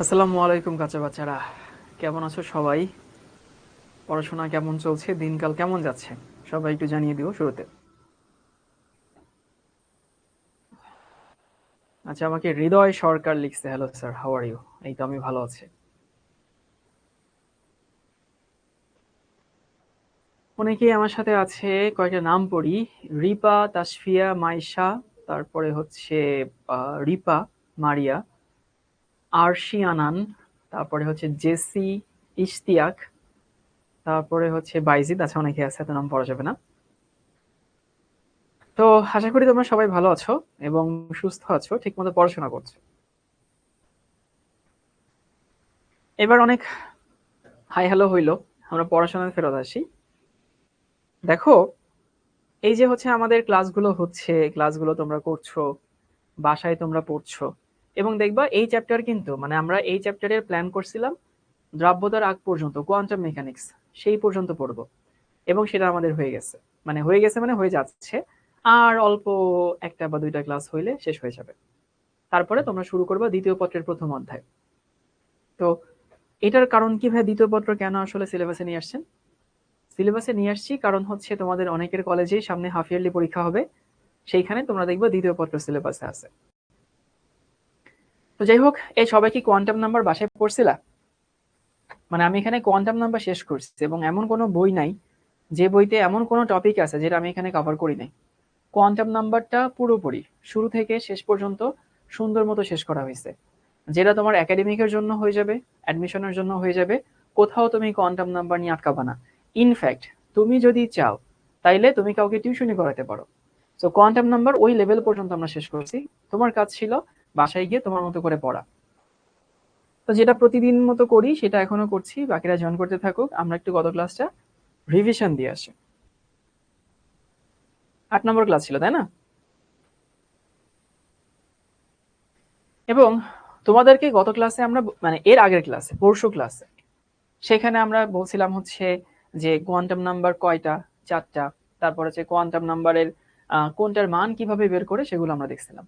আসসালামু আলাইকুম কাঁচা বাচ্চারা, কেমন আছো সবাই? পড়াশোনা কেমন চলছে? দিনকাল কেমন যাচ্ছে? সবাই একটু জানিয়ে দিও শুরুতে। আচ্ছা, আমাকে হৃদয় সরকার লিখছে, hello sir, how are you? এই তো আমি ভালো আছি। অনেকেই আমার সাথে আছে, কয়েকটা নাম পড়ি: রিপা, তাসফিয়া, মাইশা, তারপরে হচ্ছে রিপা, মারিয়া, আরশি, আনান, তারপরে হচ্ছে জেসি, ইশতিয়াক, তারপরে হচ্ছে বাইজিদ। আচ্ছা, অনেকে আছে, এত নাম পড়া যাবে না। তো আশা করি তোমরা সবাই ভালো আছো এবং সুস্থ আছো, ঠিকমতো পড়াশোনা করছো। এবার অনেক হাই হ্যালো হইলো, আমরা পড়াশোনায় ফেরত আসি। দেখো, এই যে হচ্ছে আমাদের ক্লাসগুলো হচ্ছে, ক্লাসগুলো তোমরা করছো, বাসায় তোমরা পড়ছো, এবং দেখবা এই চ্যাপ্টার কিন্তু মানে আমরা এই চ্যাপ্টারের প্ল্যান করছিলাম দ্রাব্যতার আগ পর্যন্ত, কোয়ান্টাম মেকানিক্স সেই পর্যন্ত পড়বো, এবং সেটা আমাদের হয়ে গেছে। মানে হয়ে যাচ্ছে। আর অল্প একটা বা দুইটা ক্লাস হইলে শেষ হয়ে যাবে। তারপরে তোমরা শুরু করবে দ্বিতীয় পত্রের প্রথম অধ্যায়। তো এটার কারণ কি ভাই, দ্বিতীয় পত্র কেন আসলে সিলেবাসে নিয়ে আসছেন? সিলেবাসে নিয়ে আসছি কারণ হচ্ছে তোমাদের অনেকের কলেজেই সামনে হাফ ইয়ারলি পরীক্ষা হবে, সেইখানে তোমরা দেখবে দ্বিতীয় পত্র সিলেবাসে আছে। তো যাই হোক, এই সবাই কি কোয়ান্টাম নাম্বার বাসায় পড়ছিলা? মানে আমি এখানে কোয়ান্টাম নাম্বার শেষ করছি, এবং এমন কোনো বই নাই যে বইতে এমন কোনো টপিক আছে যেটা আমি এখানে কভার করি নাই। কোয়ান্টাম নাম্বারটা পুরোপুরি শুরু থেকে শেষ পর্যন্ত সুন্দর মতো শেষ করা হয়েছে, যেটা তোমার একাডেমিকের জন্য হয়ে যাবে, অ্যাডমিশনের জন্য হয়ে যাবে। কোথাও তুমি কোয়ান্টাম নাম্বার নিয়ে আটকাবা না। ইনফ্যাক্ট তুমি যদি চাও তাইলে তুমি কাউকে টিউশনি করাতে পারো। সো কোয়ান্টাম নাম্বার ওই লেভেল পর্যন্ত আমরা শেষ করছি। তোমার কাজ ছিল বাসায় গিয়ে তোমার মতো করে পড়া। তো যেটা প্রতিদিন মতো করি সেটা এখনো করছি, বাকিরা জয়েন করতে থাকুক। আমরা একটু গত ক্লাসটা রিভিশন দিয়ে আসি। 8 নম্বর ক্লাস ছিল, তাই না? এবং তোমাদেরকে গত ক্লাসে আমরা মানে এর আগের ক্লাসে, পরশু ক্লাসে, সেখানে আমরা বলছিলাম হচ্ছে যে কোয়ান্টাম নাম্বার কয়টা, 4টা। তারপর হচ্ছে কোয়ান্টাম নাম্বারের কোনটার মান কিভাবে বের করে সেগুলো আমরা দেখছিলাম।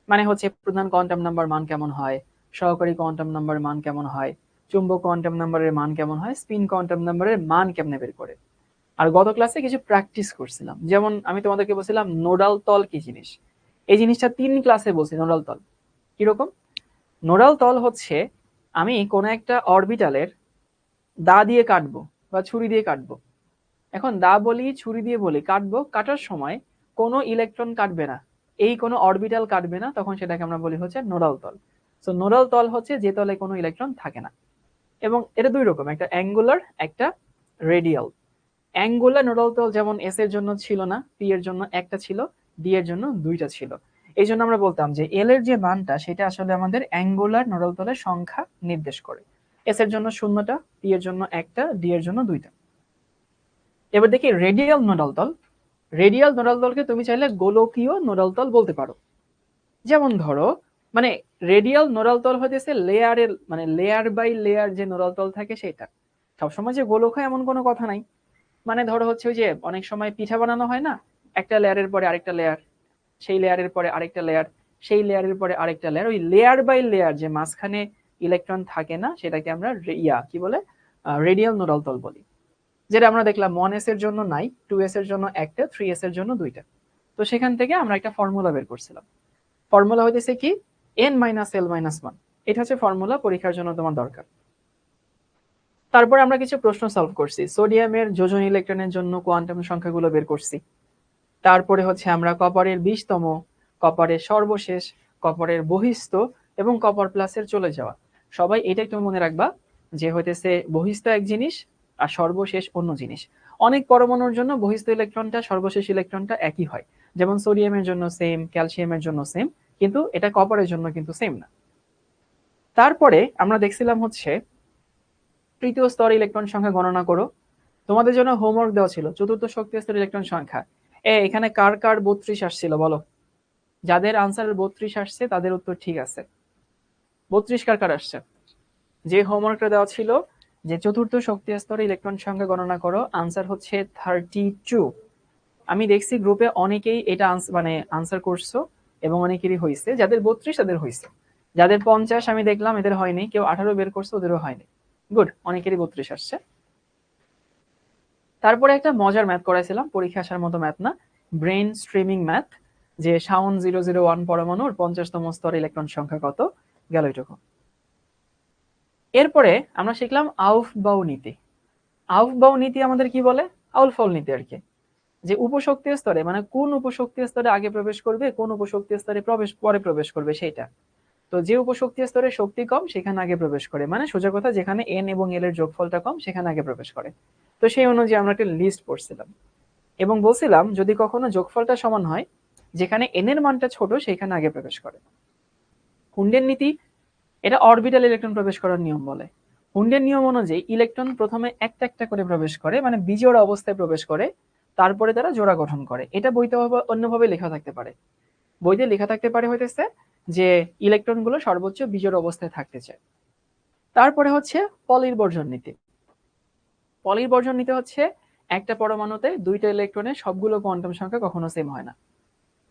মানে হচ্ছে প্রধান কোয়ান্টাম নাম্বার মান কেমন হয়, সহকারী কোয়ান্টাম নাম্বার মান কেমন হয়, চুম্বক কোয়ান্টাম নাম্বারের মান কেমন হয়, স্পিন কোয়ান্টাম নাম্বারের মান কেমনে বের করে। আর গত ক্লাসে কিছু প্র্যাকটিস করছিলাম, যেমন আমি তোমাদেরকে বলছিলাম নোডাল তল কি জিনিস। এই জিনিসটা 3 ক্লাসে বলছি। নোডাল তল কিরকম? নোডাল তল হচ্ছে আমি কোনো একটা অরবিটালের দা দিয়ে কাটবো বা ছুরি দিয়ে কাটবো। এখন দা বলি, ছুরি দিয়ে বলি, কাটবো, কাটার সময় কোনো ইলেকট্রন কাটবে না, এই কোনো অরবিটাল কাটবে না, তখন সেটাকে আমরা বলি হচ্ছে নোডাল তল। সো নোডাল তল হচ্ছে যে তলে কোনো ইলেকট্রন থাকে না। এবং এটা দুই রকম, একটা অ্যাঙ্গুলার, একটা রেডিয়াল। অ্যাঙ্গুলার নোডাল তল যেমন এস এর জন্য ছিল না, পি এর জন্য একটা ছিল, ডি এর জন্য দুইটা ছিল। এই জন্য আমরা বলতাম যে এল এর যে মানটা সেটা আসলে আমাদের অ্যাঙ্গুলার নোডাল তলের সংখ্যা নির্দেশ করে। এস এর জন্য শূন্যটা, পি এর জন্য একটা, ডি এর জন্য দুইটা। এবার দেখি রেডিয়াল নোডাল তল। রেডিয়াল নোডাল তলকে তুমি চাইলে গোলকীয় নোডাল তল বলতে পারো। যেমন ধরো, মানে রেডিয়াল নোডাল তল হইতেছে লেয়ারের, মানে লেয়ার বাই লেয়ার যে নোডাল তল থাকে সেটা। সবসময় যে গোলক হয় এমন কোনো কথা নাই। মানে ধরো হচ্ছে ওই যে অনেক সময় পিঠা বানানো হয় না, একটা লেয়ারের পরে আরেকটা লেয়ার, সেই লেয়ারের পরে আরেকটা লেয়ার, সেই লেয়ারের পরে আরেকটা লেয়ার, ওই লেয়ার বাই লেয়ার যে মাঝখানে ইলেকট্রন থাকে না সেটাকে আমরা কি বলে, রেডিয়াল নোডাল তল বলি। যেটা আমরা দেখলাম 1s এর জন্য নাই, 2s এর জন্য একটা, 3s এর জন্য দুইটা। তো সেখান থেকে আমরা একটা ফর্মুলা বের করছিলাম। ফর্মুলা হইতেছে কি, n-l-1। এটা হচ্ছে ফর্মুলা, পরীক্ষার জন্য তোমার দরকার। তারপর আমরা কিছু প্রশ্ন সলভ করছি, সোডিয়ামের যোজন ইলেকট্রনের জন্য কোয়ান্টাম সংখ্যাগুলো বের করছি। তারপরে হচ্ছে আমরা কপারের 20তম, কপারের সর্বশেষ, কপারের বহিস্থ এবং কপার প্লাসের চলে যাওয়া। সবাই এটা একটু মনে রাখবা যে হইতেছে বহিস্থ এক জিনিস আর সর্বশেষ অন্য জিনিস। অনেক পরমাণুর জন্য বহিস্থ ইলেকট্রনটা সর্বশেষ ইলেকট্রনটা একই হয়, যেমন সোডিয়ামের জন্য সেম, ক্যালসিয়ামের জন্য সেম, কিন্তু এটা কপারের জন্য কিন্তু সেম না। তারপরে আমরা দেখছিলাম হচ্ছে তৃতীয় স্তরে ইলেকট্রন সংখ্যা গণনা করো। তোমাদের জন্য হোমওয়ার্ক দেওয়া ছিল চতুর্থ শক্তি স্তরের ইলেকট্রন সংখ্যা। এখানে কার কার 32 আসছিল বলো? যাদের আনসার 32 আসছে তাদের উত্তর ঠিক আছে। 32 কার কার আসছে? যে হোমওয়ার্কটা দেওয়া ছিল যে চতুর্থ শক্তি স্তরে ইলেকট্রন সংখ্যা গণনা করো, আনসার হচ্ছে 32। আমি দেখছি গ্রুপে অনেকেই এটা মানে আনসার করছো, এবং অনেকেরই হয়েছে, যাদের 32 তাদের হয়েছে। যাদের 50 আমি দেখলাম এদের হয়নি, কেউ 18 বের করছে ওদেরও হয়নি। গুড, অনেকেরই 32 আসছে। তারপরে একটা মজার ম্যাথ করাইছিলাম, পরীক্ষা আসার মতো ম্যাথ না, ব্রেন স্ট্রিমিং ম্যাথ, যে শাওন 001 পরমাণুর 50তম স্তর ইলেকট্রন সংখ্যা কত, গেল এটুকু। এরপরে আমরা শিখলাম আউফবাউ নীতি। আউফবাউ নীতি আমাদের কি বলে, আউল ফাউল নীতি আর কি, যে উপশক্তি স্তরে মানে কোন উপশক্তি স্তরে আগে প্রবেশ করবে, কোন উপশক্তি স্তরে পরে প্রবেশ করবে সেইটা। তো যে উপশক্তি স্তরে শক্তি কম সেখানে আগে প্রবেশ করে, মানে সোজা কথা যেখানে এন এবং এল এর যোগফলটা কম সেখানে আগে প্রবেশ করে। তো সেই অনুযায়ী আমরা একটা লিস্ট পড়ছিলাম এবং বলছিলাম যদি কখনো যোগফলটা সমান হয়, যেখানে এন এর মানটা ছোট সেখানে আগে প্রবেশ করে। হুন্ডের নীতি, এটা অরবিটাল ইলেকট্রন প্রবেশ করার নিয়ম বলে। হুন্ডের নিয়ম অনুযায়ী ইলেকট্রন প্রথমে একটা একটা করে প্রবেশ করে, মানে বিজোড় অবস্থায় প্রবেশ করে, তারপরে তারা জোড়া গঠন করে। এটা বইতে অন্যভাবে লেখা থাকতে পারে, বইতে লেখা থাকতে পারে হইতেছে যে ইলেকট্রনগুলো সর্বোচ্চ বিজোড় অবস্থায় থাকতে চায়। তারপরে হচ্ছে পলির বর্জন নীতি। পলির বর্জন নীতি হচ্ছে একটা পরমাণুতে দুইটা ইলেকট্রনের সবগুলো কোয়ান্টাম সংখ্যা কখনো সেম হয় না,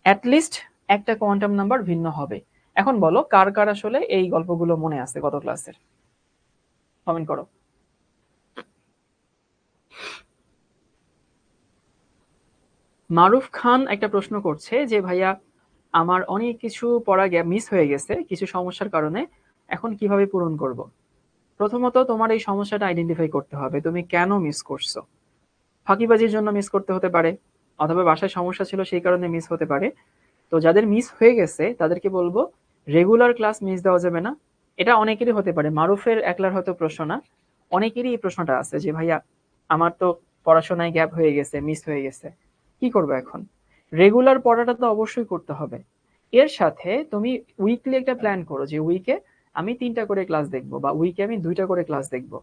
অ্যাটলিস্ট একটা কোয়ান্টাম নাম্বার ভিন্ন হবে। এখন বলো কার কার আসলে এই গল্পগুলো মনে আছে গত ক্লাসের, কমেন্ট করো। মারুফ খান একটা প্রশ্ন করছে যে ভাইয়া আমার অনেক কিছু পড়া মিস হয়ে গেছে কিছু সমস্যার কারণে, এখন কিভাবে পূরণ করব। প্রথমত তোমার এই সমস্যাটা আইডেন্টিফাই করতে হবে তুমি কেন মিস করছো। ফাঁকিবাজির জন্য মিস করতে হতে পারে, অথবা বাসায় সমস্যা ছিল সেই কারণে মিস হতে পারে। তো যাদের মিস হয়ে গেছে তাদেরকে বলবো রেগুলার ক্লাস মিস দেওয়া যাবে না। এটা অনেকেরই হতে পারে, মারুফের একলার হয়তো প্রশ্ন না, অনেকেরই এই প্রশ্নটা আছে যে ভাইয়া আমার তো পড়াশোনায় গ্যাপ হয়ে গেছে, মিস হয়ে গেছে, কি করবো এখন। রেগুলার পড়াটা তো অবশ্যই করতে হবে। এর সাথে তুমি উইকলি একটা প্ল্যান করো যে উইকে আমি 3টা করে ক্লাস দেখবো, বা উইকে আমি 2টা করে ক্লাস দেখবো।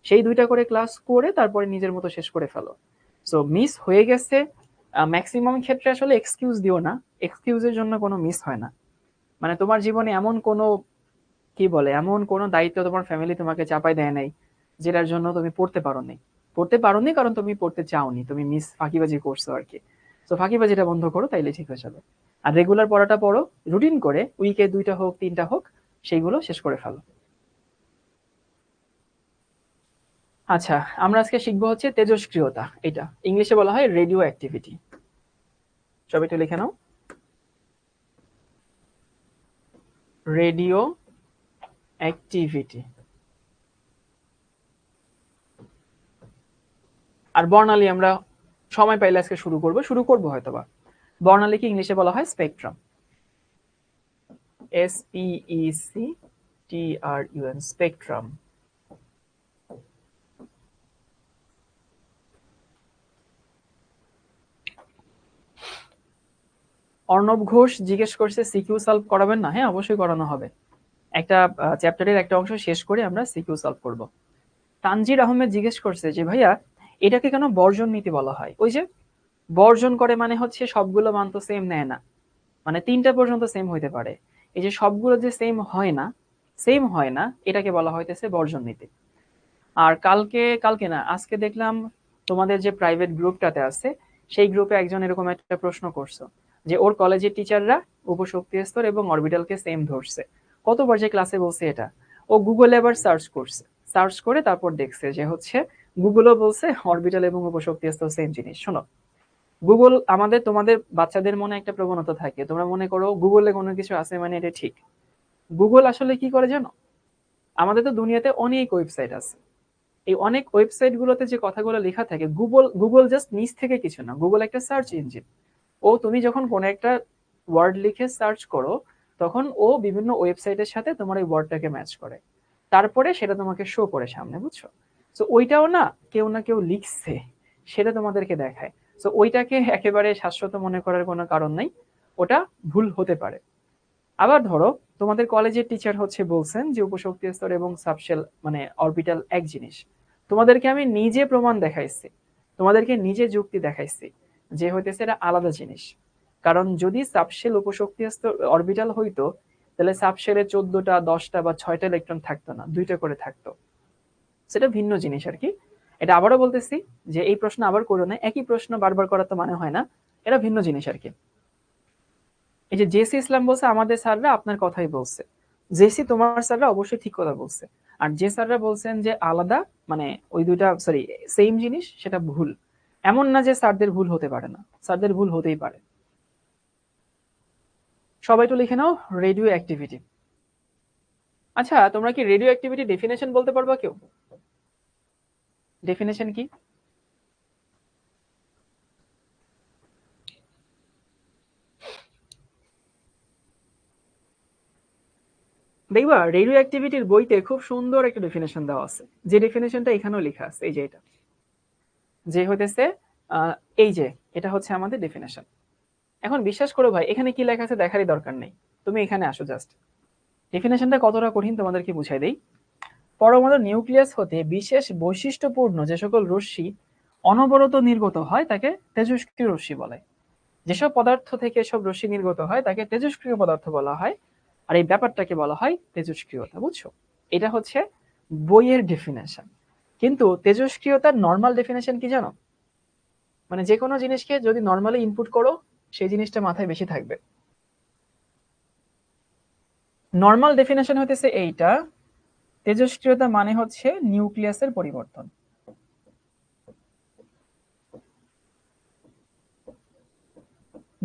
সেই 2টা করে ক্লাস করে তারপরে নিজের মতো শেষ করে ফেলো। সো মিস হয়ে গেছে, ম্যাক্সিমাম ক্ষেত্রে আসলে এক্সকিউজ দিও না, এক্সকিউজের জন্য কোনো মিস হয় না। মানে তোমার জীবনে এমন কোনো কি বলে এমন কোনো দায়িত্ব তোমার ফ্যামিলি তোমাকে চাপাই দেয় নাই যেটার জন্য তুমি পড়তে পারোনি কারণ তুমি পড়তে চাওনি, তুমি মিস ফাঁকিবাজি করছো আর কি। তো ফাঁকিবাজিটা বন্ধ করো, তাইলে ঠিক হয়ে যাবে। আর রেগুলার পড়াটা পড়ো, রুটিন করে উইকে 2টা হোক 3টা হোক সেইগুলো শেষ করে ফেলো। আচ্ছা, আমরা আজকে শিখবো হচ্ছে তেজস্ক্রিয়তা, এটা ইংলিশে বলা হয় রেডিও অ্যাক্টিভিটি। সবাই একটু লিখে নাও, রেডিও অ্যাক্টিভিটি। আর বর্ণালী আমরা সময় পাইলে আজকে শুরু করবো হয়তোবা। বর্ণালীকে ইংলিশে বলা হয় spectrum, SPECTRUM, spectrum. Arnab Ghosh জিজ্ঞেস করছে সিকিউ সলভ করাবেন না। হ্যাঁ, অবশ্যই করানো হবে। একটা চ্যাপ্টারের একটা অংশ শেষ করে আমরা সিকিউ সলভ করব। তানজির আহমেদ জিজ্ঞেস করছে যে ভাইয়া এটাকে কেন বর্জন নীতি বলা হয়। ওই যে বর্জন করে মানে হচ্ছে সবগুলো মান তো সেম নেয় না, মানে 3টা পর্যন্ত সেম হইতে পারে। এই যে সবগুলো যে সেম হয় না এটাকে বলা হইতেছে বর্জন নীতি। আর কালকে না আজকে দেখলাম তোমাদের যে প্রাইভেট গ্রুপটাতে আছে সেই গ্রুপে একজন এরকম একটা প্রশ্ন করছো যে ওর কলেজের টিচাররা উপশক্তি স্তর এবং অরবিটালকে সেম ধরছে। কতবার যে ক্লাসে বলছে এটা, ও গুগলে আবার সার্চ করে তারপর দেখছে যে হচ্ছে গুগলও বলছে অরবিটাল এবং উপশক্তি স্তর সেম জিনিস। শোনো, গুগল তোমাদের বাচ্চাদের মনে একটা প্রবণতা থাকে, তোমরা মনে করো গুগলে কোনো কিছু আছে মানে এটা ঠিক। গুগল আসলে কি করে জানো, আমাদের তো দুনিয়াতে অনেক ওয়েবসাইট আছে, এই অনেক ওয়েবসাইট গুলোতে যে কথাগুলো লেখা থাকে গুগল জাস্ট নিচ থেকে কিছু না, গুগল একটা সার্চ ইঞ্জিন। ও তুমি যখন কোনো একটা ওয়ার্ড লিখে সার্চ করো তখন ও বিভিন্ন ওয়েবসাইটের সাথে তোমার এই ওয়ার্ডটাকে ম্যাচ করে, তারপরে সেটা তোমাকে শো করে সামনে, বুঝছো। তো ওইটাও না কেউ লিখছে, সেটা তোমাদেরকে দেখায়। তো ওইটাকে একেবারে শাশ্বত মনে করার কোনো কারণ নাই, ওটা ভুল হতে পারে। আবার ধরো তোমাদের কলেজের টিচার হচ্ছে বলছেন যে উপশক্তি স্তর এবং সাবশেল মানে অরবিটাল এক জিনিস, তোমাদেরকে আমি নিজে প্রমাণ দেখাইছি, তোমাদেরকে নিজে যুক্তি দেখাইছি যে হইতেছে এটা আলাদা জিনিস। কারণ যদি সাবশেল উপশক্তি স্তর অরবিটাল হইতো তাহলে সাবশেলে 14টা 10টা বা 6টা ইলেকট্রন থাকতো না, 2টা করে থাকতো, সেটা ভিন্ন জিনিস আর কি। এটা আবারও বলতেছি যে এই প্রশ্ন আবার করো না, একই প্রশ্ন বারবার করা তো মানে হয় না, এটা ভিন্ন জিনিস আর কি। এই যে জেসি ইসলাম বলছে আমাদের স্যাররা আপনার কথাই বলছে, জেসি তোমার স্যাররা অবশ্যই ঠিক কথা বলছে, আর যে স্যাররা বলছেন যে আলাদা মানে ওই দুইটা সরি সেম জিনিস, সেটা ভুল। এমন না যে স্যারদের ভুল হতে পারে না, স্যারদের ভুল হতেই পারে। সবাই তো লিখে নাও রেডিও অ্যাক্টিভিটি। আচ্ছা, তোমরা কি রেডিও অ্যাক্টিভিটি ডেফিনেশন বলতে পারবা কেউ? ডেফিনেশন কি? দেখবা রেডিও অ্যাক্টিভিটির বইতে খুব সুন্দর একটা ডেফিনেশন দেওয়া আছে, যে ডেফিনেশনটা এখানেও লেখা আছে, এই যে এটা, যে হইতেছে এই যে এটা হচ্ছে আমাদের ডেফিনেশন। এখন বিশ্বাস করো ভাই, এখানে কি লেখা আছে দেখারই দরকার নেই, তুমি এখানে আসো জাস্ট। ডেফিনেশনটা কতটা কঠিন তোমাদেরকে বুঝাই দেই। পরমাণুর নিউক্লিয়াস হতে বিশেষ বৈশিষ্ট্যপূর্ণ যে সকল রশ্মি অনবরত নির্গত হয় তাকে তেজস্ক্রিয় রশ্মি বলে। যেসব পদার্থ থেকে এসব রশ্মি নির্গত হয় তাকে তেজস্ক্রিয় পদার্থ বলা হয়, আর এই ব্যাপারটাকে বলা হয় তেজস্ক্রিয়তা। বুঝছো? এটা হচ্ছে বইয়ের ডেফিনেশন। কিন্তু তেজস্ক্রিয়তার নর্মাল ডেফিনেশন কি জানো? মানে যে কোনো জিনিসকে যদি নর্মালি ইনপুট করো সেই জিনিসটা মাথায় বেশি থাকবে। নর্মাল ডেফিনেশন হতেছে এইটা, তেজস্ক্রিয়তা মানে হচ্ছে নিউক্লিয়াসের পরিবর্তন।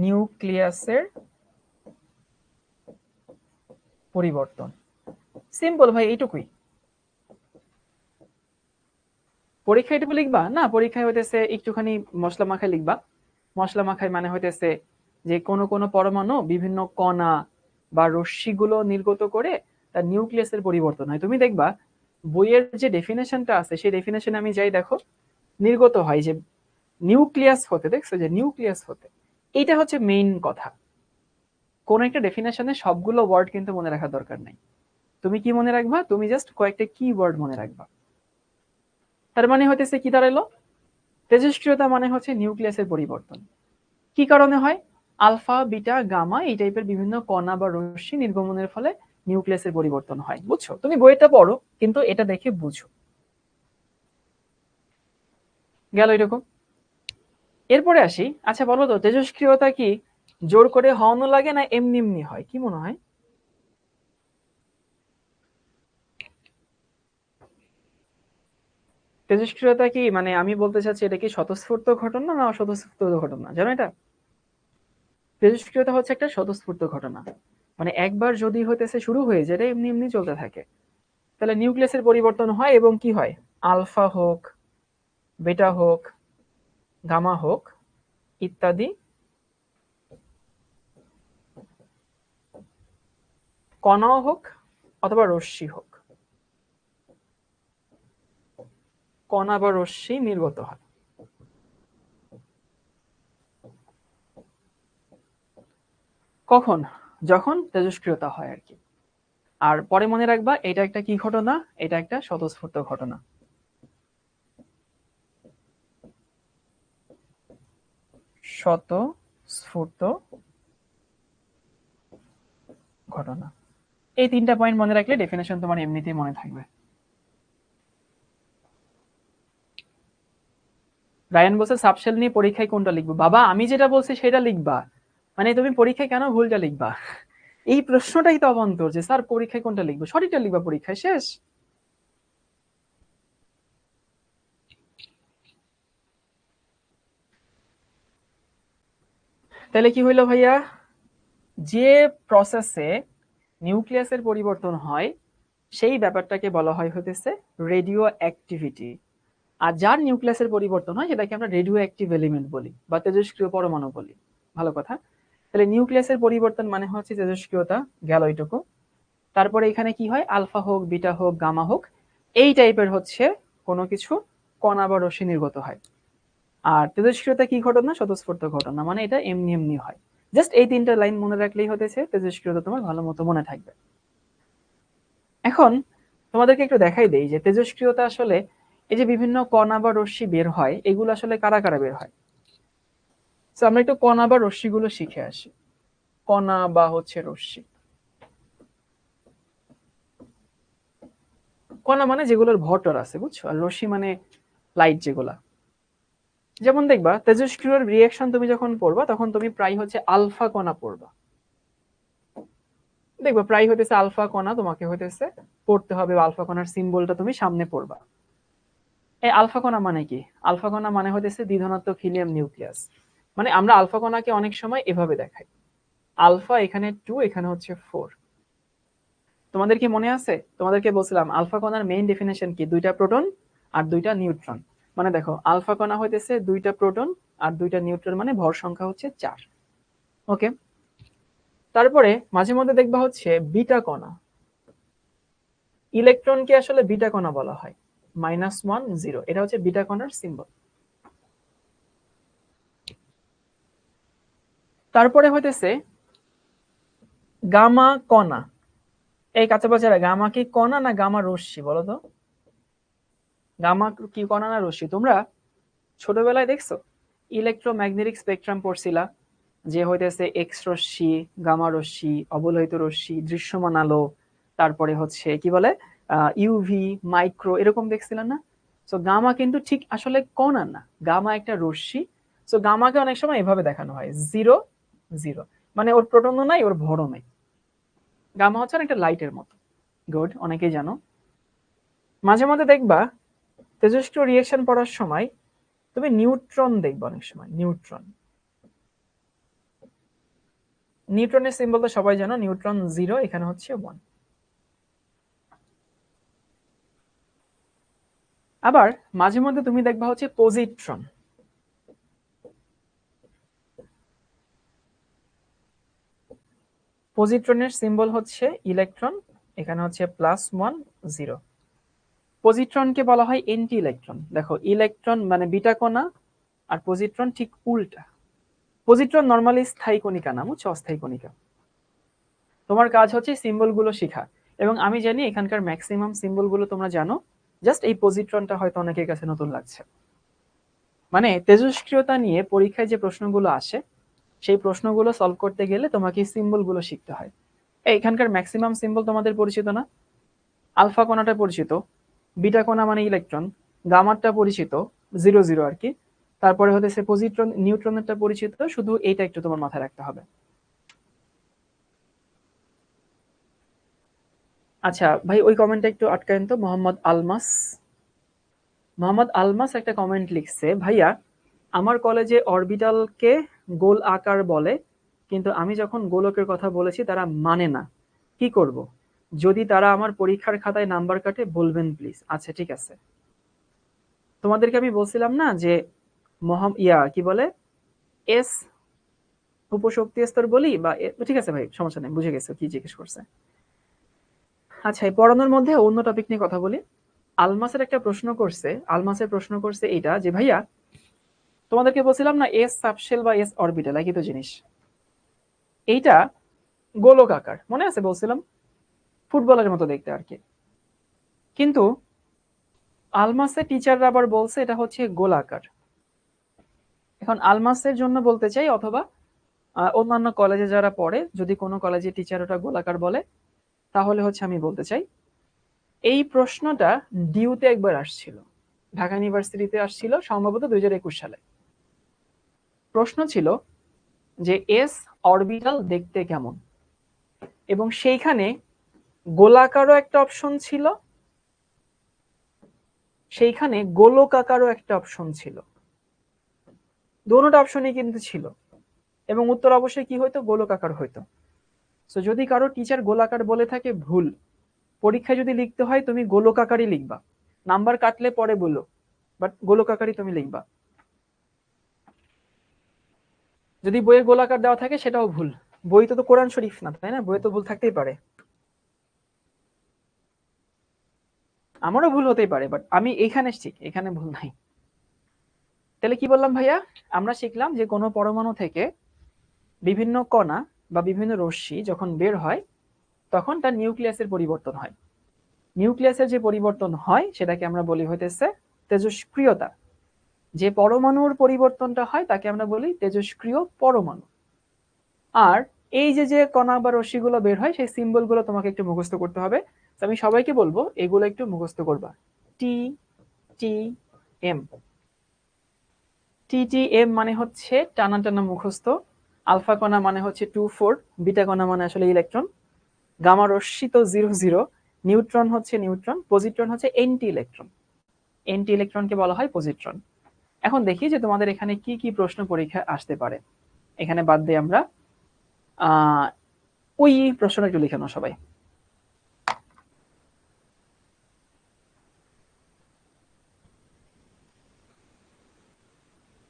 নিউক্লিয়াসের পরিবর্তন, সিম্পল ভাই, এইটুকুই। পরীক্ষায় এটুকু লিখবা না? পরীক্ষায় হইতেছে একটুখানি মশলা মাখায় লিখবা। মশলা মাখায় মানে হইতেছে যে কোনো কোনো পরমাণু বিভিন্ন কণা বা রশ্মিগুলো নির্গত করে তার নিউক্লিয়াসের পরিবর্তন হয়। তুমি দেখবা বইয়ের যে ডেফিনেশনটা আছে সেই ডেফিনেশনে আমি যাই, দেখো নির্গত হয় যে নিউক্লিয়াস হতে, দেখছো যে নিউক্লিয়াস হতে, এইটা হচ্ছে মেইন কথা। কোন একটা ডেফিনেশনে সবগুলো ওয়ার্ড কিন্তু মনে রাখার দরকার নাই। তুমি কি মনে রাখবা? তুমি জাস্ট কয়েকটা কি ওয়ার্ড মনে রাখবা। তার মানে হইতেছে কি দাঁড়ালো, তেজস্ক্রিয়তা মানে হচ্ছে নিউক্লিয়াসের পরিবর্তন। কি কারণে হয়? আলফা বিটা গামা এই টাইপের বিভিন্ন কণা বা রশ্মি নির্গমনের ফলে নিউক্লিয়াসের পরিবর্তন হয়। বুঝছো? তুমি বইটা পড়ো কিন্তু এটা দেখে বুঝো। গেল এরকম। এরপরে আসি, আচ্ছা বলো তো তেজস্ক্রিয়তা কি জোর করে হওয়ানো লাগে না এমনি এমনি হয়, কি মনে হয়? তেজস্ক্রিয়তা কি মানে আমি বলতে চাচ্ছি এটা কি স্বতঃস্ফূর্ত ঘটনা না অস্বতঃস্ফূর্ত ঘটনা, জানো এটা? তেজস্ক্রিয়তা হচ্ছে একটা স্বতঃস্ফূর্ত ঘটনা। মানে একবার যদি হইতেছে শুরু হয়ে যায়, এটা এমনি এমনি চলতে থাকে, তাহলে নিউক্লিয়াসের পরিবর্তন হয় এবং কি হয়, আলফা হোক, বেটা হোক, গামা হোক ইত্যাদি কণাও হোক অথবা রশ্মি হোক, কণা বা রশ্মি নির্গত হয়। কখন? যখন তেজস্ক্রিয়তা হয় আর কি। আর পরে মনে রাখবা এটা একটা কি ঘটনা, এটা একটা স্বতঃস্ফূর্ত ঘটনা। স্বতঃস্ফূর্ত ঘটনা, এই তিনটা পয়েন্ট মনে রাখলে ডেফিনেশন তোমার এমনিতেই মনে থাকবে। রায়ান বলছে সাবশেল নিয়ে পরীক্ষায় কোনটা লিখবো? বাবা আমি যেটা বলছি সেটা লিখবা, মানে তুমি পরীক্ষায় কেন ভুলটা লিখবা? এই প্রশ্নটাই তো অবান্তর যে স্যার পরীক্ষায় কোনটা লিখবো, সঠিকটা লিখবা পরীক্ষায়, শেষ। তাহলে কি হইলো ভাইয়া, যে প্রসেসে নিউক্লিয়াসের পরিবর্তন হয় সেই ব্যাপারটাকে বলা হয় হতেছে রেডিও অ্যাক্টিভিটি। আর যার নিউক্লিয়াসের পরিবর্তন হয় সেটাকে আমরা রেডিও অ্যাক্টিভ এলিমেন্ট বলি বা তেজস্ক্রিয় পরমাণু বলি। ভালো কথা। তাহলে নিউক্লিয়াসের পরিবর্তন মানে হচ্ছে তেজস্ক্রিয়তা, গেল এইটুকু। তারপরে এখানে কি হয়, আলফা হোক বিটা হোক গামা হোক এই টাইপের হচ্ছে কোনো কিছু কণা বা রশ্মি নির্গত হয়। আর তেজস্ক্রিয়তা কি ঘটনা? স্বতঃস্ফূর্ত ঘটনা, মানে এটা এমনি এমনি হয়। জাস্ট এই তিনটা লাইন মনে রাখলেই হতেছে তেজস্ক্রিয়তা তোমার ভালো মতো মনে থাকবে। এখন তোমাদেরকে একটু দেখাই দেই যে তেজস্ক্রিয়তা আসলে এই যে বিভিন্ন কণা বা রশ্মি বের হয় এগুলো আসলে কারা কারা বের হয়। তো আমরা একটু কণা বা রশ্মিগুলো শিখে আসি। কণা বা হচ্ছে রশ্মি, কণা মানে যেগুলোর ভটর আছে, বুঝছো? আর রশ্মি মানে লাইট যেগুলা। যেমন দেখবা তেজস্ক্রিয়র রিয়াকশন তুমি যখন পড়বা তখন তুমি প্রায় হচ্ছে আলফা কণা পড়বা। দেখবো প্রায় হইতেছে আলফা কণা তোমাকে হইতেছে পড়তে হবে, আলফা কণার সিম্বলটা তুমি সামনে পড়বা। এই আলফা কণা মানে কি? আলফা কণা মানে হইতেছে দ্বিধনাত্মক হিলিয়াম নিউক্লিয়াস। মানে আমরা আলফা কণাকে অনেক সময় এভাবে দেখাই, আলফা এখানে 2, এখানে হচ্ছে 4। তোমাদের কি মনে আছে তোমাদেরকে বলছিলাম আলফা কণার মেইন ডেফিনেশন কি? 2টা প্রোটন আর 2টা নিউট্রন। মানে দেখো আলফা কণা হইতেছে 2টা প্রোটন আর 2টা নিউট্রন, মানে ভর সংখ্যা হচ্ছে 4। ওকে, তারপরে মাঝে মধ্যে দেখবা হচ্ছে বিটা কণা। ইলেকট্রনকে আসলে বিটা কণা বলা হয়, -1 0, এটা হচ্ছে বিটা কণার সিম্বল। তারপরে হইতেছে গামা কণা। এই কাঁচা বাচ্চারা, গামা কি কণা না গামা রশ্মি বলো তো? গামা কি কণা না রশ্মি? তোমরা ছোটবেলায় দেখছো ইলেকট্রোম্যাগনেটিক স্পেকট্রাম পড়ছিলা, যে হইতেছে এক্স রশ্মি, গামা রশ্মি, অবলোহিত রশ্মি, দৃশ্যমান আলো, তারপরে হচ্ছে কি বলে ইউভি, মাইক্রো, এরকম দেখছিলেন না? সো গামা কিন্তু ঠিক আসলে কণা না, গামা একটা রশ্মি। সো গামাকে অনেক সময় এভাবে দেখানো হয় 0 0, মানে ওর প্রোটনও নাই ওর ভরও নাই। গামা হচ্ছে একটা লাইটের মতো। গুড, অনেকেই জানো। মাঝে মাঝে দেখবা তেজস্ক্রিয় রিয়েকশন পড়ার সময় তুমি নিউট্রন দেখবা, অনেক সময় নিউট্রন। নিউট্রনের সিম্বল তো সবাই জানো, নিউট্রন 0, এখানে হচ্ছে 1। আবার মাঝে মধ্যে তুমি দেখবা হচ্ছে পজিট্রন। পজিট্রনের সিম্বল হচ্ছে ইলেকট্রন, এখানে হচ্ছে +1 0। পজিট্রনকে বলা হয় এন্টি ইলেকট্রন। দেখো ইলেকট্রন মানে বিটা কণা, আর পজিট্রন ঠিক উল্টা। পজিট্রন নরমালি স্থায়ী কণিকা না, বুঝছো, অস্থায়ী কণিকা। তোমার কাজ হচ্ছে সিম্বল গুলো শেখা, এবং আমি জানি এখানকার ম্যাক্সিমাম সিম্বল গুলো তোমরা জানো, জাস্ট এই পজিট্রনটা হয়তো অনেকের কাছে নতুন লাগছে। মানে তেজস্ক্রিয়তা নিয়ে পরীক্ষায় যে প্রশ্নগুলো আসে, সেই প্রশ্নগুলো সলভ করতে গেলে তোমাকে সিম্বল গুলো শিখতে হয়। এখানকার ম্যাক্সিমাম সিম্বল তোমাদের পরিচিত না? আলফা কণাটা পরিচিত, বিটা কণা মানে ইলেকট্রন, গামারটা পরিচিত 0 0 আর কি, তারপরে হতেছে পজিট্রন নিউট্রনেরটা পরিচিত, শুধু এইটা একটু তোমার মাথায় রাখতে হবে। আচ্ছা ভাই, ওই কমেন্টটা একটু আটকায়েন তো। মোহাম্মদ আলমাস একটা কমেন্ট লিখছে, ভাইয়া আমার কলেজে অরবিটালকে গোল আকার বলে, কিন্তু আমি যখন গোলকের কথা বলেছি তারা মানে না, কি করব? যদি তারা আমার পরীক্ষার খাতায় নাম্বার কাটে বলবেন প্লিজ। আচ্ছা ঠিক আছে, তোমাদেরকে আমি বলছিলাম না যে কি বলে এস উপশক্তি স্তর বলি বা ঠিক আছে ভাই, সমস্যা নেই, বুঝে গেছো কি জিজ্ঞেস করছে। আচ্ছা, এই পড়ানোর মধ্যে অন্য টপিক নিয়ে কথা বলি। আলমাসের প্রশ্ন করছে এইটা যে ভাইয়া তোমাদেরকে বলছিলাম না এস সাবশেল বা এস অরবিটাল একই তো জিনিস, এইটা গোলক আকার, মনে আছে বলছিলাম, ফুটবলের মতো দেখতে আর কি। কিন্তু আলমাসের টিচাররা আবার বলছে এটা হচ্ছে গোলাকার। এখন আলমাসের জন্য বলতে চাই, অথবা অন্যান্য কলেজে যারা পড়ে, যদি কোনো কলেজে টিচার ওটা গোলাকার বলে, তাহলে হচ্ছে আমি বলতে চাই এই প্রশ্নটা ডিউতে একবার আসছিল, ঢাকা ইউনিভার্সিটিতে আসছিল সম্ভবত 2021 সালে। প্রশ্ন ছিল যে এস অরবিটাল দেখতে কেমন, এবং সেইখানে গোলাকারও একটা অপশন ছিল, সেইখানে গোলকাকারও একটা অপশন ছিল, দোনোটা অপশনই কিন্তু ছিল, এবং উত্তর অবশ্যই কি হইতো? গোলকাকার হইতো। সো যদি কারো টিচার গোলাকার বলে থাকে ভুল, পরীক্ষায় যদি লিখতে হয় তুমি গোলকাকারই লিখবা, নাম্বার কাটলে পরে বলো, বাট গোলকাকারই তুমি লিখবা। যদি বইয়ে গোলাকার দেওয়া থাকে সেটাও ভুল, বই তো কোরআন শরীফ না, তাই না? বইয়ে তো ভুল থাকতেই পারে, আমারও ভুল হতেই পারে, বাট আমি এখানে ঠিক, এখানে ভুল নাই। তাহলে কি বললাম ভাইয়া? আমরা শিখলাম যে কোনো পরমাণু থেকে বিভিন্ন কণা বা বিভিন্ন রশ্মি যখন বের হয় তখন তার নিউক্লিয়াসের পরিবর্তন হয়। নিউক্লিয়াসের যে পরিবর্তন হয় সেটাকে আমরা বলি হইতেছে তেজস্ক্রিয়তা। যে পরমাণুর পরিবর্তনটা হয় তাকে আমরা বলি তেজস্ক্রিয় পরমাণু। আর এই যে যে কণা বা রশ্মিগুলো বের হয় সেই সিম্বলগুলো তোমাকে একটু মুখস্থ করতে হবে। আমি সবাইকে বলবো এগুলো একটু মুখস্থ করবা। টি টি এম, টি টি এম মানে হচ্ছে টানা টানা মুখস্থ। আলফা কণা মানে হচ্ছে 2 4, বিটা কণা মানে আসলে ইলেকট্রন, গামা রশ্মি তো 0 0, নিউট্রন হচ্ছে নিউট্রন, পজিট্রন হচ্ছে এন্টি ইলেকট্রন, এন্টি ইলেকট্রনকে বলা হয় পজিট্রন। এখন দেখি যে তোমাদের এখানে কি কি প্রশ্ন পরীক্ষায় আসতে পারে। এখানে বাদ দিয়ে আমরা ওই প্রশ্নটা একটু লিখে নাও সবাই।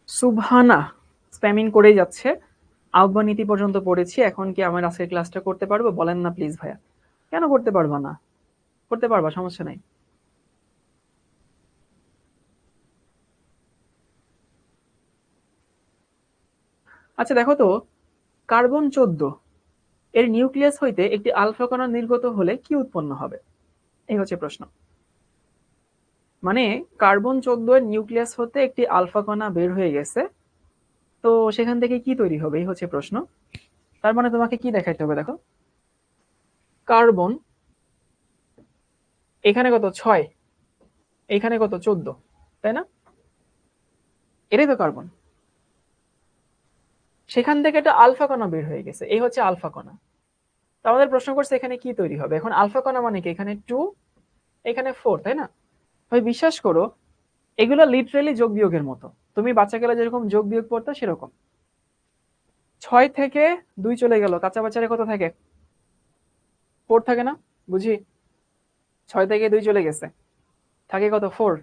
সুবহানা স্প্যামিং করেই যাচ্ছে। আহ্বান নীতি পর্যন্ত পড়েছি, এখন কি আমার আজকের ক্লাসটা করতে পারবো? বলেন না প্লিজ ভাইয়া। কেন করতে পারবা না? করতে পারবা, সমস্যা নাই। আচ্ছা দেখো তো, কার্বন 14 এর নিউক্লিয়াস হইতে একটি আলফা কণা নির্গত হলে কি উৎপন্ন হবে? এই হচ্ছে প্রশ্ন। মানে কার্বন 14 এর নিউক্লিয়াস হতে একটি আলফা কণা বের হয়ে গেছে, তো সেখান থেকে কি তৈরি হবে এই হচ্ছে প্রশ্ন। তার মানে তোমাকে কি দেখাইতে হবে দেখো, কার্বন এখানে কত 6, এখানে কত 14, তাই না? এটাই তো কার্বন। সেখান থেকে একটা আলফা কণা বের হয়ে গেছে, এই হচ্ছে আলফা কণা। তো আমাদের প্রশ্ন করছে এখানে কি তৈরি হবে। এখন আলফা কণা মানে কি, এখানে 2, এখানে 4, তাই না? ভাই বিশ্বাস করো, এগুলো লিটারেলি যোগ বিয়োগের মতো। তুমি বাচ্চাকালে যেরকম যোগ বিয়োগ পড়তো সেরকম। 6 থেকে 2 চলে গেল, কাঁচা বাচ্চারে কত থাকে? 4 থাকে না? বুঝি 6 থেকে 2 চলে গেছে, থাকে কত? 4।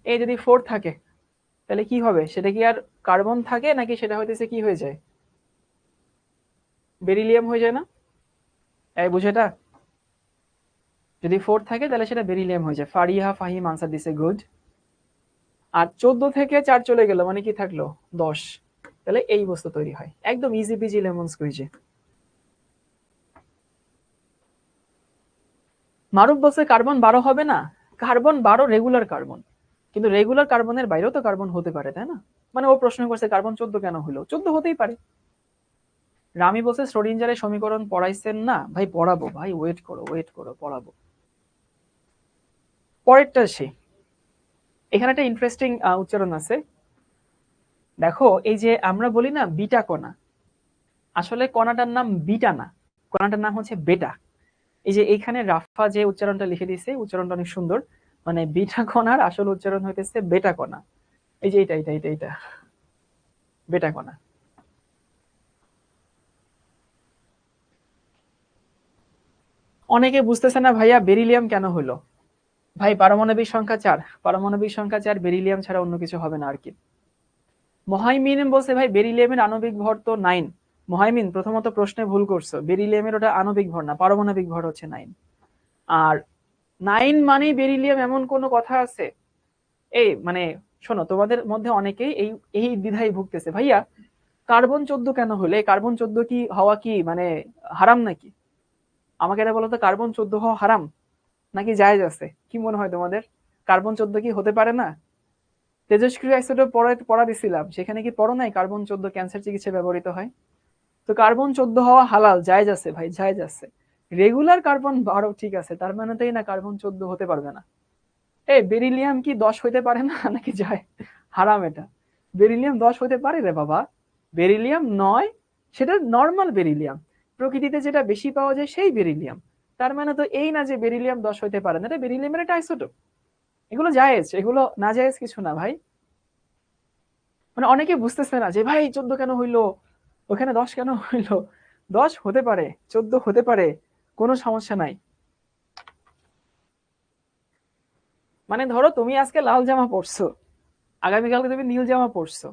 এই যদি 4 থাকে তাহলে কি হবে? সেটা কি আর কার্বন থাকে নাকি সেটা হইতেছে কি হয়ে যায়? বেরিলিয়াম হয়ে যায় না? এই বুঝো এটা, যদি 4 থাকে তাহলে সেটা বেরিলিয়াম হয়ে যায়। ফারিহা ফাহিম আনসার দিছে, গুড। আর 14 থেকে 4 চলে গেল মানে কি থাকলো? 10। তাহলে এই বস্তু তৈরি হয়, একদম ইজি পিজি লেমন স্কুইজে। মারুফ বলছে কার্বন 12 হবে না। কার্বন 12 রেগুলার কার্বন, কিন্তু রেগুলার কার্বনের বাইরেও তো কার্বন হতে পারে, তাই না? মানে ও প্রশ্ন করছে কার্বন 14 কেন হলো, 14 হতেই পারে। রামি বলছে শ্রোডিঞ্জারের সমীকরণ পড়াইছেন না। ভাই পড়াবো, ভাই ওয়েট করো ওয়েট করো, পড়াবো। পরেরটা সে, এখানে একটা ইন্টারেস্টিং উচ্চারণ আছে। দেখো এই যে আমরা বলি না বিটা কণা, আসলে কণাটার নাম বিটা না, কণাটার নাম হচ্ছে বেটা। এই যে এইখানে রাফা যে উচ্চারণটা লিখে দিয়েছে, উচ্চারণটা অনেক সুন্দর। মানে বিটা কণার আসল উচ্চারণ হইতেছে বেটা কণা। এই যে এটা এটা এটা এটা বেটা কণা। অনেকে বুঝতেছে না ভাইয়া বেরিলিয়াম কেন হলো। ভাই পারমাণবিক সংখ্যা 4, পারমাণবিক সংখ্যা 4, বেরিলিয়াম ছাড়া অন্য কিছু হবে না আর কি। মহাইমিন বলছে ভাই বেরিলিয়ামের আণবিক ভর তো 9। মহাইমিন প্রথমত প্রশ্নে ভুল করছো, বেরিলিয়ামের ওটা আণবিক ভর না, পারমাণবিক ভর হচ্ছে 9। আর 9 মানেই বেরিলিয়াম এমন কোনো কথা আছে? এই মানে শোনো, তোমাদের মধ্যে অনেকেই এই এই দ্বিধায় ভুগতেছে, ভাইয়া কার্বন 14 কেন হলে, কার্বন 14 কি হওয়া কি মানে হারাম নাকি? আমাকে এটা বলো তো, কার্বন 14 হওয়া হারাম নাকি জায়েজ আছে? কি মনে হয় তোমাদের, কার্বন 14 কি হতে পারে না? তেজস্ক্রিয় আইসোটোপ পড়া দিছিলাম, সেখানে কি পড়ো নাই কার্বন 14 ক্যান্সার চিকিৎসায় ব্যবহৃত হয়? তো কার্বন 14 হওয়া হালাল, জায়েজ আছে ভাই, জায়েজ আছে। রেগুলার কার্বন 12 ঠিক আছে, তার মানে তাই না কার্বন 14 হতে পারবে না। এই বেরিলিয়াম কি 10 হইতে পারে না নাকি যায়? হারাম এটা। বেরিলিয়াম 10 হইতে পারে রে বাবা। বেরিলিয়াম 9, সেটা নর্মাল বেরিলিয়াম, প্রকৃতিতে যেটা বেশি পাওয়া যায় সেই বেরিলিয়াম। তার মানে তো এই না যে বেরিলিয়াম 10 হইতে পারে না, এটা বেরিলিয়ামের একটা আইসোটোপ। এগুলো জায়েজ, এগুলো না জায়েজ কিছু না ভাই। মানে অনেকে বুঝতেছে না যে ভাই 14 কেন হইলো, ওখানে 10 কেন হইলো। 10 হতে পারে, 14 হতে পারে, কোনো সমস্যা নাই। মানে ধরো তুমি আজকে লাল জামা পরছো, আগামীকালকে তুমি নীল জামা পরছো।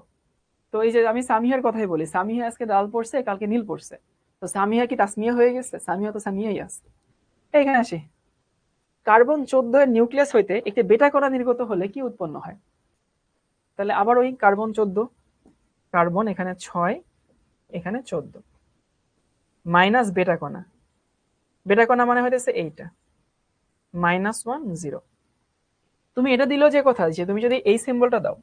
তো এই যে আমি সামিহার কথাই বলি, সামিহা আজকে লাল পরছে, কালকে নীল পরছে, তো সামিহা কি তাসমিয়া হয়ে গেছে? সামিহা তো সামিয়াই আছে। এখানে আসি, কার্বন 14 এর নিউক্লিয়াস হইতে একটি বেটা কণা নির্গত হলে কি উৎপন্ন হয়? তাহলে আবার ওই কার্বন 14, কার্বন এখানে 6, এখানে 14, মাইনাস বেটা কণা। বেটা কণা মানে হইতেছে এইটা, -1 0। তুমি এটা দিলেও যে কথা, যে তুমি যদি এই সিম্বলটা দাও,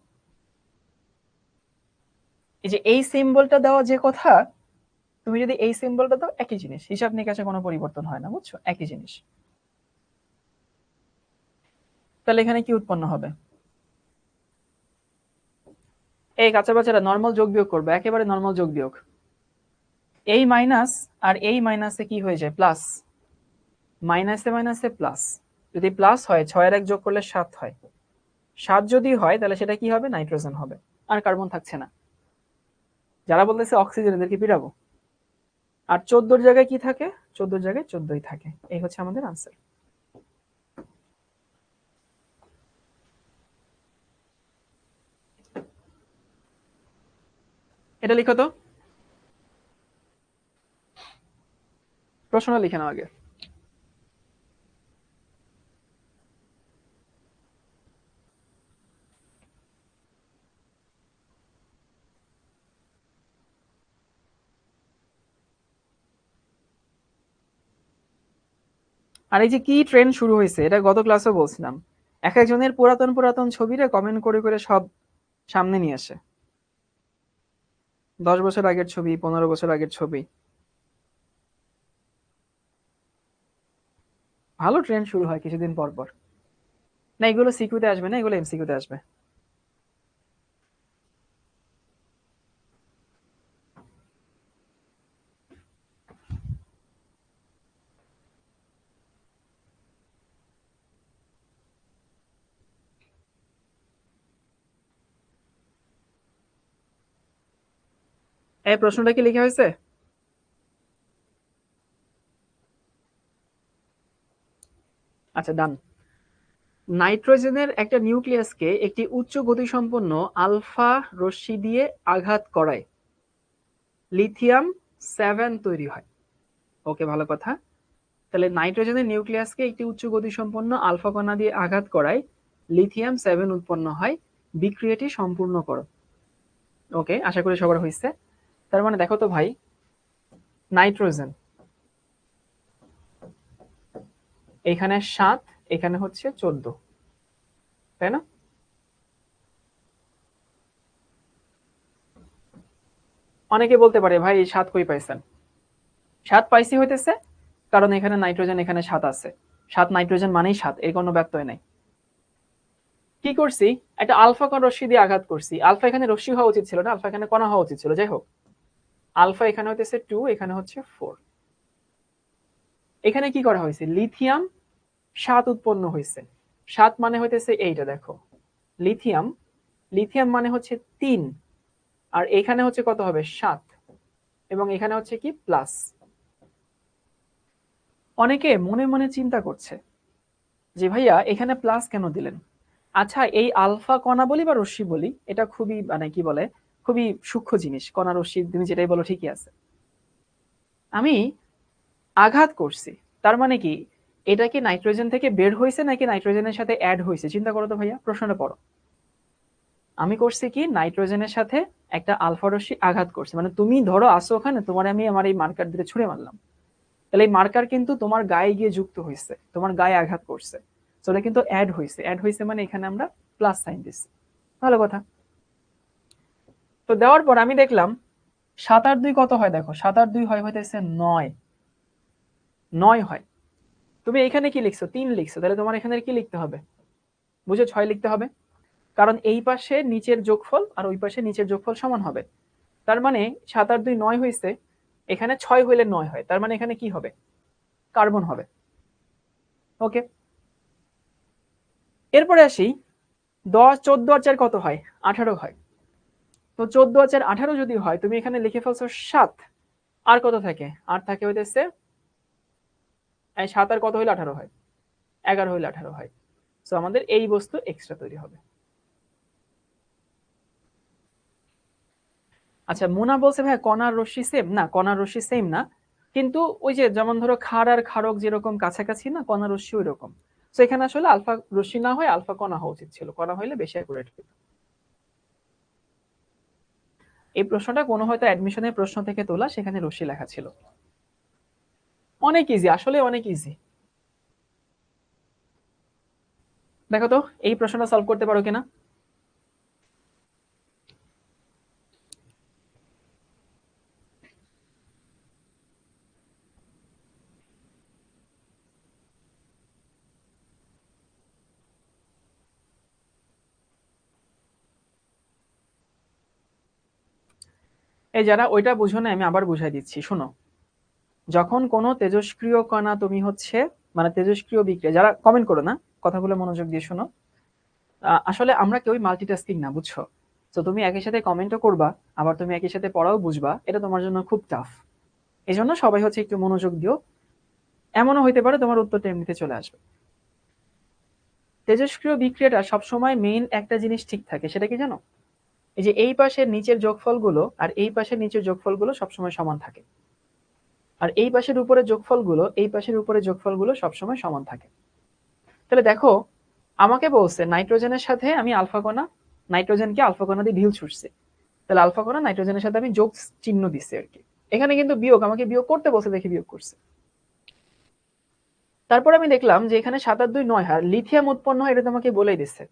এই যে এই সিম্বলটা দেওয়া যে কথা, তুমি যদি এই সিম্বলটা দাও একই জিনিস, হিসাব নিকাশে কোনো পরিবর্তন হয় না, বুঝছো? একই জিনিস। তাহলে এখানে কি উৎপন্ন হবে? এই কাঁচা বাচ্চারা নর্মাল যোগ বিয়োগ করবে, একেবারে নর্মাল যোগ বিয়োগ। এই মাইনাস আর এই মাইনাসে কি হয়ে যায়? প্লাস। মাইনাসে মাইনাসে প্লাস, যদি প্লাস হয় 6 এর 1 যোগ করলে 7 হয়, 7 যদি হয় তাহলে সেটা কি হবে, নাইট্রোজেন হবে, আর কার্বন থাকছে না। যারা বলতেছে অক্সিজেন এদেরকে পিটাবো। আর 14 জায়গায় কি থাকে, 14 জায়গায় 14ই থাকে। এই হচ্ছে আমাদের আনসার। এটা লিখো তো, প্রশ্নটা লিখে নাও আগে। আর এই যে কি ট্রেন্ড শুরু হয়েছে, এটা গত ক্লাসে বলছিলাম, এক একজনের পুরাতন পুরাতন ছবিরে কমেন্ট করে করে সব সামনে নিয়ে আসে। 10 বছর আগের ছবি, 15 বছর আগের ছবি। ভালো ট্রেন্ড শুরু হয় কিছুদিন পর পর। না, এগুলো সিকিউতে আসবে না, এগুলো এমসিকিউতে আসবে। এই প্রশ্নটা কি লিখা হয়েছে? আচ্ছা, ডান। নাইট্রোজেনের একটা নিউক্লিয়াসকে একটি উচ্চ গতিসম্পন্ন আলফা রশ্মি দিয়ে আঘাত করায় লিথিয়াম 7 তৈরি হয়। ওকে, ভালো কথা। তাহলে নাইট্রোজেনের নিউক্লিয়াসকে একটি উচ্চ গতিসম্পন্ন আলফা কণা দিয়ে আঘাত করায় লিথিয়াম 7 উৎপন্ন হয়। বিক্রিয়াটি সম্পূর্ণ করো। ওকে, আশা করি সবার হয়েছে। তার মানে দেখো তো ভাই, নাইট্রোজেন এখানে 7, এখানে হচ্ছে 14, তাই না? অনেকে বলতে পারে ভাই 7 কই পাইছেন? 7 পাইছি হইতেছে কারণ এখানে নাইট্রোজেন, এখানে 7 আছে। 7 নাইট্রোজেন মানেই 7, এর কোনো ব্যত্যয় নাই। কি করছি, একটা আলফা কণ রশ্মি দিয়ে আঘাত করছি। আলফা এখানে রশ্মি হওয়া উচিত ছিল না, আলফা এখানে কণা হওয়া উচিত ছিল। যাই হোক, আলফা এখানে হইতেছে 2, এখানে হচ্ছে 4। এখানে কি করা হয়েছে, লিথিয়াম 7 উৎপন্ন হয়েছে। 7 মানে হইতেছে এইটা দেখো, লিথিয়াম। লিথিয়াম মানে হচ্ছে 3, আর এখানে হচ্ছে কত হবে, 7, এবং এখানে হচ্ছে কি প্লাস। অনেকে মনে মনে চিন্তা করছে যে ভাইয়া এখানে প্লাস কেন দিলেন? আচ্ছা, এই আলফা কণা বলি বা রশ্মি বলি, এটা খুবই মানে কি বলে, খুবই সূক্ষ্ম জিনিস। কণা রশ্মি তুমি যেটাই বলো ঠিকই আছে। আমি আঘাত করছি, তার মানে কি এটা কি নাইট্রোজেন থেকে বের হয়েছে নাকি নাইট্রোজেনের সাথে অ্যাড হয়েছে? চিন্তা করো তো ভাইয়া, প্রশ্নটা পড়ো। আমি করছি কি, নাইট্রোজেনের সাথে একটা আলফা রশ্মি আঘাত করছি। মানে তুমি ধরো আসো ওখানে, তোমার আমি আমার এই মার্কার দিয়ে ছুড়ে মারলাম, তাহলে এই মার্কার কিন্তু তোমার গায়ে গিয়ে যুক্ত হয়েছে, তোমার গায়ে আঘাত করছে। তো এটা কিন্তু অ্যাড হয়েছে, অ্যাড হয়েছে মানে এখানে আমরা প্লাস সাইন দিচ্ছি। ভালো কথা। তো দেওয়ার পর আমি দেখলাম 7 আর 2 কত হয়, দেখো 7 আর 2 হয় হইতেছে 9, 9 হয়। তুমি এখানে কি লিখছো, 3 লিখছো, তাহলে তোমার এখানে কি লিখতে হবে, বুঝে 6 লিখতে হবে। কারণ এই পাশে নিচের যোগফল আর ওই পাশে নিচের যোগফল সমান হবে। তার মানে 7 আর 2 9 হয়েছে, এখানে 6 হইলে 9 হয়, তার মানে এখানে কি হবে, কার্বন হবে। ওকে, এরপরে আসি 10, 14 আর 4 কত হয়, 18 হয়। তো 14 আর 4 18 যদি হয়, তুমি এখানে লিখে ফেলছো 7, আর কত থাকে, আর থাকে হইতেছে 7 আর কত হইলে 18 হয়, 11 হইলে 18 হয়। সো আমাদের এই বস্তু এক্সট্রা তৈরি হবে। আচ্ছা, মোনা বলছে ভাই কণার রশ্মি সেম না, কণার রশ্মি সেম না, কিন্তু ওই যে যেমন ধরো ক্ষার আর ক্ষারক যেরকম কাছাকাছি না, কণার রশ্মি ওই রকম। তো এখানে আসলে আলফা রশ্মি না হয় আলফা কণা হওয়া উচিত ছিল, কণা হইলে বেশি অ্যাকুরেট হতো। এই প্রশ্নটা কোনো হয়তো অ্যাডমিশনের প্রশ্ন থেকে তোলা, সেখানে রশ্মি লেখা ছিল। অনেক ইজি, আসলে অনেক ইজি। দেখো তো এই প্রশ্নটা সলভ করতে পারো কিনা। এই যারা ওইটা বুঝো না, আমি আবার বুঝাই দিচ্ছি, শোনো। যখন কোনো তেজস্ক্রিয় কণা তুমি হচ্ছে মানে তেজস্ক্রিয় বিক্রিয়া, যারা কমেন্ট করো না, কথাগুলো মনোযোগ দিয়ে শোনো। আসলে আমরা কেউই মাল্টিটাস্কিং না, বুঝছো? তো তুমি একই সাথে কমেন্টও করবা, আবার তুমি একই সাথে পড়াও বুঝবা, এটা তোমার জন্য খুব টাফ। এই জন্য সবাই হচ্ছে একটু মনোযোগ দিও। এমনও হইতে পারে তোমার উত্তরটা এমনিতে চলে আসবে। তেজস্ক্রিয় বিক্রিয়াটা সবসময় মেইন একটা জিনিস ঠিক থাকে, সেটা কি জানো? এই যে এই পাশের নিচের যোগফলগুলো আর এই পাশের নিচের যোগফলগুলো সবসময় সমান থাকে, আর এই পাশের উপরে যোগফলগুলো এই পাশের উপরে যোগফলগুলো সবসময় সমান থাকে। তাহলে দেখো, আমাকে বলছে নাইট্রোজেনের সাথে আমি আলফা কণা, নাইট্রোজেনকে আলফা কণা দিয়ে ঢিল ছুটছে, তাহলে আলফা কণা নাইট্রোজেনের সাথে আমি যোগ চিহ্ন দিচ্ছি আর কি। এখানে কিন্তু বিয়োগ, আমাকে বিয়োগ করতে বলছে, দেখে বিয়োগ করছে। তারপর আমি দেখলাম যে এখানে 7 আর 2 9, আর লিথিয়াম উৎপন্ন হয় এটা তোমাকে বলেই দিচ্ছে।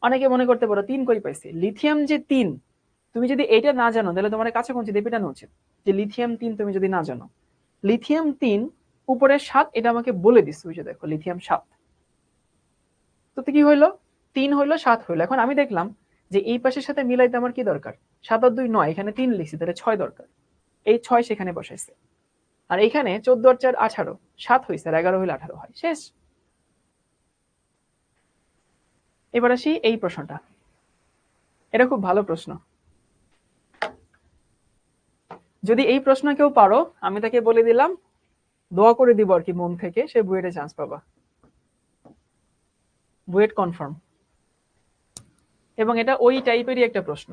অনেকে মনে করতে পারো 3 কই পাইছি, লিথিয়াম যে 3, তুমি যদি এটা না জানো তাহলে তোমার কাছে কোন দিয়ে পেটানো উচিত যে লিথিয়াম 3 তুমি যদি না জানো। লিথিয়াম 3 উপরে 7, এটা আমাকে বলে দিচ্ছে, বুঝে দেখো লিথিয়াম 7। তো কি হইলো, 3 হইলো 7 হইলো। এখন আমি দেখলাম যে এই পাশের সাথে মিলাইতে আমার কি দরকার, 7 আর 2 9, এখানে 3 লিখছি, তাহলে 6 দরকার। এই 6 সেখানে বসাইছে, আর এখানে 14 আর 4 18, 7 হইছে, আর 11 হইলে 18 হয়, শেষ। এবার আসি এই প্রশ্নটা, এটা খুব ভালো প্রশ্ন। যদি এই প্রশ্ন কেউ পারো, আমি তাকে বলে দিলাম, দোয়া করে দিব আর কি মন থেকে, সে বুয়েটে চান্স পাবা, বুয়েট কনফার্ম। এবং এটা ওই টাইপেরই একটা প্রশ্ন।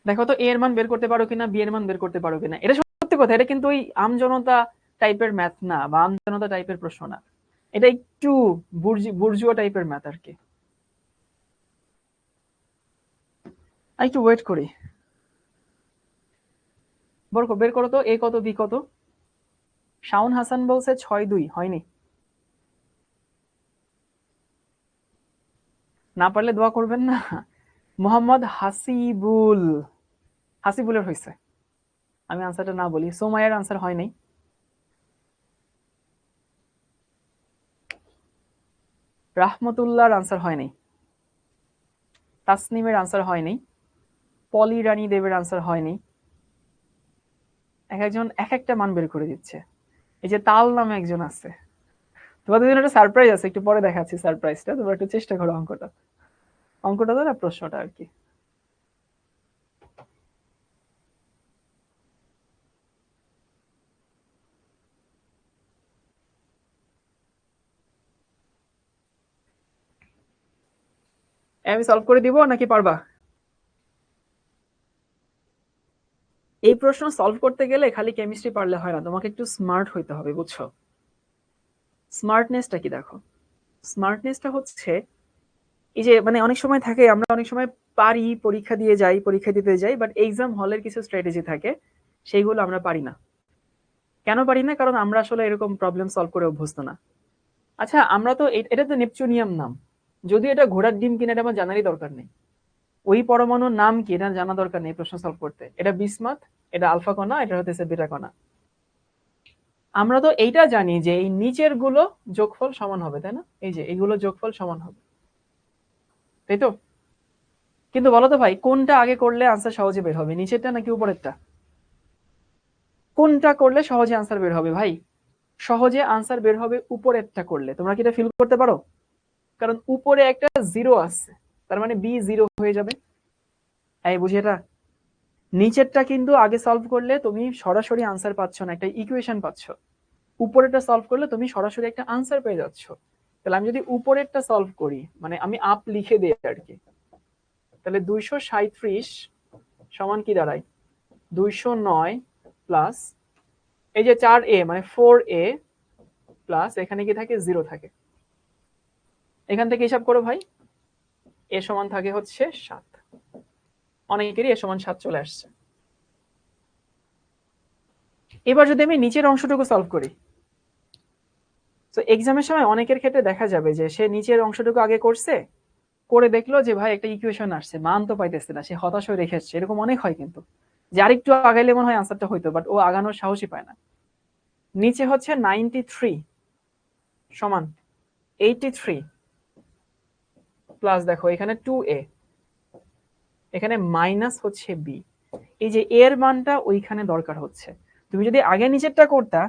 দেখো তো এ এর মান বের করতে পারো কিনা, বি এর মান বের করতে পারো কিনা। এটা সত্যি কথা, এটা কিন্তু ওই আমজনতা টাইপের ম্যাথ না, বা আমজনতা টাইপের প্রশ্ন না, এটা একটু বুর্জুয়া টাইপের ম্যাথ আর কি। একটু ওয়েট করি, বের করো তো এ কত বি কত। শাওন হাসান বলছে 6-2, হয়নি। না পারলে দোয়া করবেন না। মোহাম্মদ হাসিবুলের হয়েছে, আমি আনসারটা না বলি। সোমায়ের আনসার হয় নাই। রাহমতুল্লাহর আনসার হয় নাই। তাসনিমের আনসার হয় নাই। পলি রানী দেবের আনসার হয় নাই। এক একজন এক একটা মান বের করে দিচ্ছে। এই যে তাল নামে একজন আছে, তোমাদের জন্য একটা সারপ্রাইজ আছে, একটু পরে দেখাচ্ছি সারপ্রাইজটা, তোমরা একটু চেষ্টা করো অঙ্কটা তো না, প্রশ্নটা আর কি। আমি সলভ করে দিব নাকি পারবা? এই প্রশ্ন সলভ করতে গেলে খালি কেমিস্ট্রি পারলে হয় না, তোমাকে একটু স্মার্ট হইতে হবে, বুঝছো? স্মার্টনেসটা কি দেখো, স্মার্টনেসটা হচ্ছে এই যে মানে অনেক সময় থাকে, আমরা অনেক সময় পারি, পরীক্ষা দিতে যাই, বাট এক্সাম হলের কিছু স্ট্র্যাটেজি থাকে, সেইগুলো আমরা পারি না। কেন পারি না? কারণ আমরা আসলে এরকম প্রবলেম সলভ করে অভ্যস্ত না। আচ্ছা, আমরা তো এটা তো নেপচুনিয়াম নাম, যদি এটা ঘোড়ার ডিম কিনা এটা আমার জানারই দরকার নেই। ওই পরমাণুর নাম কি এটা জানা দরকার নেই প্রশ্ন সলভ করতে। এটা বিসমাথ, এটা আলফা কণা, এটা হতেছে বিটা কণা। আমরা তো এইটা জানি যে এই নিচের গুলো যোগফল সমান হবে, তাই না? এই যে এইগুলো যোগফল সমান হবে, তাই তো? কিন্তু বলো তো ভাই, কোনটা আগে করলে আনসার সহজে বের হবে, নিচেরটা নাকি উপরেরটা? কোনটা করলে সহজে আনসার বের হবে ভাই? সহজে আনসার বের হবে উপরেরটা করলে। তোমরা কি এটা ফিল করতে পারো? কারণ উপরে একটা জিরো আছে, তার মানে বি জিরো হয়ে যাবে। এই বুঝি এটা। নিচেরটা কিন্তু আগে সলভ করলে তুমি সরাসরি আনসার পাচ্ছ না, একটা ইকুয়েশন পাচ্ছ। উপরেরটা সলভ করলে তুমি সরাসরি একটা আনসার পেয়ে যাচ্ছ। তাহলে আমি যদি উপরেরটা সলভ করি, মানে আমি আপ লিখে দিই আর কি, তাহলে 237 সমান কি দাঁড়ায়, 209 প্লাস এই যে 4a মানে 4a প্লাস এখানে কি থাকে, 0 থাকে। এখান থেকে হিসাব করো ভাই, এ সমান থাকে হচ্ছে 7। অনেকেরই এ সমান 7 চলে আসছে। এবার যদি আমি নিচের অংশটুকু সলভ করি, তো এক্সামের সময় অনেকের ক্ষেত্রে দেখা যাবে যে সে নিচের অংশটুকু আগে করছে, করে দেখলো যে ভাই একটা ইকুয়েশন আসছে, মান তো পাইতেছে না, সে হতাশ হয়ে রেখে আসছে। এরকম অনেক হয় কিন্তু, যে আরেকটু আগাইলে মনে হয় আনসারটা হইতো, বাট ও আগানোর সাহসই পায় না। নিচে হচ্ছে 93 সমান 83 প্লাস দেখো এখানে 2a, এখানে মাইনাস হচ্ছে b। এই যে এর মানটা ওইখানে দরকার হচ্ছে। তুমি যদি আগে নিচেরটা করতা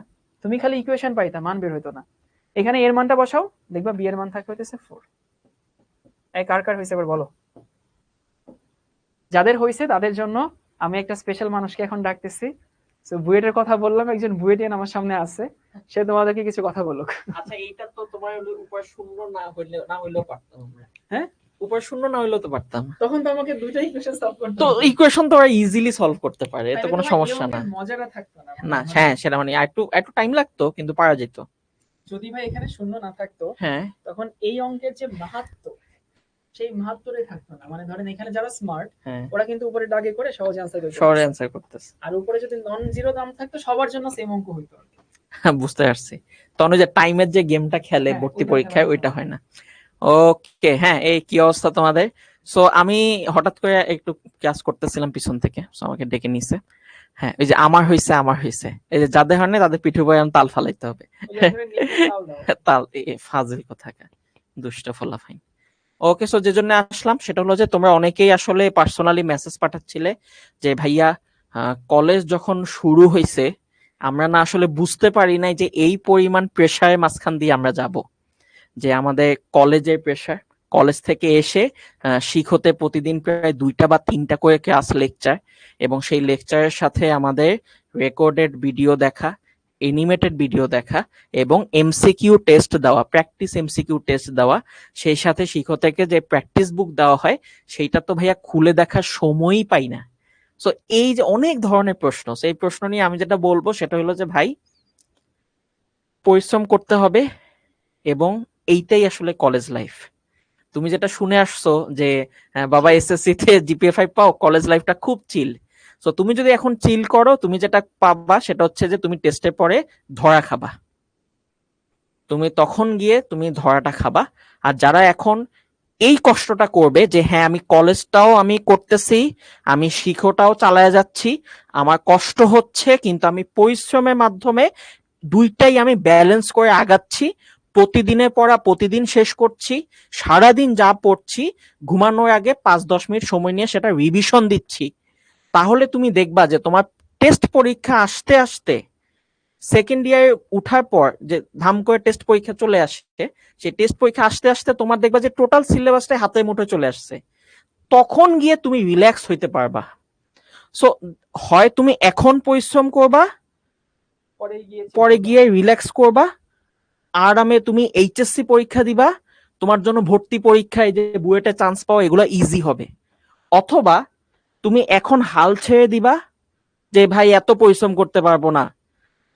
তুমি খালি ইকুয়েশন পাইতা, মান বের হইতো না। এখানে এর মানটা বসাও, দেখবা বি এর মান থাকবে হইতেছে 4। এই কার কার হইছে এবার বলো। যাদের হইছে তাদের জন্য আমি একটা স্পেশাল মানুষকে এখন ডাকতেছি। সো বুয়েটের কথা বললাম, একজন বুয়েটিয়ান আমার সামনে আছে, সে তোমাদেরকে কিছু কথা বলুক। আচ্ছা এইটা তো তোমার উপর শূন্য না হইলেও পারতাম আমরা। হ্যাঁ, উপর শূন্য না হইলেও তো পারতাম। তখন তো আমাকে দুইটা ইকুয়েশন সলভ করতে তো হতো। ইকুয়েশন তো ওরা ইজিলি সলভ করতে পারে, এটা কোনো সমস্যা না। মজাটা থাকতো না। না হ্যাঁ, সেটা মানে একটু টাইম লাগতো, কিন্তু পারা যেত। যদি ভাই এখানে শূন্য না থাকতো, হ্যাঁ, তখন এই অঙ্কের যে মাহাত্ম্য, সেই মাহাত্ম্যটাই থাকতো না। মানে ধরেন এখানে যারা স্মার্ট, ওরা কিন্তু উপরে দাগে করে সহজ অ্যান্সার করতেছে। আর উপরে যদি নন জিরো দাম থাকতো, সবার জন্য সেম অঙ্ক হইতো। বুঝতে পারছি। তখন যে টাইমের যে গেমটা খেলে ভর্তি পরীক্ষায়, ওইটা হয় না। ওকে, হ্যাঁ, এই কি অবস্থা তোমাদের? সো আমি হঠাৎ করে একটু ক্লাস করতেছিলাম পিছন থেকে, সো আমাকে ডেকে নিছে। হ্যাঁ, এই যে আমার হইছে, এই যে যাদের হয় না তাদের পিঠে বয়ে তাল ফালাইতে হবে। তাল ফাজিল কোথাকার, দুষ্ট ফলাফাইন। ওকে, সো যে জন্য আসলাম সেটা হলো যে তোমরা অনেকেই আসলে পার্সোনালি মেসেজ পাঠাচ্ছিলে যে ভাইয়া কলেজ যখন শুরু হয়েছে আমরা না আসলে বুঝতে পারি নাই যে এই পরিমাণ প্রেশারের মাঝখান দিয়ে আমরা যাব, যে আমাদের কলেজের প্রেশার, কলেজ থেকে এসে শিখতে প্রতিদিন প্রায় 2টা বা 3টা করে ক্লাস লেকচার, এবং সেই লেকচারের সাথে আমাদের রেকর্ডেড ভিডিও দেখা, এনিমেটেড ভিডিও দেখা, এবং এমসিকিউ টেস্ট দেওয়া, প্র্যাকটিস এমসিকিউ টেস্ট দেওয়া, সেই সাথে শিক্ষককে যে প্র্যাকটিস বুক দেওয়া হয় সেইটা তো ভাইয়া খুলে দেখার সময়ই পাই না। সো এই যে অনেক ধরনের প্রশ্ন, সেই প্রশ্ন নিয়ে আমি যেটা বলবো সেটা হলো যে ভাই পরিশ্রম করতে হবে, এবং এইটাই আসলে কলেজ লাইফ। তুমি যেটা শুনে আসছো যে বাবা এসএসসি তে জিপিএ 5 পাও, কলেজ লাইফটা খুব চিল। সো তুমি যদি এখন চিল করো, তুমি যেটা পাবা সেটা হচ্ছে যে তুমি টেস্টের পরে ধরা খাবা, তুমি তখন গিয়ে তুমি ধরাটা খাবা। আর যারা এখন এই কষ্টটা করবে যে হ্যাঁ আমি কলেজটাও আমি করতেছি, আমি শিক্ষাটাও চালায় যাচ্ছি, আমার কষ্ট হচ্ছে কিন্তু আমি পরিশ্রমের মাধ্যমে দুইটাই আমি ব্যালেন্স করে আগাচ্ছি, প্রতিদিনের পড়া প্রতিদিন শেষ করছি, সারাদিন যা পড়ছি ঘুমানোর আগে 5-10 মিনিট সময় নিয়ে সেটা রিভিশন দিচ্ছি, তাহলে তুমি দেখবা যে তোমার টেস্ট পরীক্ষা আসতে আসতে সেকেন্ড ইয়ারে উঠার পর যে ধাম করে টেস্ট পরীক্ষা চলে আসছে, সেই টেস্ট পরীক্ষা আসতে আসতে তোমার দেখবা যে টোটাল সিলেবাসটাই হাতের মুঠে চলে আসছে, তখন গিয়ে তুমি রিল্যাক্স হইতে পারবা। সো হয় তুমি এখন পরিশ্রম করবা, পরে গিয়ে রিল্যাক্স করবা, আরামে তুমি এইচএসসি পরীক্ষা দিবা, তোমার জন্য ভর্তি পরীক্ষায় যে বুয়েটে চান্স পাওয়া এগুলো ইজি হবে। অথবা তুমি এখন হাল ছেড়ে দিবা যে ভাই এত পরিশ্রম করতে পারবো না,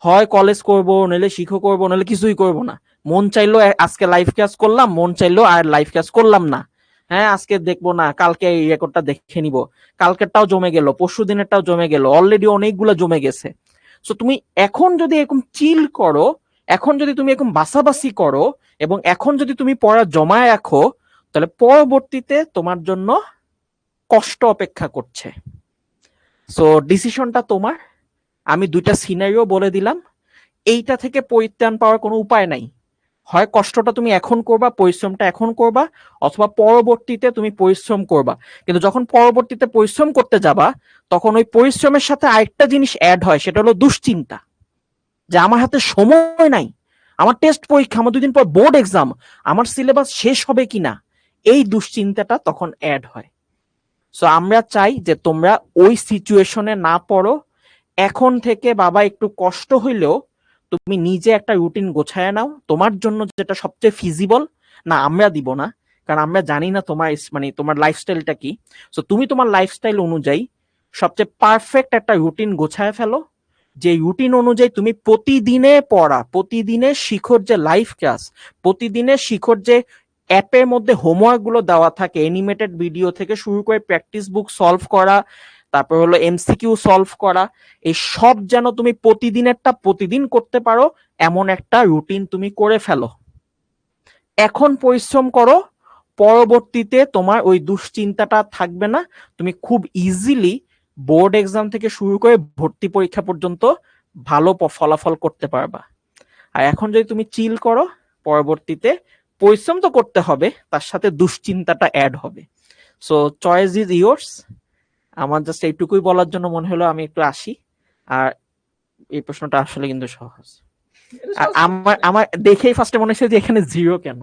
হয় কলেজ করব, নইলে শিক্ষক করব, নইলে কিছুই করব না, মন চাইলো আজকে লাইভ ক্লাস করলাম, মন চাইলো আর লাইভ ক্লাস করলাম না, হ্যাঁ আজকে দেখবো না, কালকে এই রেকর্ডটা দেখে নিব, কালকেরটাও জমে গেল, পরশু দিনেরটাও জমে গেল, অলরেডি অনেকগুলো জমে গেছে। সো তুমি এখন যদি এরকম চিল করো, এখন যদি তুমি এরকম বাসাবাসি করো, এবং এখন যদি তুমি পড়া জমায় রাখো, তাহলে পরবর্তীতে তোমার জন্য কষ্ট অপেক্ষা করছে। সো ডিসিশনটা তোমার। আমি 2টা সিনারিও বলে দিলাম, এইটা থেকে পরিত্রাণ পাওয়ার কোনো উপায় নাই। হয় কষ্টটা তুমি এখন করবা, পরিশ্রমটা এখন করবা, অথবা পরবর্তীতে তুমি পরিশ্রম করবা। কিন্তু যখন পরবর্তীতে পরিশ্রম করতে যাবা, তখন ওই পরিশ্রমের সাথে আরেকটা জিনিস অ্যাড হয়, সেটা হলো দুশ্চিন্তা, যে আমার হাতে সময় নাই, আমার টেস্ট পরীক্ষা, আমার 2 দিন পর বোর্ড এক্সাম, আমার সিলেবাস শেষ হবে কিনা, এই দুশ্চিন্তাটা তখন অ্যাড হয়। সো আমরা চাই যে তোমরা ওই সিচুয়েশনে না পড়ো, এখন থেকে বাবা একটু কষ্ট হইলেও তুমি নিজে একটা রুটিন গোছায় নাও, তোমার জন্য যেটা সবচেয়ে ফিজিবল। না আমরা দিব না, কারণ আমরা জানি না তোমার মানে তোমার লাইফস্টাইলটা কি। সো তুমি তোমার লাইফস্টাইল অনুযায়ী সবচেয়ে পারফেক্ট একটা রুটিন গোছায় ফেলো, যে রুটিন অনুযায়ী তুমি প্রতিদিনে পড়া, প্রতিদিনে শিখর যে লাইভ ক্লাস, প্রতিদিনে শিখর যে অ্যাপের মধ্যে হোমওয়ার্ক গুলো দেওয়া থাকে, এনিমেটেড ভিডিও থেকে শুরু করে প্র্যাকটিস বুক সলভ করা, তারপর হলো এমসিকিউ সলভ করা, এই সব যেন তুমি প্রতিদিনেরটা প্রতিদিন করতে পারো, এমন একটা রুটিন তুমি করে ফেলো। এখন পরিশ্রম করো, পরবর্তীতে তোমার ওই দুশ্চিন্তাটা থাকবে না, তুমি খুব ইজিলি বোর্ড এক্সাম থেকে শুরু করে ভর্তি পরীক্ষা পর্যন্ত ভালো ফলাফল করতে পারবা। আর এখন যদি তুমি চিল করো, পরবর্তীতে পরিশ্রম তো করতে হবে, তার সাথে দুশ্চিন্তাটা অ্যাড হবে। So choice is yours. আমার জাস্ট এইটুকুই বলার জন্য মনে হলো আমি একটু আসি। আর এই প্রশ্নটা আসলে কিন্তু সহজ। আর আমার আমার দেখেই ফার্স্টে মনে হচ্ছে যে এখানে জিরো কেন।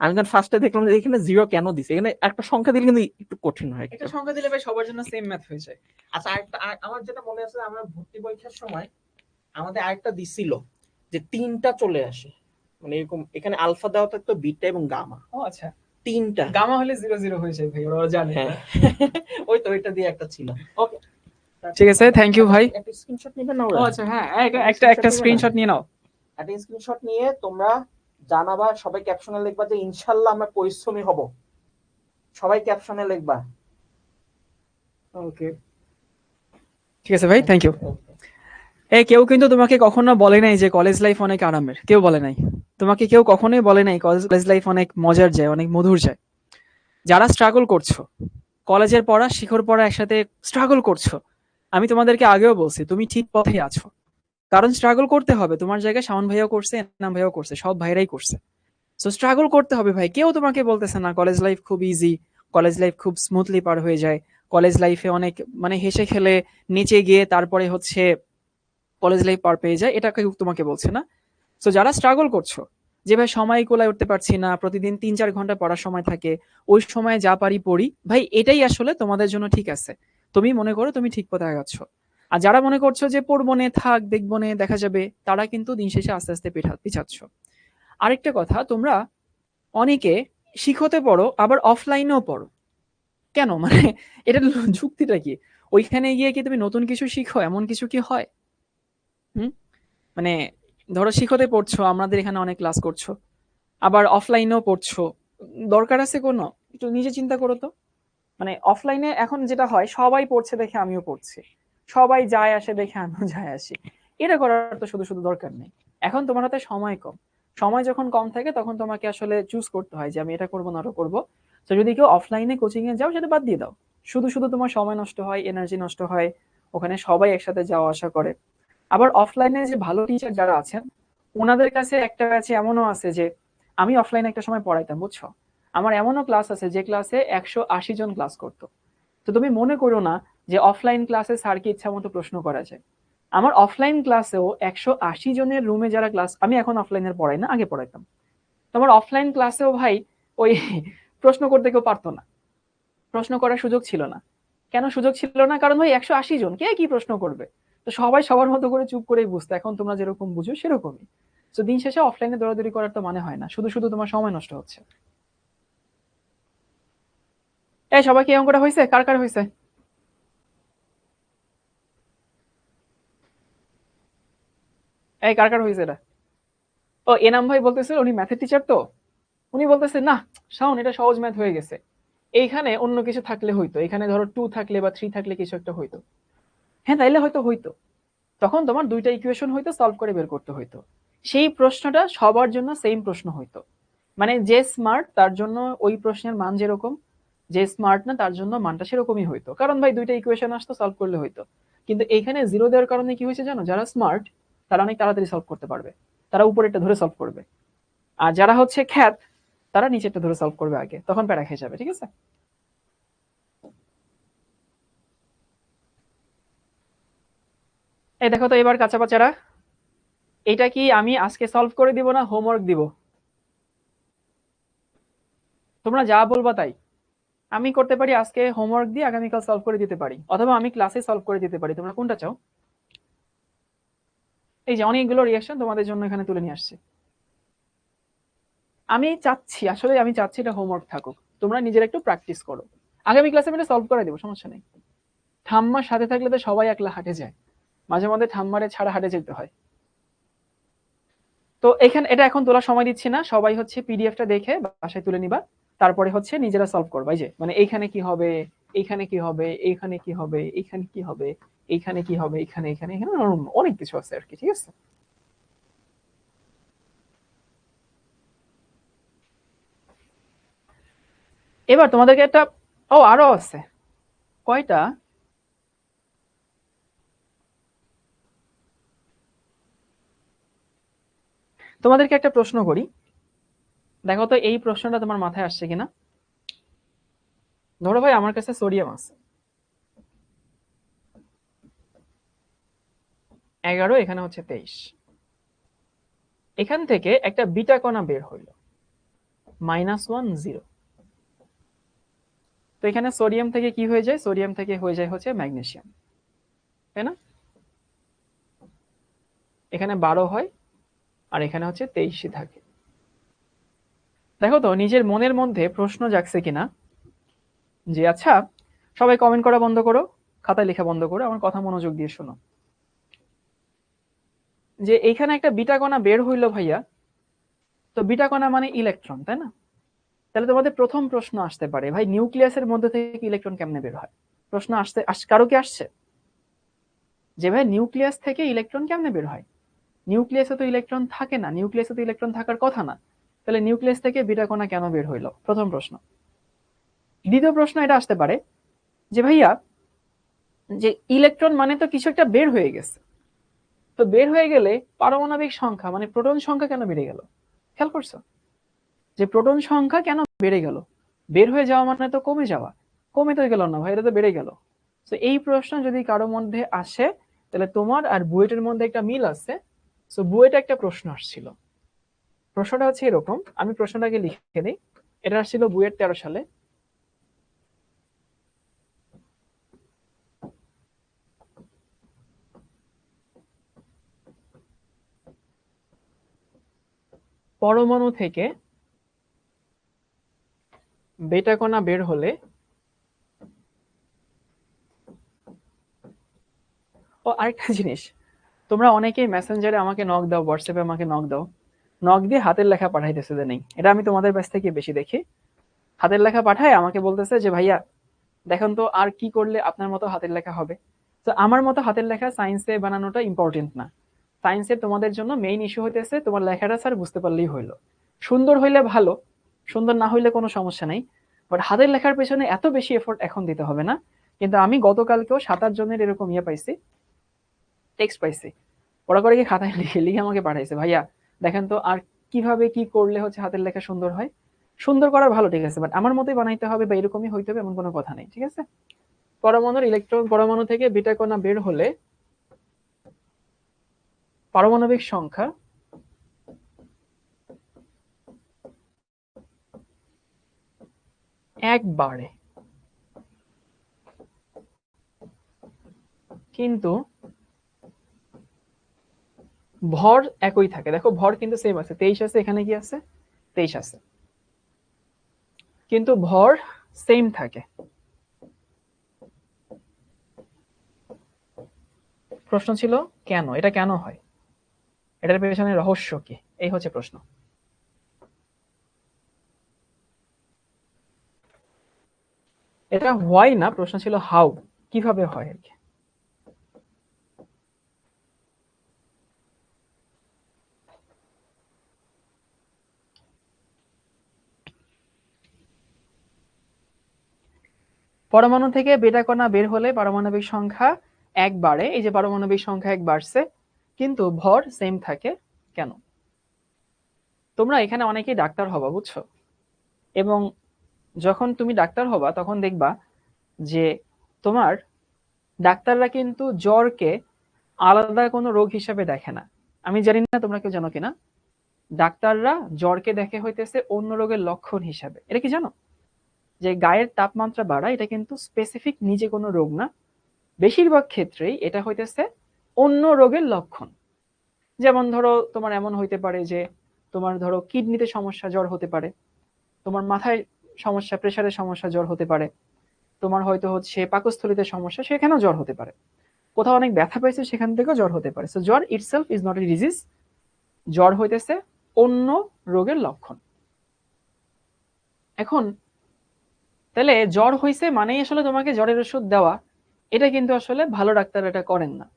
আমি যখন ফার্স্টে দেখলাম যে এখানে জিরো কেন দিছে, এখানে একটা সংখ্যা দিলে কিন্তু একটু কঠিন হয় একটা সংখ্যা দিলে ভাই সবার জন্য সেম ম্যাথ হয়ে যায়। আচ্ছা আরেকটা আমার যেটা মনে আছে, আমরা ভর্তি পরীক্ষার সময় আমাদের আরেকটা দিছিল যে তিনটা চলে আসে, মানে এরকম এখানে আলফা দেওয়া থাকতো, বিটা এবং গামা। ও আচ্ছা, তিনটা গামা হলে 0 0 হয়ে যায় ভাই, ওরা জানে। হ্যাঁ ওই তো ওইটা দিয়ে একটা ছিল। ওকে ঠিক আছে, থ্যাংক ইউ ভাই। একটা স্ক্রিনশট নেবেন না ও ওরা? আচ্ছা হ্যাঁ, একটা স্ক্রিনশট নিয়ে নাও। একটা স্ক্রিনশট নিয়ে তোমরা জানাবা, সবাই ক্যাপশনে লিখবা যে ইনশাআল্লাহ আমরা পরিশ্রমী হব, সবাই ক্যাপশনে লিখবা। ওকে ঠিক আছে ভাই, থ্যাংক ইউ। এই কেউ কিন্তু তোমাকে কখনো বলে নাই যে কলেজ লাইফ অনেক আরামের, কেউ বলে নাই। তোমাকে কেউ কখনোই বলে নাই কলেজ লাইফ অনেক মজার যায়, অনেক মধুর যায়। যারা স্ট্রাগল করছো, কলেজের পড়া শিখর পড়া একসাথে স্ট্রাগল করছো, আমি তোমাদেরকে আগেও বলছি তুমি ঠিক পথে আছো। কারণ স্ট্রাগল করতে হবে, তোমার জায়গায় শাওন ভাইয়াও করছে, এনাম ভাইয়াও করছে, সব ভাইরাই করছে। সো স্ট্রাগল করতে হবে ভাই, কেউ তোমাকে বলতেছে না কলেজ লাইফ খুব ইজি, কলেজ লাইফ খুব স্মুথলি পার হয়ে যায়, কলেজ লাইফে অনেক মানে হেসে খেলে নিচে গিয়ে তারপরে হচ্ছে কলেজ লাইফ পার পেয়ে যায়, এটা কেউ তোমাকে বলছে না। সো যারা স্ট্রাগল করছো, যে ভাই সময় কোলায় উঠতে পারছি না, প্রতিদিন 3 4 ঘন্টা পড়ার সময় থাকে, ওই সময় যা পারি পড়ি, ভাই এটাই আসলে তোমাদের জন্য ঠিক আছে। তুমি মনে করো তুমি ঠিক পথে আগাচ্ছ। আর যারা মনে করছো যে পড়বো নে, থাক দেখবো নে, দেখা যাবে, তারা কিন্তু দিন শেষে আস্তে আস্তে পিছাচ্ছ। আরেকটা কথা, তোমরা অনেকে শিখতে পড়ো আবার অফলাইনেও পড়ো, কেন মানে এটা যুক্তিটা কি? ওইখানে গিয়ে কি তুমি নতুন কিছু শিখো, এমন কিছু কি হয়? হুম, মানে ধরো শিখতে পড়ছো, আমাদের এখানে অনেক ক্লাস করছো, আবার অফলাইনেও পড়ছো, দরকার আছে কোনো? একটু নিজে চিন্তা করো তো। মানে অফলাইনে এখন যেটা হয়, সবাই পড়ছে দেখে আমিও পড়ছি, সবাই যায় আসে দেখে আমিও যায় আসি, এটা করার তো শুধু শুধু দরকার নেই। এখন তোমার হাতে সময় কম, সময় যখন কম থাকে তখন তোমাকে আসলে চুজ করতে হয় যে আমি এটা করবো না ওটা করবো। তো যদি কেউ অফলাইনে কোচিং এ যাও, সেটা বাদ দিয়ে দাও। শুধু শুধু তোমার সময় নষ্ট হয়, এনার্জি নষ্ট হয়, ওখানে সবাই একসাথে যাওয়া আসা করে। আবার অফলাইনে যে ভালো টিচার যারা আছেন, ওনাদের কাছে একটা আছে, এমনও আছে যে আমি অফলাইনে একটা সময় পড়াইতাম, বুঝছো? আমার এমনও ক্লাস আছে যে ক্লাসে 180 জন ক্লাস করতো। তো তুমি মনে করো না যে অফলাইন ক্লাসে স্যারকে ইচ্ছা মতো প্রশ্ন করা যায়। আমার অফলাইন ক্লাসেও 180 জনের রুমে যারা ক্লাস, আমি এখন অফলাইনের পড়াই না, আগে পড়াইতাম। তো আমার অফলাইন ক্লাসেও ভাই ওই প্রশ্ন করতে কেউ পারতো না, প্রশ্ন করার সুযোগ ছিল না। কেন সুযোগ ছিল না? কারণ ভাই 180 জন, কে কি প্রশ্ন করবে? তো সবাই সবার মতো করে চুপ করেই বুঝতো, এখন তোমরা যেরকম বুঝো সেরকমই। তো দিন শেষে অফলাইনে দৌড়াদৌড়ি করার তো মানে হয় না, শুধু শুধু তোমার সময় নষ্ট হচ্ছে। এই সবাই কি অঙ্কটা হয়েছে? কার কার হয়েছে? এই কার কার হয়েছে এটা? ও এনাম ভাই বলতেছে, উনি ম্যাথের টিচার তো, উনি বলতেছে না শাওন এটা সহজ ম্যাথ হয়ে গেছে, এইখানে অন্য কিছু থাকলে হইতো, এখানে ধরো 2 থাকলে বা 3 থাকলে কিছু একটা হইতো। হ্যাঁ তাইলে হয়তো হইতো, তখন তোমার দুইটা ইকুয়েশন হয়তো সলভ করে বের করতে হইতো। সেই প্রশ্নটা সবার জন্য সেম প্রশ্ন হইতো, মানে যে স্মার্ট তার জন্য ওই প্রশ্নের মান যেরকম, যে স্মার্ট না তার জন্য মানটা সেরকমই হইতো, কারণ ভাই দুইটা ইকুয়েশন আসতো, সলভ করলে হইতো। কিন্তু এইখানে জিরো দেওয়ার কারণে কি হয়েছে জানো? যারা স্মার্ট তারা অনেক তাড়াতাড়ি সলভ করতে পারবে, তারা উপরেরটা ধরে সলভ করবে। আর যারা হচ্ছে খ্যাত, তারা নিচেরটা ধরে সলভ করবে আগে, তখন প্যারা খেয়ে যাবে। ঠিক আছে, এই দেখো তো এবার কাঁচা বাচ্চারা, এটা কি আমি আজকে সলভ করে দিব না হোমওয়ার্ক দিব? তোমরা যা বলবা তাই। আমি করতে পারি আজকে হোমওয়ার্ক দিয়ে আগামীকাল সলভ করে দিতে পারি, অথবা আমি ক্লাসে সলভ করে দিতে পারি, তোমরা কোনটা চাও? এই যে অনেকগুলো রিয়াকশন তোমাদের জন্য এখানে তুলে নিয়ে আসছে। আমি চাচ্ছি, আসলে আমি চাচ্ছি এটা হোমওয়ার্ক থাকুক, তোমরা নিজেরা একটু প্র্যাকটিস করো, আগামী ক্লাসে আমি এটা সলভ করে দেবো, সমস্যা নেই। ঠাম্মার সাথে থাকলে তো সবাই একলা হাঁটে যায়, মাঝে মধ্যে ঠাম্মারে ছাড়া হাঁটে যেতে হয়। তো এখানে এটা এখন তোলার সময় দিচ্ছি না, সবাই হচ্ছে পিডিএফটা দেখে বাসায় তুলে নিবা, তারপরে হচ্ছে নিজেরা সলভ করবা। এই যে মানে এইখানে কি হবে, এইখানে কি হবে, এইখানে কি হবে, এইখানে কি হবে, এইখানে কি হবে, এখানে এখানে এখানে অনেক কিছু আছে আর কি। ঠিক আছে, এবার তোমাদেরকে একটা, ও আরো আছে, কয়টা? তোমাদেরকে একটা প্রশ্ন করি, দেখো তো এই প্রশ্নটা তোমার মাথায় আসছে কিনা। ধরো ভাই আমার কাছে সোডিয়াম আছে 11, এখানে হচ্ছে 23, এখান থেকে একটা বিটা কণা বের হইল, -1 0। তো এখানে সোডিয়াম থেকে কি হয়ে যায়? সোডিয়াম থেকে হয়ে যায় হচ্ছে ম্যাগনেসিয়াম, তাই না? এখানে 12 হয় আর এখানে হচ্ছে 23 থাকে। দেখো তো নিজের মনের মধ্যে প্রশ্ন জাগছে কিনা যে আচ্ছা, সবাই কমেন্ট করা বন্ধ করো, খাতায় লেখা বন্ধ করো, আমার কথা মনোযোগ দিয়ে শোনো। যে এখানে একটা বিটা কণা বের হইলো ভাইয়া, তো বিটা কণা মানে ইলেকট্রন, তাই না? তাহলে তোমাদের প্রথম প্রশ্ন আসতে পারে, ভাই নিউক্লিয়াসের মধ্যে থেকে ইলেকট্রন কেমনে বের হয়? প্রশ্ন কারো কি আসছে যে ভাই নিউক্লিয়াস থেকে ইলেকট্রন কেমনে বের হয়? নিউক্লিয়াসে তো ইলেকট্রন থাকে না, নিউক্লিয়াসে তো ইলেকট্রন থাকার কথা না, তাহলে নিউক্লিয়াস থেকে বিটা কণা কেন বের হইলো? প্রথম প্রশ্ন। দ্বিতীয় প্রশ্ন এটা আসতে পারে যে ভাইয়া, যে ইলেকট্রন মানে তো কিছু একটা বের হয়ে গেছে, তো বের হয়ে গেলে পারমাণবিক সংখ্যা মানে প্রোটন সংখ্যা কেন বেড়ে গেল? খেয়াল করছো যে প্রোটন সংখ্যা কেন বেড়ে গেল? বের হয়ে যাওয়া মানে তো কমে যাওয়া, কমে তো গেল না ভাই, এটা তো বেড়ে গেল। তো এই প্রশ্ন যদি কারো মধ্যে আসে, তাহলে তোমার আর বুয়েটের মধ্যে একটা মিল আছে। তো বুয়েটে একটা প্রশ্ন আসছিল, প্রশ্নটা হচ্ছে এরকম, আমি প্রশ্নটাকে লিখে দিই। এটা আসছিল বুয়েট 13 সালে। পরমাণু থেকে বেটা কণা বের হলে, ও আরেকটা জিনিস, তোমরা অনেকেই মেসেঞ্জারে আমাকে নক দাও, হোয়াটসঅ্যাপে আমাকে নক দাও, নক দিয়ে হাতের লেখা পাঠাইতেছে যে নেই, এটা আমি তোমাদের কাছ থেকে বেশি দেখি। হাতের লেখা পাঠায় আমাকে বলতেছে যে ভাইয়া দেখুন তো আর কি করলে আপনার মতো হাতের লেখা হবে। তো আমার মতো হাতের লেখা সায়েন্সে বানানোটা ইম্পর্টেন্ট না। সায়েন্সে তোমাদের জন্য মেইন ইস্যু হইতেছে তোমার লেখাটা স্যার বুঝতে পারলেই হইলো। সুন্দর হইলে ভালো, সুন্দর না হইলে কোনো সমস্যা নেই, বাট হাতের লেখার পেছনে এত বেশি এফোর্ট এখন দিতে হবে না। কিন্তু আমি গতকালকেও 7-8 জনের এরকম ইয়ে পাইছি, টেক্সট পাইছি, ওরা করে কি খাতায় লিখে লিখে আমাকে পাঠাইছে, ভাইয়া দেখেন তো আর কিভাবে কি করলে হচ্ছে হাতের লেখা সুন্দর হয়। সুন্দর করা ভালো, ঠিক আছে, বাট আমার মতোই বানাইতে হবে বা এরকমই হইতে হবে এমন কোনো কথা নেই, ঠিক আছে? পরমাণুর ইলেকট্রন, পরমাণু থেকে বিটা কণা বের হলে পারমাণবিক সংখ্যা এক বাড়ে, কিন্তু ভর একই থাকে। দেখো ভর কিন্তু সেম আছে, 23 আছে, এখানে কি আছে? 23 আছে, কিন্তু ভর সেম থাকে। প্রশ্ন ছিল কেন, এটা কেন হয়, এটার পেছনে রহস্য কি, এই হচ্ছে প্রশ্ন। এটা হোয়াই না, প্রশ্ন ছিল হাউ, কিভাবে হয় আর কি। পরমাণু থেকে বেটা কণা বের হলে পারমাণবিক সংখ্যা এক বাড়ে, এই যে পারমাণবিক সংখ্যা এক বাড়ছে, কিন্তু ভর সেম থাকে কেন? তোমরা এখানে অনেকেই ডাক্তার হবা, বুঝছো? এবং যখন তুমি ডাক্তার হবা তখন দেখবা যে তোমার ডাক্তাররা কিন্তু জ্বরকে আলাদা কোনো রোগ হিসাবে দেখে না। আমি জানি না তোমরা কেউ জানো কিনা, ডাক্তাররা জ্বরকে দেখে হইতেছে অন্য রোগের লক্ষণ হিসাবে। এটা কি জানো যে গায়ের তাপমাত্রা বাড়া এটা কিন্তু স্পেসিফিক নিজে কোনো রোগ না, বেশিরভাগ ক্ষেত্রেই এটা হইতেছে অন্য রোগের লক্ষণ। যেমন ধরো তোমার এমন হইতে পারে যে তোমার ধরো কিডনিতে সমস্যা, জ্বর হতে পারে, তোমার মাথায় সমস্যা, প্রেশারের সমস্যা, জ্বর হতে পারে, তোমার হয়তো হচ্ছে পাকস্থলীতে সমস্যা, সেখানেও জ্বর হতে পারে, কোথাও অনেক ব্যথা পাইছে সেখান থেকেও জ্বর হতে পারে। সো জ্বর itself is not a disease, জ্বর হইতেছে অন্য রোগের লক্ষণ। এখন তাহলে জ্বর হইছে মানেই আসলে তোমাকে জ্বরের ওষুধ দেওয়া, এটা কিন্তু আসলে ভালো ডাক্তার এটা করেন না।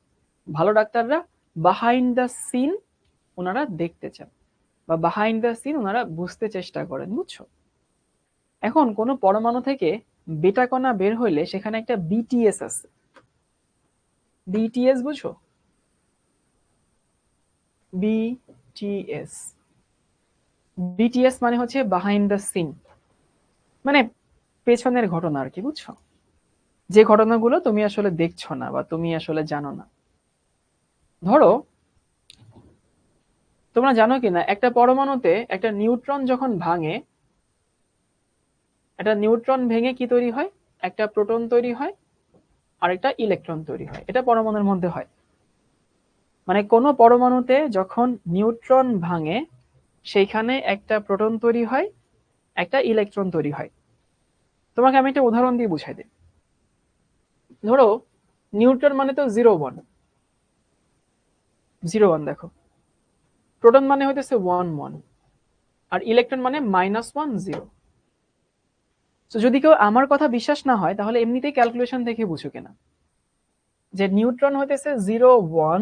ভালো ডাক্তাররা বিহাইন্ড দ্য সিন ওনারা দেখতে চান, বা বিহাইন্ড দ্য সিন ওনারা বুঝতে চেষ্টা করেন, বুঝছো? এখন কোন পরমাণু থেকে বেটা কণা বের হইলে সেখানে একটা বিটিএস আছে। বিটিএস বুঝো? বিটিএস, বিটিএস মানে হচ্ছে বিহাইন্ড দ্য সিন, মানে পেছনের ঘটনা আর কি, বুঝছো? যে ঘটনাগুলো তুমি আসলে দেখছো না বা তুমি আসলে জানো না। ধরো তোমরা জানো কিনা একটা পরমাণুতে একটা নিউট্রন যখন ভাঙে, একটা নিউট্রন ভেঙে কি তৈরি হয়? একটা প্রোটন তৈরি হয় আর একটা ইলেকট্রন তৈরি হয়। এটা পরমাণুর মধ্যে হয়। মানে কোনো পরমাণুতে যখন নিউট্রন ভাঙে সেইখানে একটা প্রোটন তৈরি হয়, একটা ইলেকট্রন তৈরি হয়। তোমাকে আমি একটা উদাহরণ দিয়ে বুঝাই দিই। ধরো নিউট্রন মানে তো 0 1, 0 1 দেখো, প্রোটন মানে হইতেছে 1 1, আর ইলেকট্রন মানে -1 0। তো যদি কেউ আমার কথা বিশ্বাস না হয় তাহলে এমনিতেই ক্যালকুলেশন থেকে বুঝো কিনা যে নিউট্রন হইতেছে 0 1,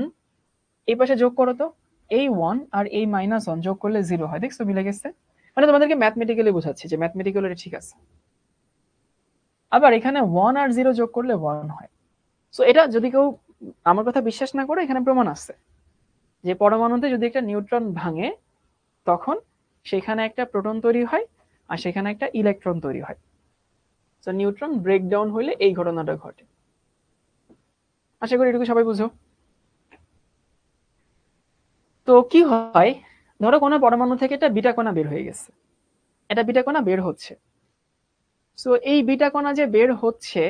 এই পাশে যোগ করো তো, এই 1 আর এই -1 যোগ করলে 0 হয়। দেখছো মিলে গেছে? মানে তোমাদেরকে ম্যাথমেটিক্যালি বোঝাচ্ছি যে ম্যাথমেটিক্যালি এটা ঠিক আছে। আবার এখানে 1 আর 0 যোগ করলে 1 হয়। সো এটা যদি কেউ আমার কথা বিশ্বাস না করে, এখানে প্রমাণ আছে যে পরমাণুতে যদি একটা নিউট্রন ভাঙে তখন সেখানে একটা প্রোটন তৈরি হয় আর সেখানে একটা ইলেকট্রন তৈরি হয়। তো নিউট্রন ব্রেকডাউন হইলে এই ঘটনাটা ঘটে। আশা করি এটুকু সবাই বুঝো। তো কি হয়, ধরো কোনো পরমাণু থেকে একটা বিটা কণা বের হয়ে গেছে, এটা বিটা কণা বের হচ্ছে। সো এই বিটা কণা যে বের হচ্ছে,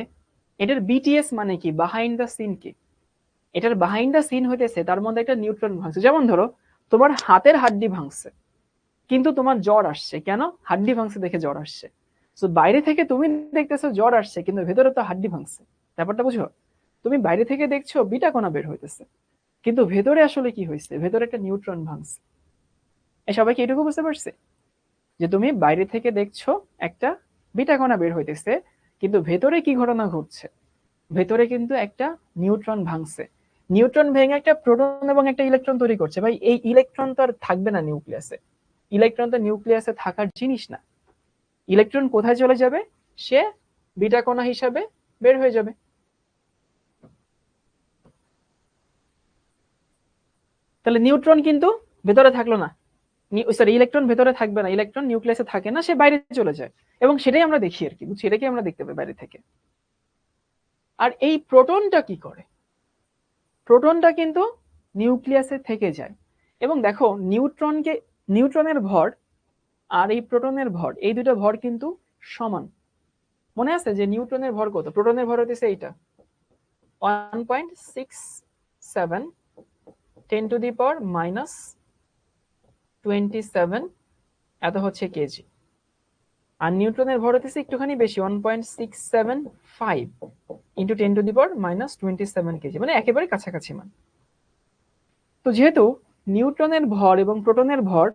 এটার বিটিএস মানে কি, বিহাইন্ড দ্য সিন কি? এটার বিহাইন্ড দ্য সিন হইতেছে তার মধ্যে একটা নিউট্রন ভাঙছে। যেমন ধরো তোমার হাতের হাড্ডি ভাঙছে কিন্তু তোমার জ্বর আসছে, কেন? হাড্ডি ভাঙছে দেখে জ্বর আসছে। সো বাইরে থেকে তুমি দেখতেছো জ্বর আসছে কিন্তু ভেতরে তো হাড্ডি ভাঙছে। ব্যাপারটা বুঝো? তুমি বাইরে থেকে দেখছো বিটা কণা বের হইতেছে কিন্তু ভেতরে আসলে কি হয়েছে? ভেতরে একটা নিউট্রন ভাঙছে। এই সবাই কি এটুকু বুঝতে পারছে যে তুমি বাইরে থেকে দেখছো একটা বিটা কণা বের হইতেছে কিন্তু ভেতরে কি ঘটনা ঘটছে? ভেতরে কিন্তু একটা নিউট্রন ভাঙছে। নিউট্রন ভেঙে একটা প্রোটন এবং একটা ইলেকট্রন তৈরি করছে। ভাই এই ইলেকট্রন তো আর থাকবে না নিউক্লিয়াসে, ইলেকট্রন তো নিউক্লিয়াসে থাকার জিনিস না। ইলেকট্রন কোথায় চলে যাবে? সে বিটা কণা হিসাবে বের হয়ে যাবে। তাহলে নিউট্রন কিন্তু ভেতরে থাকলো না, সরি ইলেকট্রন ভেতরে থাকবে না, ইলেকট্রন নিউক্লিয়াসে থাকে না, সে বাইরে চলে যায়। এবং সেটাই আমরা দেখি আর কি, বুঝছি, এটাকে আমরা দেখতে পাই বাইরে থেকে। আর এই প্রোটনটা কি করে? প্রোটনটা কিন্তু নিউক্লিয়াসে থেকে যায়। এবং দেখো নিউট্রনের ভর আর এই প্রোটনের ভর, এই দুটো ভর কিন্তু সমান। মনে আছে যে নিউট্রনের ভর কত? প্রোটনের ভর হচ্ছে এইটা 1.67 10⁻⁻27 এত হচ্ছে কেজি। আর নিউট্রনের ভর হচ্ছে একটুখানি বেশি 1.675 ইন্টু 10⁻⁻27 কেজি, মানে একেবারে কাছাকাছি মান। তো যেহেতু নিউট্রনের ভর এবং প্রোটনের ভর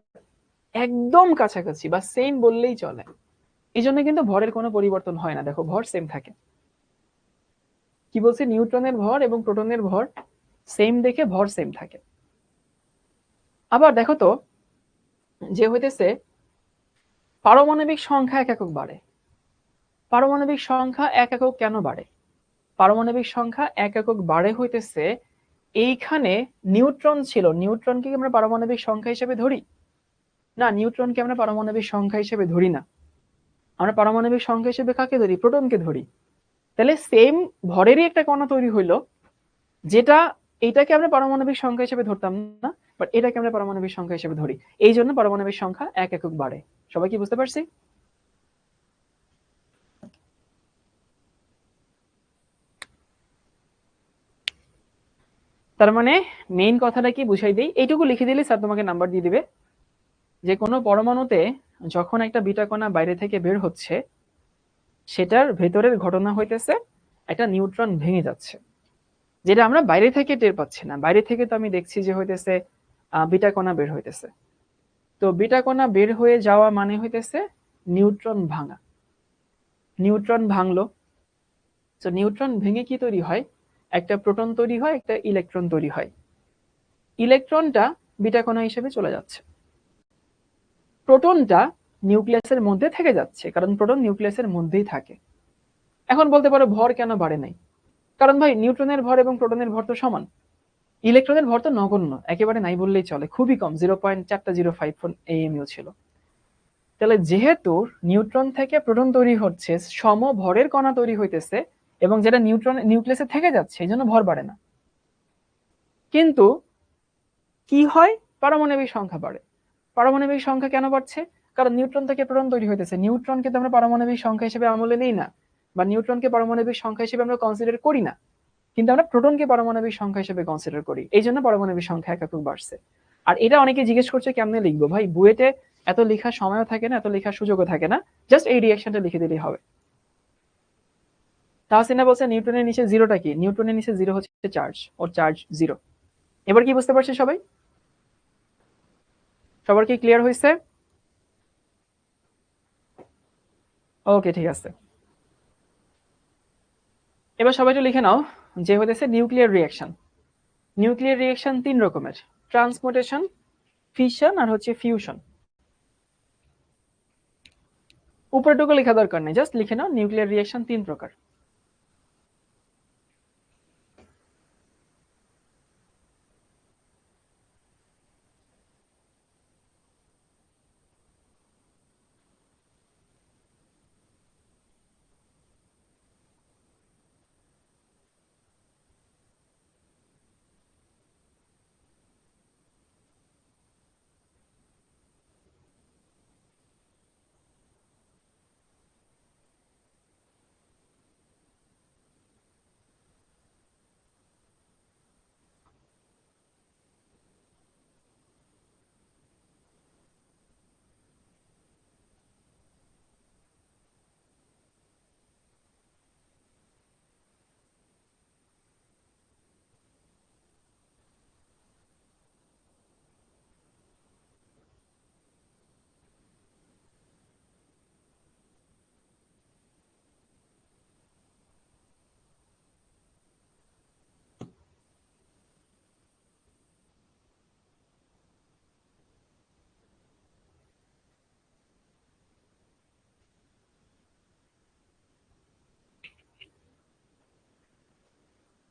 একদম কাছাকাছি বা সেম বললেই চলে, এই জন্য কিন্তু ভরের কোনো পরিবর্তন হয় না। দেখো ভর সেম থাকে। কি বলছে? নিউট্রনের ভর এবং প্রোটনের ভর সেম দেখে ভর সেম থাকে। আবার দেখো তো যে হইতেছে পারমাণবিক সংখ্যা এক একক বাড়ে। পারমাণবিক সংখ্যা এক একক কেন বাড়ে? পারমাণবিক সংখ্যা এক একক বাড়ে হইতেছে এইখানে নিউট্রন ছিল, নিউট্রনকে আমরা পারমাণবিক সংখ্যা হিসেবে ধরি না, নিউট্রনকে আমরা পারমাণবিক সংখ্যা হিসেবে ধরি না। আমরা পারমাণবিক সংখ্যা হিসেবে কাকে ধরি? প্রোটনকে ধরি। তাহলে সেম ভরেরই একটা কণা তৈরি হইলো, যেটা এইটাকে আমরা পারমাণবিক সংখ্যা হিসেবে ধরতাম না, বাট এটাকে আমরা পারমাণবিক সংখ্যা হিসেবে ধরি। এই জন্য পারমাণবিক সংখ্যা এক একক বাড়ে। সবাই কি বুঝতে পারছি? তার মানে মেইন কথাটা কি বুঝাই দিই, এইটুকু লিখে দিলে স্যার তোমাকে নাম্বার দিয়ে দিবে যে কোনো পরমাণুতে যখন একটা বিটা কণা বাইরে থেকে বের হচ্ছে সেটার ভেতরের ঘটনা হইতেছে একটা নিউট্রন ভেঙে যাচ্ছে, যেটা আমরা বাইরে থেকে টের পাচ্ছি না। বাইরে থেকে তো আমি দেখছি যে হইতেছে বিটা কণা বের হইতেছে। তো বিটা কণা বের হয়ে যাওয়া মানে হইতেছে নিউট্রন ভাঙা। নিউট্রন ভাঙলো, তো নিউট্রন ভেঙে কি তৈরি হয়? একটা প্রোটন তৈরি হয়, একটা ইলেকট্রন তৈরি হয়। ইলেকট্রনটা বিটা কণা হিসেবে চলে যাচ্ছে, প্রোটনটা নিউক্লিয়াসের মধ্যে থেকে যাচ্ছে, কারণ প্রোটন নিউক্লিয়াসের মধ্যেই থাকে। এখন বলতে পারো ভর কেন বাড়ে নাই? কারণ ভাই নিউট্রনের ভর এবং প্রোটনের ভর তো সমান, ইলেকট্রনের ভর তো নগণ্য, একেবারে নাই বললেই চলে, খুবই কম, 0.405 AMU ছিল। তাহলে যেহেতু নিউট্রন থেকে প্রোটন তৈরি হচ্ছে, সম ভরের কণা তৈরি হইতেছে এবং যেটা নিউট্রন নিউক্লিয়াসে থেকে যাচ্ছে, এই জন্য ভর বাড়ে না। কিন্তু কি হয় পারমাণবিক সংখ্যা বাড়ে। পারমাণবিক সংখ্যা কেন বাড়ছে? কারণ নিউট্রন থেকে প্রোটন তৈরি হইতেছে। নিউট্রনকে তো আমরা পারমাণবিক সংখ্যা হিসেবে আমলে নেই না, বা নিউট্রনকে পারমাণবিক সংখ্যা হিসেবে আমরা কনসিডার করি না, কিন্তু আমরা প্রোটনকে পারমাণবিক সংখ্যা হিসেবে কনসিডার করি। এই জন্য পারমাণবিক সংখ্যা একাত্তর বাড়ছে। আর এটা অনেকে জিজ্ঞেস করছে কেমনে লিখবো ভাই, বুয়েটে এত লেখার সময়ও থাকে না, এত লেখার সুযোগও থাকে না, জাস্ট এই রিঅ্যাকশনটা লিখে দিলেই হবে। তাহসিনা বলছে নিউটনের নিচে জিরোটা কি? নিউটনের নিচে জিরো হচ্ছে চার্জ, ওর চার্জ জিরো। এবার কি বুঝতে পারছে সবাই? সবার কি ক্লিয়ার হয়েছে? ওকে, ঠিক আছে। এবার সবাই একটু লিখে নাও যে হইতেছে নিউক্লিয়ার রিঅ্যাকশন। নিউক্লিয়ার রিঅ্যাকশন তিন রকমের: ট্রান্সমুটেশন, ফিশন আর হচ্ছে ফিউশন। উপরেটুকু লেখা দরকার নেই, জাস্ট লিখে নাও নিউক্লিয়ার রিঅ্যাকশন তিন প্রকার।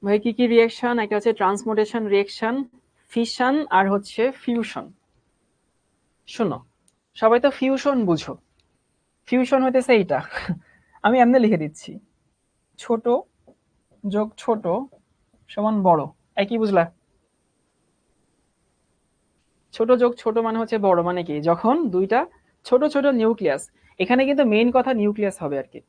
ভাই কি কি রিঅ্যাকশন? একটা হচ্ছে ট্রান্সমুটেশন রিঅ্যাকশন, ফিশন আর হচ্ছে ফিউশন। শোনো, সবাই তো ফিউশন বুঝো। ফিউশন হইতেছে এইটা, আমি এমনি লিখে দিচ্ছি, ছোট যোগ ছোট সমান বড়। একই বুঝলা? ছোট যোগ ছোট মানে হচ্ছে বড়। মানে কি, যখন দুইটা ছোট ছোট নিউক্লিয়াস, এখানে কিন্তু মেইন কথা নিউক্লিয়াস হবে আর কি।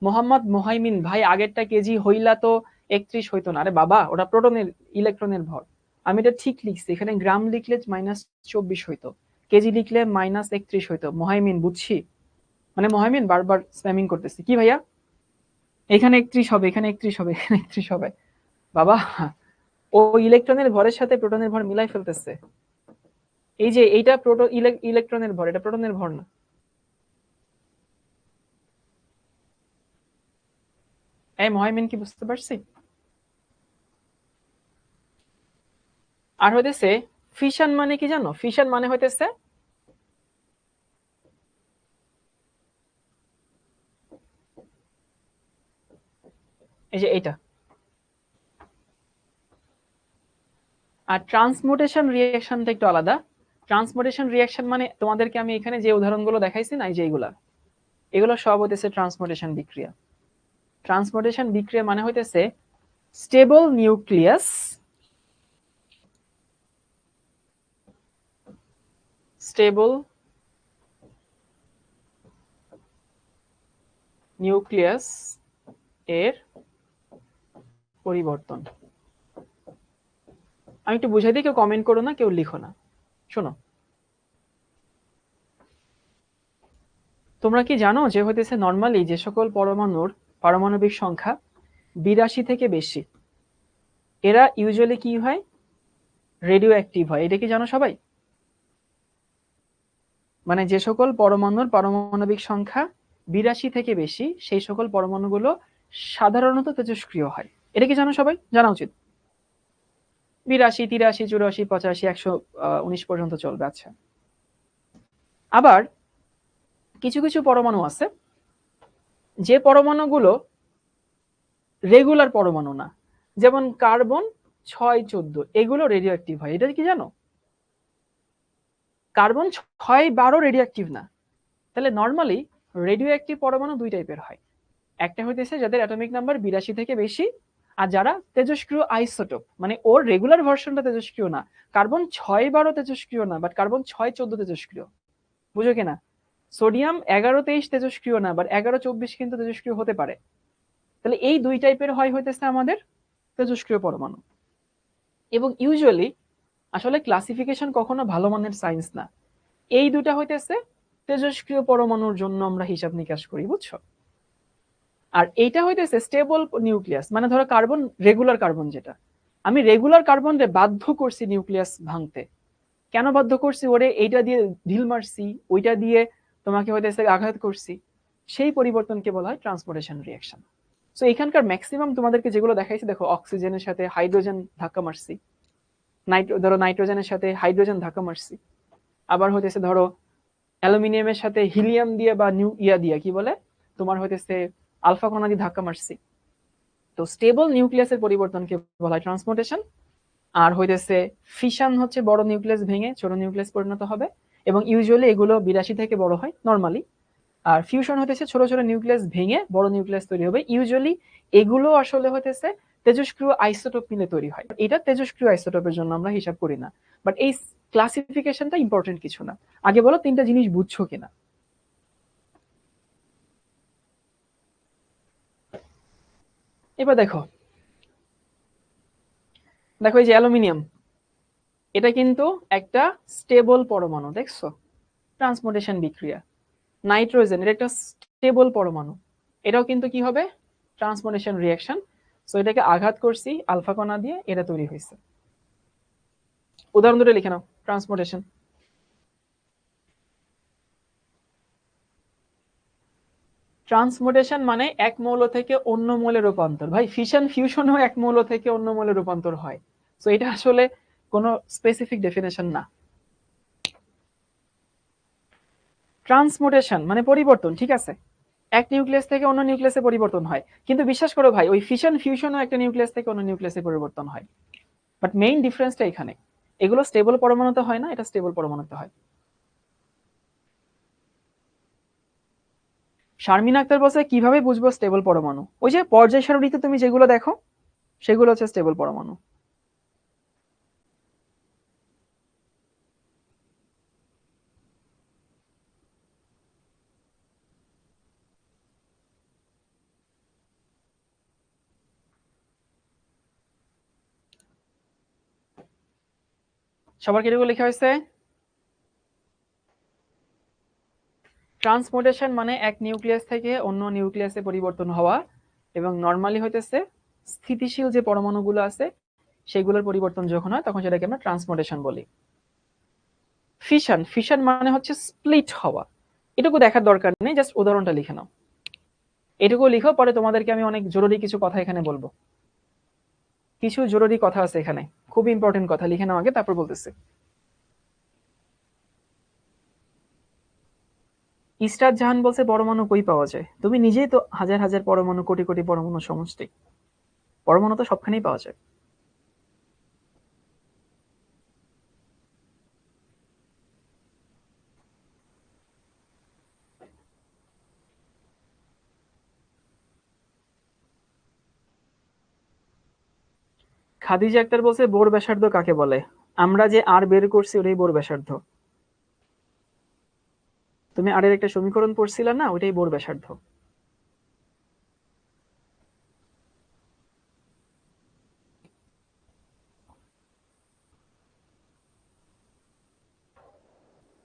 মোহাম্মদ মোহাইমিন ভাই, আগেরটা কেজি হইলা তো 31 হইতো না। আরে বাবা, ওটা প্রোটনের ইলেকট্রনের ভর। আমি এটা ঠিক লিখছি, এখানে গ্রাম লিখলে -24 হইতো, কেজি লিখলে -31 হইতো। মোহাইমিন বুঝছি, মানে মোহাইমিন বারবার স্প্যামিং করতেছি কি ভাইয়া, এখানে 31 হবে, এখানে 31 হবে, এখানে 31 হবে। বাবা, ও ইলেকট্রনের ভরের সাথে প্রোটনের ভর মিলাই ফেলতেছে। এই যে এইটা ইলেকট্রনের ভর, এটা প্রোটনের ভর না। এই মহাইমিন কি বুঝতে পারছি? আর হইতেছে ফিশন মানে কি জানো? ফিশন মানে হইতেছে এই যে এইটা। আর ট্রান্সমুটেশন রিঅ্যাকশনটা একটু আলাদা। ট্রান্সমুটেশন রিঅ্যাকশন মানে তোমাদেরকে আমি এখানে যে উদাহরণগুলো দেখাইছি না, এই যে এইগুলা, এগুলো সব হইতেছে ট্রান্সমুটেশন বিক্রিয়া। ট্রান্সমুটেশন বিক্রিয়া মানে হইতেছে স্টেবল নিউক্লিয়াস, স্টেবল নিউক্লিয়াস এর পরিবর্তন। আমি একটু বুঝাই দিই, কেউ কমেন্ট করো না, কেউ লিখো না। শোনো, তোমরা কি জানো যে হইতেছে নর্মালি যে সকল পরমাণুর পারমাণবিক সংখ্যা 82 থেকে বেশি, এরা ইউজুয়ালি কি হয়? রেডিও অ্যাক্টিভ হয়। এটা কি জানো সবাই? মানে যে সকল পরমাণুর পারমাণবিক সংখ্যা 82 থেকে বেশি, সেই সকল পরমাণুগুলো সাধারণত তেজস্ক্রিয় হয়। এটা কি জানো সবাই? জানা উচিত। 82, 83, 84, 85, 119 পর্যন্ত চলবে। আচ্ছা, আবার কিছু কিছু পরমাণু আছে যে পরমাণুগুলো রেগুলার পরমাণু না, যেমন কার্বন 6, 14, এগুলো রেডিও অ্যাক্টিভ হয়। এটা কি জানো? কার্বন 6, 12 রেডিও অ্যাক্টিভ না। তাহলে নর্মালি রেডিও অ্যাক্টিভ পরমাণু দুই টাইপের হয়। একটা হইতেছে যাদের অ্যাটমিক নাম্বার 82 থেকে বেশি, আর যারা তেজস্ক্রিয় আইসোটোপ, মানে ওর রেগুলার ভার্সনটা তেজস্ক্রিয় না, কার্বন 6-12 তেজস্ক্রিয় না, বাট কার্বন 6-14 তেজস্ক্রিয়, বুঝো কিনা? সোডিয়াম 11-23 তেজস্ক্রিয় না, বাট 11-24 কিন্তু তেজস্ক্রিয় হতে পারে। তাহলে এই দুই টাইপের হয় হইতেছে আমাদের তেজস্ক্রিয় পরমাণু। এবং ইউজুয়ালি আসলে ক্লাসিফিকেশন কখনো ভালো মানের সায়েন্স না, এই দুটা হইতেছে তেজস্ক্রিয় পরমাণুর জন্য আমরা হিসাব নিকাশ করি, বুঝছো? আর এইটা হইতেছে স্টেবল নিউক্লিয়াস, মানে ধরো কার্বন, রেগুলার কার্বন, যেটা আমি রেগুলার কার্বন রে বাধ্য করছি নিউক্লিয়াস ভাঙতে। কেন বাধ্য করছি? ওরে এইটা দিয়ে ঢিল মারছি, ওইটা দিয়ে তোমাকে হইতেছে আঘাত করছি, সেই পরিবর্তনকে বলা হয় ট্রান্সপোর্টেশন রিঅ্যাকশন। সো এখানকার ম্যাক্সিমাম তোমাদেরকে যেগুলো দেখাইছি, দেখো অক্সিজেনের সাথে হাইড্রোজেন ধাক্কা মারছি, ধরো নাইট্রোজেনের সাথে হাইড্রোজেন ধাক্কা মারছি, আবার হইতেছে ধরো অ্যালুমিনিয়ামের সাথে হিলিয়াম দিয়ে বা দিয়ে কি বলে তোমার হইতেছে আলফা কণা দিয়ে ধাক্কা মারছি। তো স্টেবল নিউক্লিয়াসের পরিবর্তনকে বলা হয় ট্রান্সপোর্টেশন। আর হইতেছে ফিশন হচ্ছে বড় নিউক্লিয়াস ভেঙে ছোট নিউক্লিয়াস পরিণত হবে, এবং ইউজুয়ালি এগুলো 82 থেকে বড় হয় নরমালি। আর ফিউশন হইতেছে ছোট ছোট নিউক্লিয়াস ভেঙে বড় নিউক্লিয়াস তৈরি হবে। ইউজুয়ালি এগুলো আসলে হইতেছে তেজস্ক্রিয় আইসোটোপ মিলে তৈরি হয়। এটা তেজস্ক্রিয় আইসোটোপের জন্য আমরা হিসাব করি না, বাট এই ক্লাসিফিকেশনটা ইম্পর্টেন্ট কিছু না। আগে বলো তিনটা জিনিস বুঝছো কিনা। এবার দেখো দেখো এই যে অ্যালুমিনিয়াম, এটা কিন্তু একটা স্টেবল পরমাণু, দেখছো? ট্রান্সমুটেশন বিক্রিয়া। নাইট্রোজেন, এটা একটা স্টেবল পরমাণু, এটাও কিন্তু কি হবে? ট্রান্সমুটেশন রিঅ্যাকশন। সো এটাকে আঘাত করছি আলফা কণা দিয়ে, এটা তৈরি হয়েছে। উদাহরণ দুটো লিখে নাও। ট্রান্সমুটেশন, ট্রান্সমুটেশন মানে এক মৌল থেকে অন্য মৌলে রূপান্তর। ভাই ফিশন ফিউশনও এক মৌল থেকে অন্য মৌলে রূপান্তর হয়। সো এটা আসলে কোনো স্পেসিফিক ডেফিনেশন না। ট্রান্সমুটেশন মানে পরিবর্তন, ঠিক আছে, এক নিউক্লিয়াস থেকে অন্য নিউক্লিয়াসে পরিবর্তন হয়। কিন্তু বিশ্বাস করো ভাই, ওই ফিশন ফিউশনও একটা নিউক্লিয়াস থেকে অন্য নিউক্লিয়াসে পরিবর্তন হয়। বাট মেইন ডিফারেন্সটা এখানে, এগুলো স্টেবল পরমাণুতে হয় না, এটা স্টেবল পরমাণুতে হয়। শারমিন আক্তার বলছে কিভাবে বুঝবো স্টেবল পরমাণু? ওই যে পর্যায় সারণীতে তুমি যেগুলো দেখো সেগুলো হচ্ছে স্টেবল পরমাণু। সবার কিরকম লেখা হয়েছে? ট্রান্সমুটেশন মানে এক নিউক্লিয়াস থেকে অন্য নিউক্লিয়াসে পরিবর্তন হওয়া, এবং নর্মালি হইতেছে স্থিতিশীল যে পরমাণুগুলো আছে সেগুলোর পরিবর্তন যখন হয় তখন সেটাকে আমরা ট্রান্সমুটেশন বলি। ফিশন, ফিশন মানে হচ্ছে স্প্লিট হওয়া। এটুকু দেখার দরকার নেই, জাস্ট উদাহরণটা লিখে নাও। এটুকু লিখো, পরে তোমাদেরকে আমি অনেক জরুরি কিছু কথা এখানে বলবো। কিছু জরুরি কথা আছে এখানে, খুব ইম্পর্টেন্ট কথা, লিখে নাও আগে, তারপর বলতেছি। ইসরাত জাহান বলছে পরমাণু কই পাওয়া যায়? তুমি নিজেই তো হাজার হাজার পরমাণু, কোটি কোটি পরমাণু সমষ্টি, পরমাণু তো সবখানেই পাওয়া যায়। খাদিজা আক্তার বলছে বোর ব্যাসার্ধ কাকে বলে? আমরা যে আর বের করছি ওটাই বোর ব্যাসার্ধ। তুমি আর এর একটা সমীকরণ পড়ছিলে না, ওইটাই বোর ব্যাসার্ধ।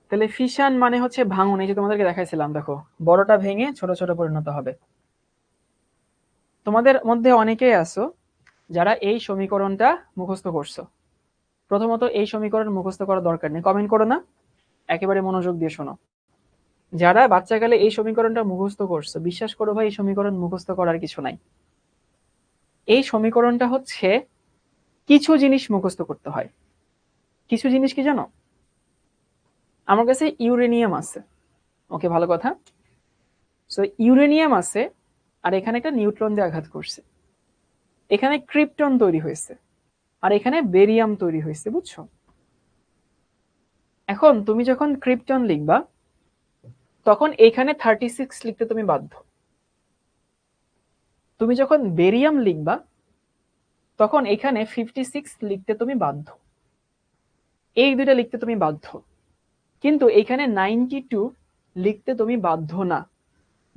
তাহলে ফিশন মানে হচ্ছে ভাঙন, এই যে তোমাদেরকে দেখাইছিলাম, দেখো বড়টা ভেঙে ছোট ছোট পরিণত হবে। তোমাদের মধ্যে অনেকেই আছো যারা এই সমীকরণটা মুখস্থ করছো। প্রথমত এই সমীকরণ মুখস্থ করার দরকার নেই, কমেন্ট করো না, একেবারে মনোযোগ দিয়ে শোনো। যারা বাচ্চাকালে এই সমীকরণটা মুখস্থ করছো, বিশ্বাস করো ভাই, এই সমীকরণ মুখস্থ করার কিছু নাই। এই সমীকরণটা হচ্ছে কিছু জিনিস মুখস্থ করতে হয়। কিছু জিনিস কি জানো? আমার কাছে ইউরেনিয়াম আছে, ওকে, ভালো কথা। সো ইউরেনিয়াম আছে, আর এখানে একটা নিউট্রন দিয়ে আঘাত করছে, এখানে ক্রিপ্টন তৈরি হয়েছে, আর এখানে বেরিয়াম তৈরি হয়েছে, বুঝছো? এখন তুমি যখন ক্রিপ্টন লিখবা তখন এখানে 36 লিখতে তুমি বাধ্য। তুমি যখন বেরিয়াম লিখবা তখন এখানে 56 লিখতে তুমি বাধ্য, এই দুইটা লিখতে তুমি বাধ্য, কিন্তু এখানে 92 লিখতে তুমি বাধ্য না।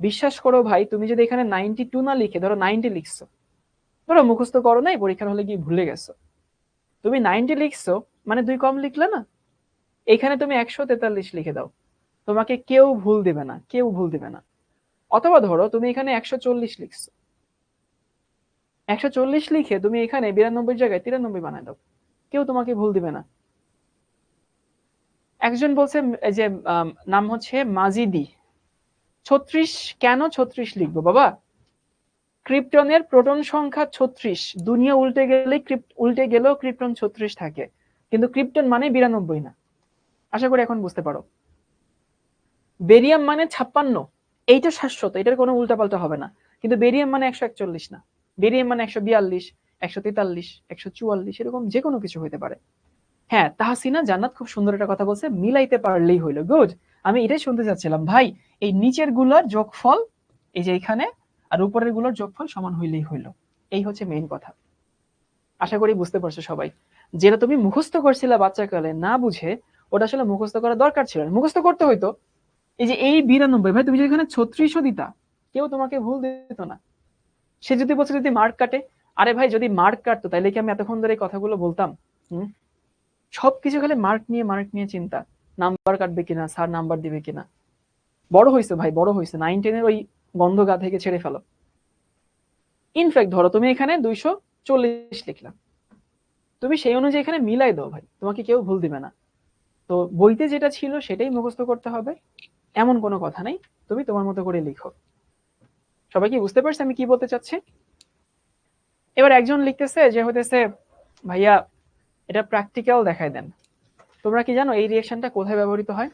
বিশ্বাস করো ভাই, তুমি যদি এখানে 92 না লিখে ধরো 90 লিখছো, ধরো মুখস্থ করো নাই, পরীক্ষার হলে গিয়ে ভুলে গেছো, তুমি 90 লিখছো মানে 2 কম লিখলে না, এখানে তুমি 143 লিখে দাও, তোমাকে কেউ ভুল দেবে না, কেউ ভুল দেবে না। অথবা ধরো তুমি এখানে 140 লিখছো, 140 লিখে তুমি এখানে 92 জায়গায় 93 বানায় দাও, কেউ তোমাকে ভুল দিবে না। একজন বলছে যে নাম হচ্ছে মাজিদি, 36 কেন 36 লিখবো বাবা? ক্রিপ্টনের প্রোটন সংখ্যা 36, দুনিয়া উল্টে গেলে উল্টে গেলেও ক্রিপ্টন 36 থাকে, কিন্তু ক্রিপ্টন মানে 92 না। আশা করি এখন বুঝতে পারো। বেরিয়াম মানে 56, এইটা শাশ্বত, এটার কোনো উল্টাপাল্টা হবে না, কিন্তু বেরিয়াম মানে 141 না, বেরিয়াম মানে 142, 143, 144, এরকম যে কোনো কিছু হইতে পারে। হ্যাঁ, তাহসিনা জান্নাত খুব সুন্দর একটা কথা বলছে, মিলাইতে পারলেই হইলো। গুড, আমি এটাই শুনতে চাচ্ছিলাম ভাই, এই নিচের গুলোর যোগফল এই যে এখানে আর উপরের গুলোর যোগফল সমান হইলেই হইলো, এই হচ্ছে মেইন কথা। আশা করি বুঝতে পারছো সবাই। যেটা তুমি মুখস্থ করছিলা বাচ্চাকালে না বুঝে, ওটা আসলে মুখস্থ করা দরকার ছিল না, মুখস্থ করতে হইতো। এই যে এই 92, ভাই তুমি যদি এখানে 36ও দিতা, কেউ তোমাকে ভুল দিত না। সে যদি বলছে যদি মার্ক কাটে, আরে ভাই যদি মার্ক কাটতো তাহলে কি আমি এতক্ষণ ধরে এই কথাগুলো বলতাম? সবকিছু খালি মার্ক নিয়ে চিন্তা, নাম্বার কাটবে কিনা, স্যার নাম্বার দিবে কিনা। বড় হয়েছে ভাই, বড় হয়েছে, 9-10 ওই গন্ধ গা থেকে ছেড়ে ফেলো। ইনফ্যাক্ট ধরো তুমি এখানে 240 লিখলাম, তুমি সেই অনুযায়ী এখানে মিলাই দাও ভাই, তোমাকে কেউ ভুল দিবে না। তো বইতে যেটা ছিল সেটাই মুখস্থ করতে হবে এমন কোনো কথা নাই, তুমি তোমার মতো করে লিখো। সবাই কি বুঝতে পারছে আমি কি বলতে চাচ্ছি? এবার একজন লিখতেছে যে হইতেছে ভাইয়া এটা প্র্যাকটিক্যাল দেখায় দেন। তোমরা কি জানো এই রিঅ্যাকশনটা কোথায় ব্যবহৃত হয়?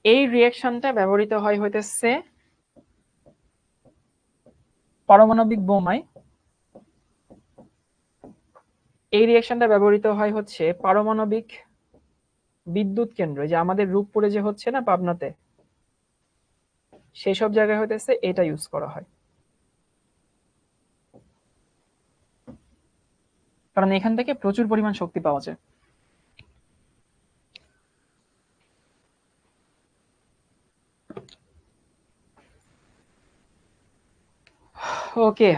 এই রিঅ্যাকশনটা ব্যবহৃত হয় হইতেছে পারমাণবিক বোমায়। এই রিঅ্যাকশনটা ব্যবহৃত হয় হচ্ছে পারমাণবিক বিদ্যুৎ কেন্দ্র, যে আমাদের রূপপুরে যে হচ্ছে না পাবনাতে, সেই সব জায়গায় হইতেছে এটা ইউজ করা হয়, কারণ এখান থেকে প্রচুর পরিমাণ শক্তি পাওয়া যায়। ওকে,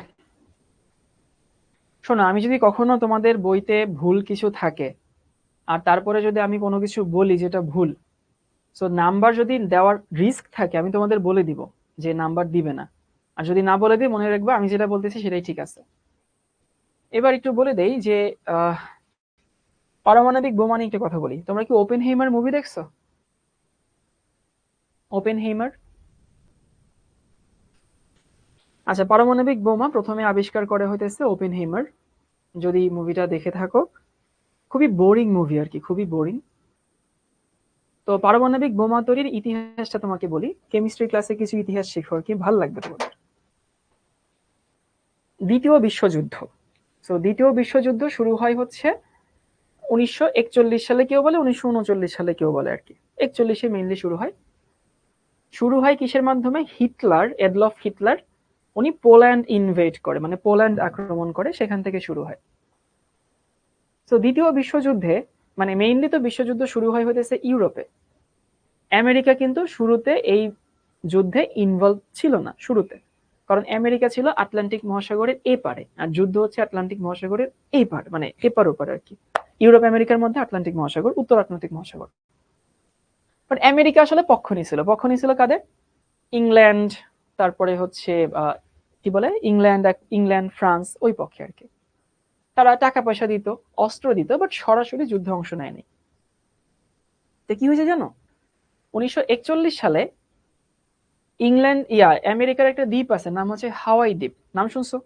শোনো, আমি যদি কখনো তোমাদের বইতে ভুল কিছু থাকে আর তারপরে যদি আমি কোনো কিছু বলি যেটা ভুল, সো নাম্বার যদি দেওয়ার রিস্ক থাকে আমি তোমাদের বলে দিব যে নাম্বার দিবে না, আর যদি না বলে দিই মনে রাখবা আমি যেটা বলতেছি সেটাই ঠিক আছে। এবার একটু বলে দেই যে পারমাণবিক বোমা নিয়ে একটা কথা বলি। তোমরা কি ওপেনহেইমার মুভি দেখছো? ওপেনহেইমার, আচ্ছা, পারমাণবিক বোমা প্রথমে আবিষ্কার করে হইতেছে ওপেনহেইমার। যদি মুভিটা দেখে থাকো, খুবই বোরিং মুভি আর কি, খুবই বোরিং। তো পারমাণবিক বোমা তৈরির ইতিহাসটা তোমাকে বলি, কেমিস্ট্রি ক্লাসে কিছু ইতিহাস শিখো আর কি, ভালো লাগবে তোমার। দ্বিতীয় বিশ্বযুদ্ধ, তো দ্বিতীয় বিশ্বযুদ্ধ শুরু হয় হচ্ছে 1941 সালে, কেউ বলে 1939 সালে, কেউ বলে আর কি 41-এ মেইনলি শুরু হয়। শুরু হয় কিসের মাধ্যমে? হিটলার, এডলফ হিটলার, উনি পোল্যান্ড ইনভেড করে, মানে পোল্যান্ড আক্রমণ করে, সেখান থেকে শুরু হয়। তো দ্বিতীয় বিশ্বযুদ্ধে মানে মেইনলি তো বিশ্বযুদ্ধ শুরু হয় হইতেছে ইউরোপে। আমেরিকা কিন্তু শুরুতে এই যুদ্ধে ইনভলভ ছিল না শুরুতে, কারণ আমেরিকা ছিল আটলান্টিক মহাসাগরের এপারে, আর যুদ্ধ হচ্ছে আটলান্টিক মহাসাগরের এই পার, মানে এপার ওপার আর কি। ইউরোপ আমেরিকার মধ্যে আটলান্টিক মহাসাগর, উত্তর আটলান্টিক মহাসাগর। বাট আমেরিকা আসলে পক্ষ নিছিল কাদের? ইংল্যান্ড, তারপরে হচ্ছে কি বলে ইংল্যান্ড ফ্রান্স, ওই পক্ষে আর কি। তারা টাকা পয়সা দিত, অস্ত্র দিত, বাট সরাসরি যুদ্ধে অংশ নেয়নি। তো কি হয়েছে জানো? 1941 সালে ইংল্যান্ড আমেরিকার একটা দ্বীপ আছে, নাম হচ্ছে হাওয়াই দ্বীপ, নাম শুনছো?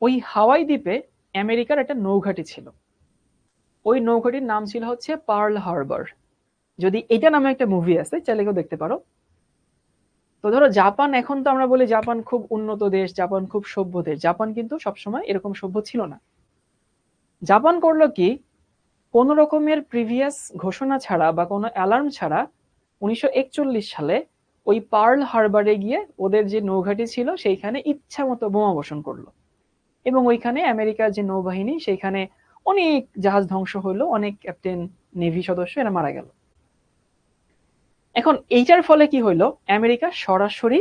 ওই হাওয়াই দ্বীপে আমেরিকার একটা নৌঘাঁটি ছিল। ওই নৌঘাঁটির নাম ছিল হচ্ছে পার্ল হারবার। যদি এটা নামে একটা মুভি আছে, চাইলে কেউ দেখতে পারো। তো ধরো জাপান, এখন তো আমরা বলি জাপান খুব উন্নত দেশ, জাপান খুব সভ্য দেশ, জাপান কিন্তু সবসময় এরকম সভ্য ছিল না। জাপান করলো কি, কোন রকমের প্রিভিয়াস ঘোষণা ছাড়া বা কোনো অ্যালার্ম ছাড়া 1941 সালে ওই পার্ল হারবারে গিয়ে ওদের যে নৌঘাঁটি ছিল সেইখানে ইচ্ছা মতো বোমা বর্ষণ করলো। এবং ওইখানে আমেরিকার যে নৌবাহিনী সেইখানে অনেক জাহাজ ধ্বংস হলো, অনেক ক্যাপ্টেন নেভি সদস্য এরা মারা গেল। এখন এইটার ফলে কি হইলো, আমেরিকা সরাসরি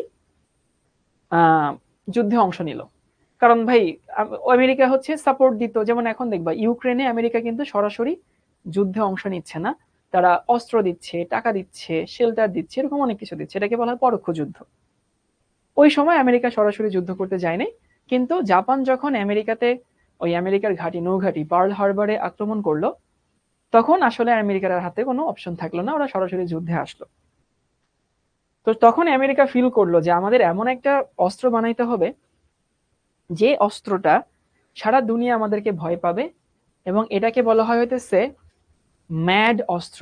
যুদ্ধে অংশ নিল। কারণ ভাই আমেরিকা হচ্ছে সাপোর্ট দিত, যেমন এখন দেখবা ইউক্রেনে আমেরিকা কিন্তু সরাসরি যুদ্ধে অংশ নিচ্ছে না, তারা অস্ত্র দিচ্ছে, টাকা দিচ্ছে, শেল্টার দিচ্ছে, এরকম অনেক কিছু দিচ্ছে, এটাকে বলা হয় পরোক্ষ যুদ্ধ। ওই সময় আমেরিকা সরাসরি যুদ্ধ করতে যায় নাই, কিন্তু জাপান যখন আমেরিকাতে ওই আমেরিকার ঘাঁটি নৌঘাঁটি পার্ল হারবারে আক্রমণ করলো, তখন আসলে আমেরিকার হাতে কোনো অপশন থাকলো না, ওরা সরাসরি যুদ্ধে আসলো। তো তখন আমেরিকা ফিল করলো যে আমাদের এমন একটা অস্ত্র বানাইতে হবে যে অস্ত্রটা সারা দুনিয়া আমাদেরকে ভয় পাবে, এবং এটাকে বলা হয় হইতেছে ম্যাড অস্ত্র।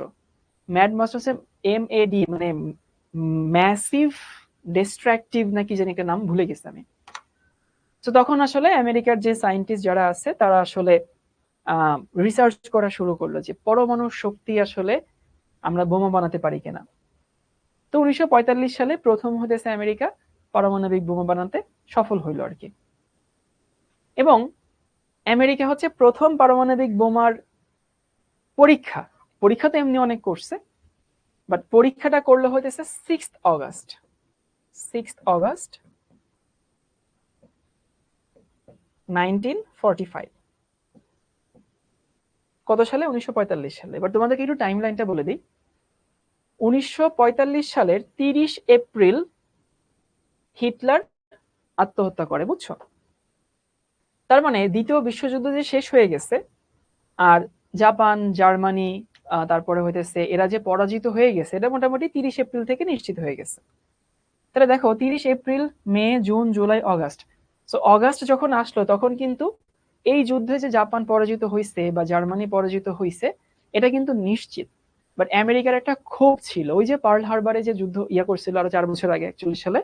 ম্যাড অস্ত্র হচ্ছে MAD, মানে ম্যাসিভ ডিস্ট্রাকটিভ নাকি জানি একটা নাম, ভুলে গেছি আমি। তো তখন আসলে আমেরিকার যে সায়েন্টিস্ট যারা আছে তারা আসলে রিসার্চ করা শুরু করলো যে পরমাণু শক্তি আসলে আমরা বোমা বানাতে পারি কিনা। তো 1945 সালে প্রথম হতেছে আমেরিকা পারমাণবিক বোমা বানাতে সফল হইল আর কি। এবং আমেরিকা হচ্ছে প্রথম পারমাণবিক বোমার পরীক্ষা, পরীক্ষা তো এমনি অনেক করছে, বাট পরীক্ষাটা করলো হইতেছে 6 অগস্ট 1945। কত সালে? 1945 সালে। এবার তোমাদেরকে একটু টাইম লাইনটা বলে দিই। 1945 সালের 30 এপ্রিল হিটলার আত্মহত্যা করে, বুঝছো? তার মানে দ্বিতীয় বিশ্বযুদ্ধ যে শেষ হয়ে গেছে, আর জাপান, জার্মানি, তারপরে হইতেছে এরা যে পরাজিত হয়ে গেছে, এটা মোটামুটি 30 এপ্রিল থেকে নিশ্চিত হয়ে গেছে। তাহলে দেখো 30 April, May, June, July, August. So August যখন আসলো তখন কিন্তু এই যুদ্ধে যে জাপান পরাজিত হয়েছে বা জার্মানি পরাজিত হয়েছে এটা কিন্তু নিশ্চিত। বাট আমেরিকার একটা ক্ষোভ ছিল, ওই যে পার্ল হারবারে যে যুদ্ধ করছিল আরো 4 বছর আগে 41 সালে।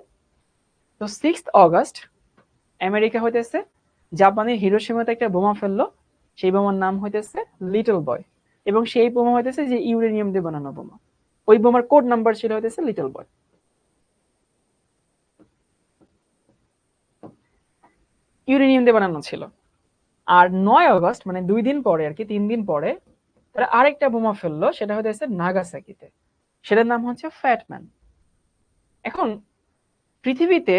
তো 6 অগস্ট আমেরিকা হইতেছে জাপানের হিরোশিমাতে একটা বোমা ফেললো, সেই বোমার নাম হইতেছে লিটল বয়, এবং সেই বোমা হইতেছে যে ইউরেনিয়াম দিয়ে বানানো বোমা। ওই বোমার কোড নাম্বার ছিল হইতেছে লিটল বয়। ইউরেনিয়াম দিয়ে বানানো ছিল। আর 9 অগস্ট মানে 2 দিন পরে আর কি, 3 দিন পরে তারা আরেকটা বোমা ফেললো, সেটা হইতেছে নাগাসাকিতে, সেটার নাম হচ্ছে ফ্যাটম্যান। এখন পৃথিবীতে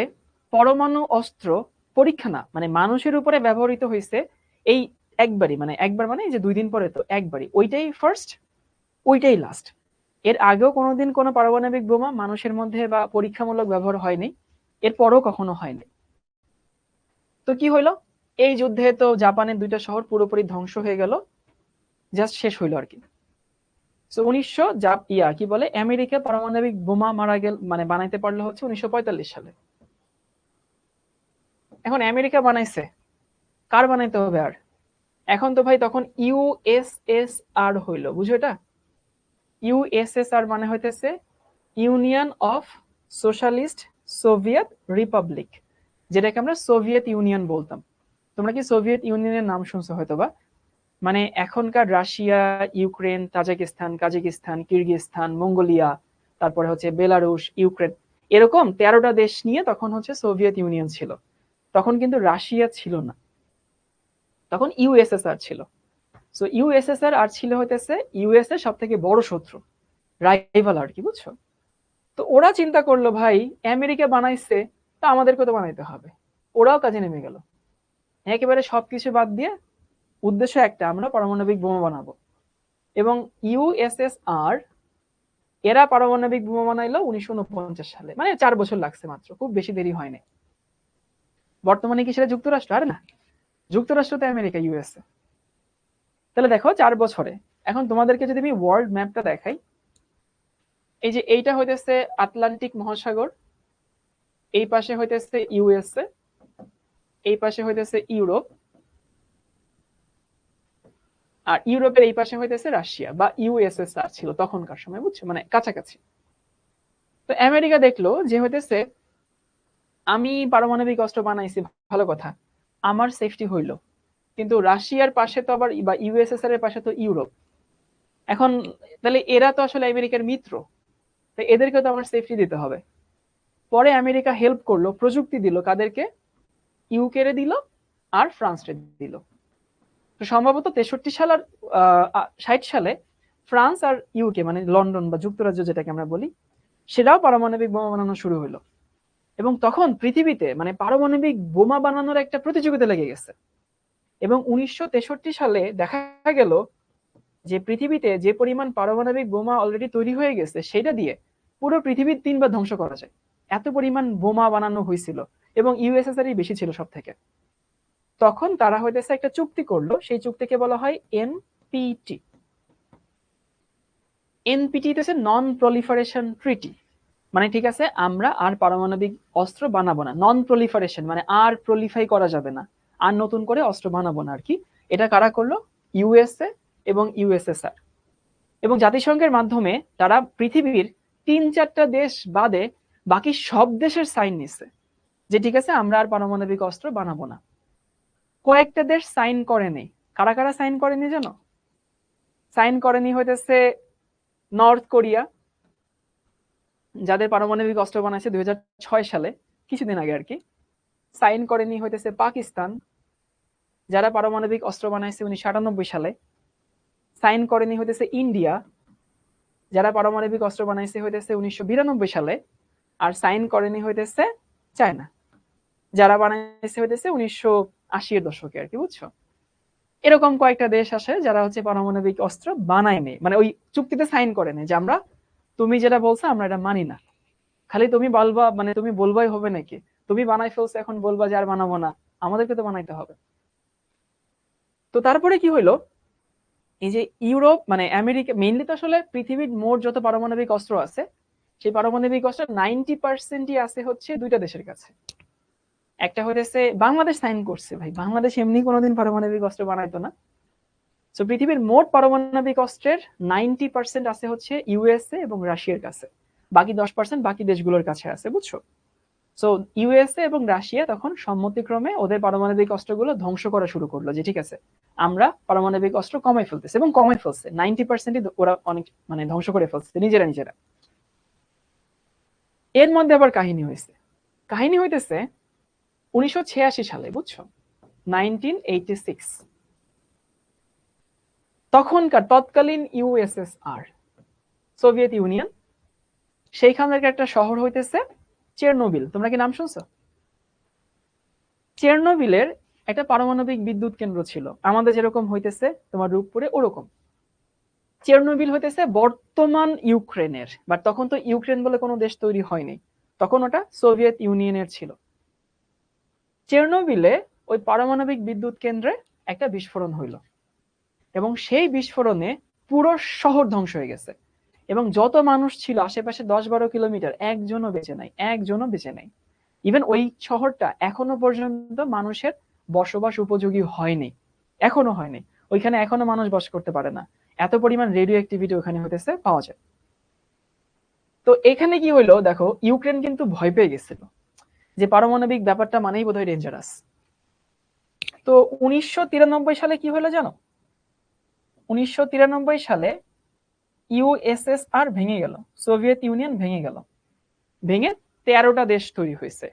পরমাণু অস্ত্র পরীক্ষা না, মানে মানুষের উপরে ব্যবহৃত হয়েছে এই একবারই, মানে একবার মানে যে 2 দিন পরে, তো একবারই, ওইটাই ফার্স্ট, ওইটাই লাস্ট। এর আগেও কোনোদিন কোনো পারমাণবিক বোমা মানুষের মধ্যে বা পরীক্ষামূলক ব্যবহার হয়নি, এরপরও কখনো হয়নি। তো কি হইলো, এই যুদ্ধে তো জাপানের 2টা শহর পুরোপুরি ধ্বংস হয়ে গেল, জাস্ট শেষ হইলো আর কি। তো 1900 কি বলে আমেরিকা পারমাণবিক বোমা মারা গেল, মানে বানাইতে পারলো হচ্ছে 1945 সালে। এখন আমেরিকা বানাইছে, কার বানাইতে হবে আর? এখন তো ভাই তখন USSR হইলো, বুঝো এটা? USSR মানে হইতেছে union of socialist Soviet Republic, যেটাকে আমরা সোভিয়েত ইউনিয়ন বলতাম। তোমরা কি সোভিয়েত ইউনিয়নের নাম শুনছো হয়তোবা? মানে এখনকার Russia, Ukraine, Tajikistan, Kazakhstan, Kyrgyzstan, Mongolia, তারপরে হচ্ছে বেলারুশ, ইউক্রেন, এরকম 13টা দেশ নিয়ে তখন হচ্ছে সোভিয়েত ইউনিয়ন ছিল। তখন কিন্তু রাশিয়া ছিল না, তখন USSR ছিল। সো USSR আর ছিল হইতেছে ইউএস এর সব থেকে বড় শত্রু, রাইভাল আর কি, বুঝছো? তো ওরা চিন্তা করলো ভাই আমেরিকা বানাইছে, তা আমাদেরকে তো বানাইতে হবে। ওরাও কাজে নেমে গেল, একেবারে সবকিছু বাদ দিয়ে উদ্দেশ্য একটা, আমরা পারমাণবিক বোমা বানাবো। এবং USSR এরা পারমাণবিক বোমা বানাইলো 1949 সালে, মানে 4 বছর লাগছে মাত্র, খুব বেশি দেরি হয়নি। বর্তমানে কি সেটা যুক্তরাষ্ট্র? আরে না, যুক্তরাষ্ট্র তো আমেরিকা, ইউএসএ। তাহলে দেখো 4 বছরে। এখন তোমাদেরকে যদি আমি ওয়ার্ল্ড ম্যাপটা দেখাই, এই যে এইটা হইতেছে আটলান্টিক মহাসাগর, এই পাশে হইতেছে ইউএসএ, এই পাশে হইতেছে ইউরোপ, আর ইউরোপের এই পাশে হইতেছে রাশিয়া বা USSR ছিল তখনকার সময়, বুঝছো, মানে কাছাকাছি। তো আমেরিকা দেখলো যে হইতেছে আমি পারমাণবিক অস্ত্র বানাইছি, ভালো কথা, আমার সেফটি হইলো, কিন্তু রাশিয়ার পাশে তো আবার বা USSR এর পাশে তো ইউরোপ। এখন তাহলে এরা তো আসলে আমেরিকার মিত্র, তাই এদেরকে তো আমার সেফটি দিতে হবে। পরে আমেরিকা হেল্প করলো, প্রযুক্তি দিল, কাদেরকে? ইউকে রে দিল, আর ফ্রান্সকে দিল। তো সম্ভবত 63 সাল আর 60 সালে ফ্রান্স আর ইউকে মানে লন্ডন বা যুক্তরাজ্য যেটাকে আমরা বলি, সেটাও পারমাণবিক বোমা বানানো শুরু হলো। এবং তখন পৃথিবীতে মানে পারমাণবিক বোমা বানানোর একটা প্রতিযোগিতা লেগে গেছে। এবং 1963 সালে দেখা গেল যে পৃথিবীতে যে পরিমাণ পারমাণবিক বোমা অলরেডি তৈরি হয়ে গেছে, সেটা দিয়ে পুরো পৃথিবীর 3 বার ধ্বংস করা যায়, এত পরিমাণ বোমা বানানো হয়েছিল। এবং ইউএসএসআর বেশি ছিল সব থেকে। তখন তারা হইতেছে একটা চুক্তি করলো, সেই চুক্তিকে বলা হয় এনপিটি। এনপিটি হচ্ছে নন প্রলিফারেশন ট্রিটি। মানে ঠিক আছে, আমরা আর পারমাণবিক অস্ত্র বানাবো না। নন প্রলিফারেশন মানে আর প্রলিফাই করা যাবে না, আর নতুন করে অস্ত্র বানাবো না আর কি। এটা কারা করলো? ইউএসএ এবং ইউএসএসআর। এবং জাতিসংঘের মাধ্যমে তারা পৃথিবীর 3-4টা দেশ বাদে বাকি সব দেশের সাইন নিছে যে ঠিক আছে আমরা আর পারমাণবিক অস্ত্র বানাবো না। কয়েকটা দেশ সাইন করেনি। কারা কারা সাইন করেনি জানো? সাইন করেনি হইতেছে নর্থ কোরিয়া, যাদের পারমাণবিক অস্ত্র বানাইছে 2006 সালে, কিছুদিন আগে আর কি। সাইন করেনি হইতেছে পাকিস্তান, যারা পারমাণবিক অস্ত্র বানাইছে 1998 সালে। সাইন করেনি হইতেছে ইন্ডিয়া, যারা পারমাণবিক অস্ত্র বানাইছে হইতেছে 1992 সালে। আর সাইন করেনি হইতেছে চায়না, যারা বানাইছে হইতেছে 1980 এর দশকে আর কি, বুঝছো? এরকম কয়েকটা দেশ আছে যারা হচ্ছে পারমাণবিক অস্ত্র বানায়নি, মানে ওই চুক্তিতে সাইন করেনি যে আমরা তুমি যেটা বলছো আমরা এটা মানি না। খালি তুমি বলবা, মানে তুমি বলবাই হবে নাকি? তুমি বানাই ফেলছো, এখন বলবা যে আর বানাবো না, আমাদেরকে তো বানাইতে হবে। তো তারপরে কি হইলো, এই যে ইউরোপ মানে আমেরিকা মেইনলি, তো আসলে পৃথিবীর মোট যত পারমাণবিক অস্ত্র আছে, সেই পারমাণবিক অস্ত্র 90%ই আছে হচ্ছে 2টা দেশের কাছে। একটা হইতেছে বাংলাদেশ সাইন করছে, ভাই বাংলাদেশ এমনি কোনোদিন পারমাণবিক অস্ত্র বানাইতো না। তো পৃথিবীর মোট পারমাণবিক অস্ত্রের 90% আছে হচ্ছে ইউএসএ এবং রাশিয়ার কাছে, বাকি 10% বাকি দেশগুলোর কাছে আছে, বুঝছো? সো ইউএসএ এবং রাশিয়া তখন সম্মতিক্রমে ওদের পারমাণবিক অস্ত্রগুলো ধ্বংস করা শুরু করলো, যে ঠিক আছে আমরা পারমাণবিক অস্ত্র কমাই ফেলতেছে, এবং কমাই ফেলছে 90%ই ওরা অনেক মানে ধ্বংস করে ফেলছে নিজেরা নিজেরা। এর মধ্যে আবার কাহিনী হইতেছে 1986 সালে, বুঝছো, 1986, তখনকার তৎকালীন ইউএসএসআর সোভিয়েত ইউনিয়ন, সেইখানের একটা শহর হইতেছে চেরনোবিল। তোমরা কি নাম শুনছো? চেরনোবিলের একটা পারমাণবিক বিদ্যুৎ কেন্দ্র ছিল, আমাদের যেরকম হইতেছে তোমার রূপপুরে ওরকম। চেরনোবিল হইতেছে বর্তমান ইউক্রেনের, বাট তখন তো ইউক্রেন বলে কোনো দেশ তৈরি হয়নি, তখন ওটা সোভিয়েত ইউনিয়নের ছিল। চেরনোবিলে ওই পারমাণবিক বিদ্যুৎ কেন্দ্রে একটা বিস্ফোরণ হইল, এবং সেই বিস্ফোরণে পুরো শহর ধ্বংস হয়ে গেছে। এবং যত মানুষ ছিল আশেপাশে 10-12 কিলোমিটার, একজনও বেঁচে নাই। ইভেন ওই শহরটা এখনো পর্যন্ত মানুষের বসবাস উপযোগী হয়নি, এখনো হয়নি। ওইখানে এখনো মানুষ বাস করতে পারে না, এত পরিমাণ রেডিও অ্যাক্টিভিটি ওখানে হইতেছে পাওয়া যায়। তো এখানে কি হইলো দেখো, ইউক্রেন কিন্তু ভয় পেয়ে গেছিল যে পারমাণবিক ব্যাপারটা মানেই বোধহয় ডেঞ্জারাস। তো 1993 সালে কি হলো জানো? 1993 সালে ইউএসএসআর ভেঙে গেল, সোভিয়েত ইউনিয়ন ভেঙে গেল। ভেঙে 13টা দেশ তৈরি হয়েছে,